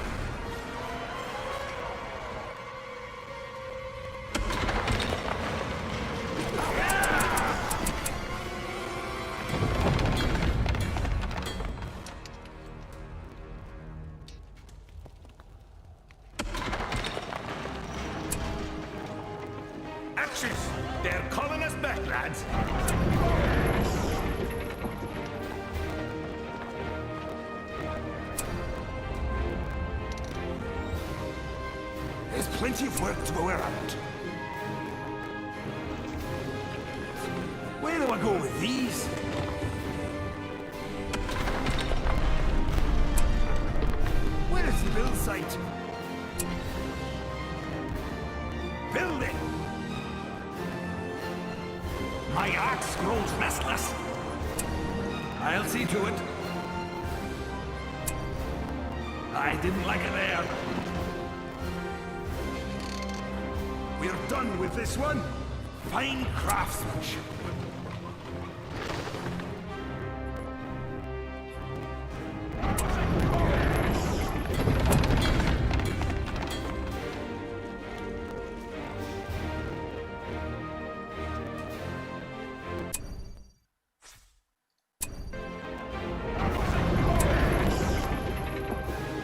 Axes! They're calling us back, lads! There's plenty of work to go around. Where do I go with these? Where is the build site? Building! My axe grows restless. I'll see to it. I didn't like it there. We're done with this one. Fine craftsmanship.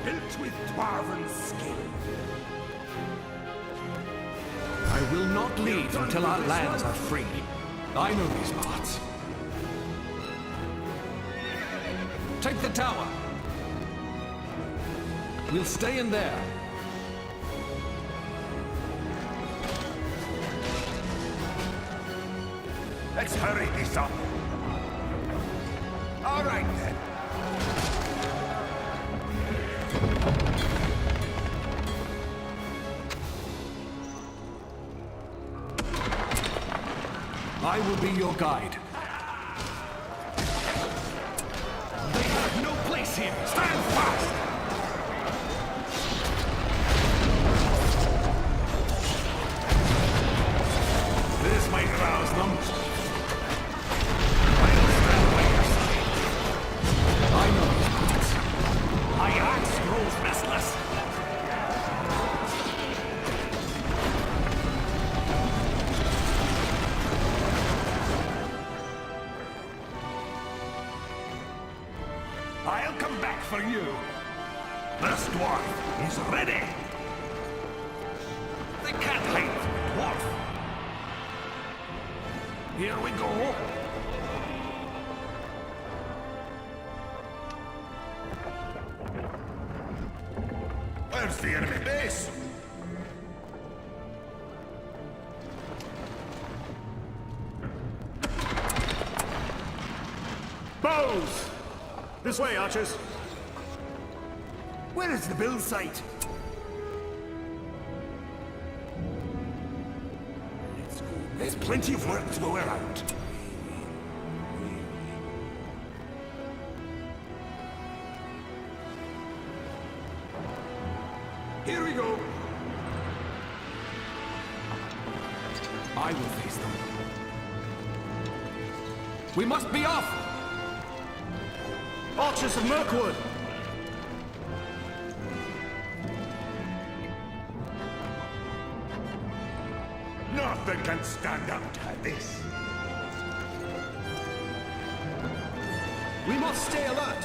Built with dwarven skill. I will not leave until our lands are free. I know these parts. Take the tower. We'll stay in there. Let's hurry this up. All right, then. I will be your guide. They have no place here. Stand fast! This might rouse them. I'll stand by your side. I know these parts. My axe grows restless. I'll come back for you. This dwarf is ready. They can't hide from a dwarf. Here we go. Where's the enemy base? Bows! This way, archers. Where is the build site? There's plenty of work to go around. Here we go. I will face them. We must be off! Archers of Mirkwood! Nothing can stand up to this. We must stay alert!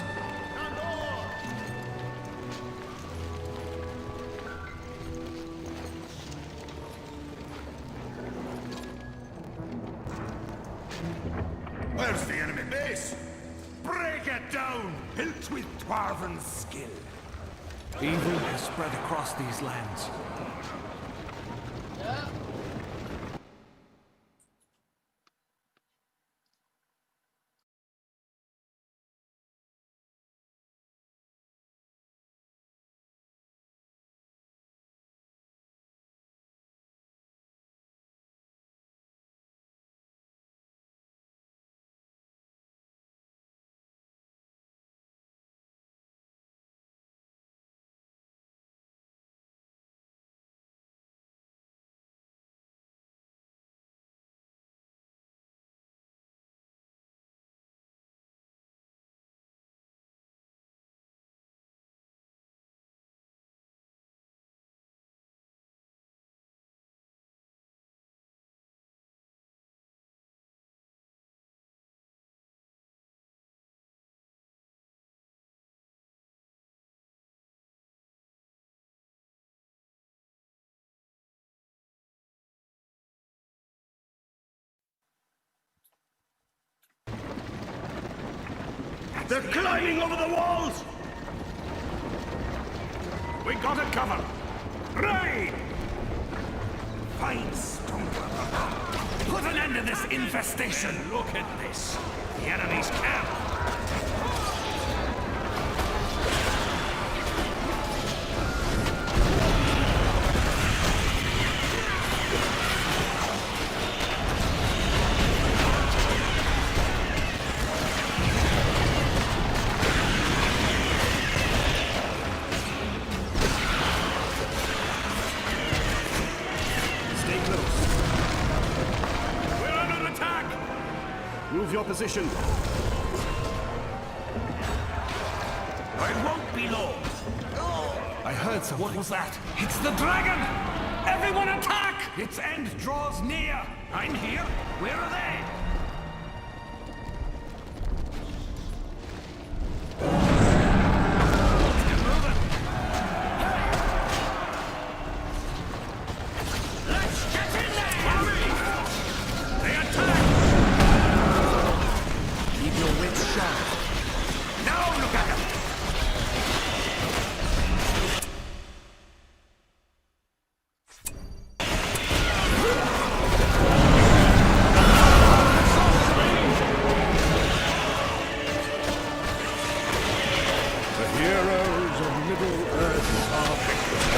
Where's the enemy base? Break it down! Built with dwarven skill. Evil has spread across these lands. They're climbing over the walls! We got it covered! Raid! Fine stumper! Put an end to this infestation! Look at this! The enemy's camp! Move your position. I won't be long. I heard something. What was that? It's the dragon! Everyone attack! Its end draws near. I'm here. Where are they? Get moving. Let's get in there! Hurry! They attack! Keep your wits sharp. Now look at them! The heroes of Middle-earth are victors.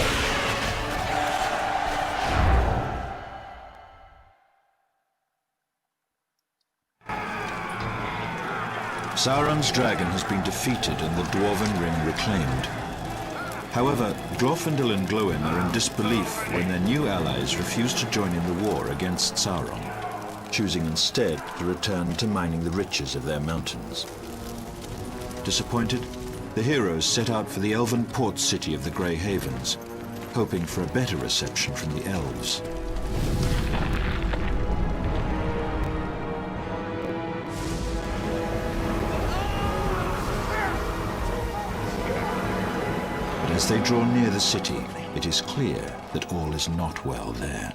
Sauron's dragon has been defeated and the Dwarven Ring reclaimed. However, Glorfindel and Glóin are in disbelief when their new allies refuse to join in the war against Sauron, choosing instead to return to mining the riches of their mountains. Disappointed, the heroes set out for the elven port city of the Grey Havens, hoping for a better reception from the elves. As they draw near the city, it is clear that all is not well there.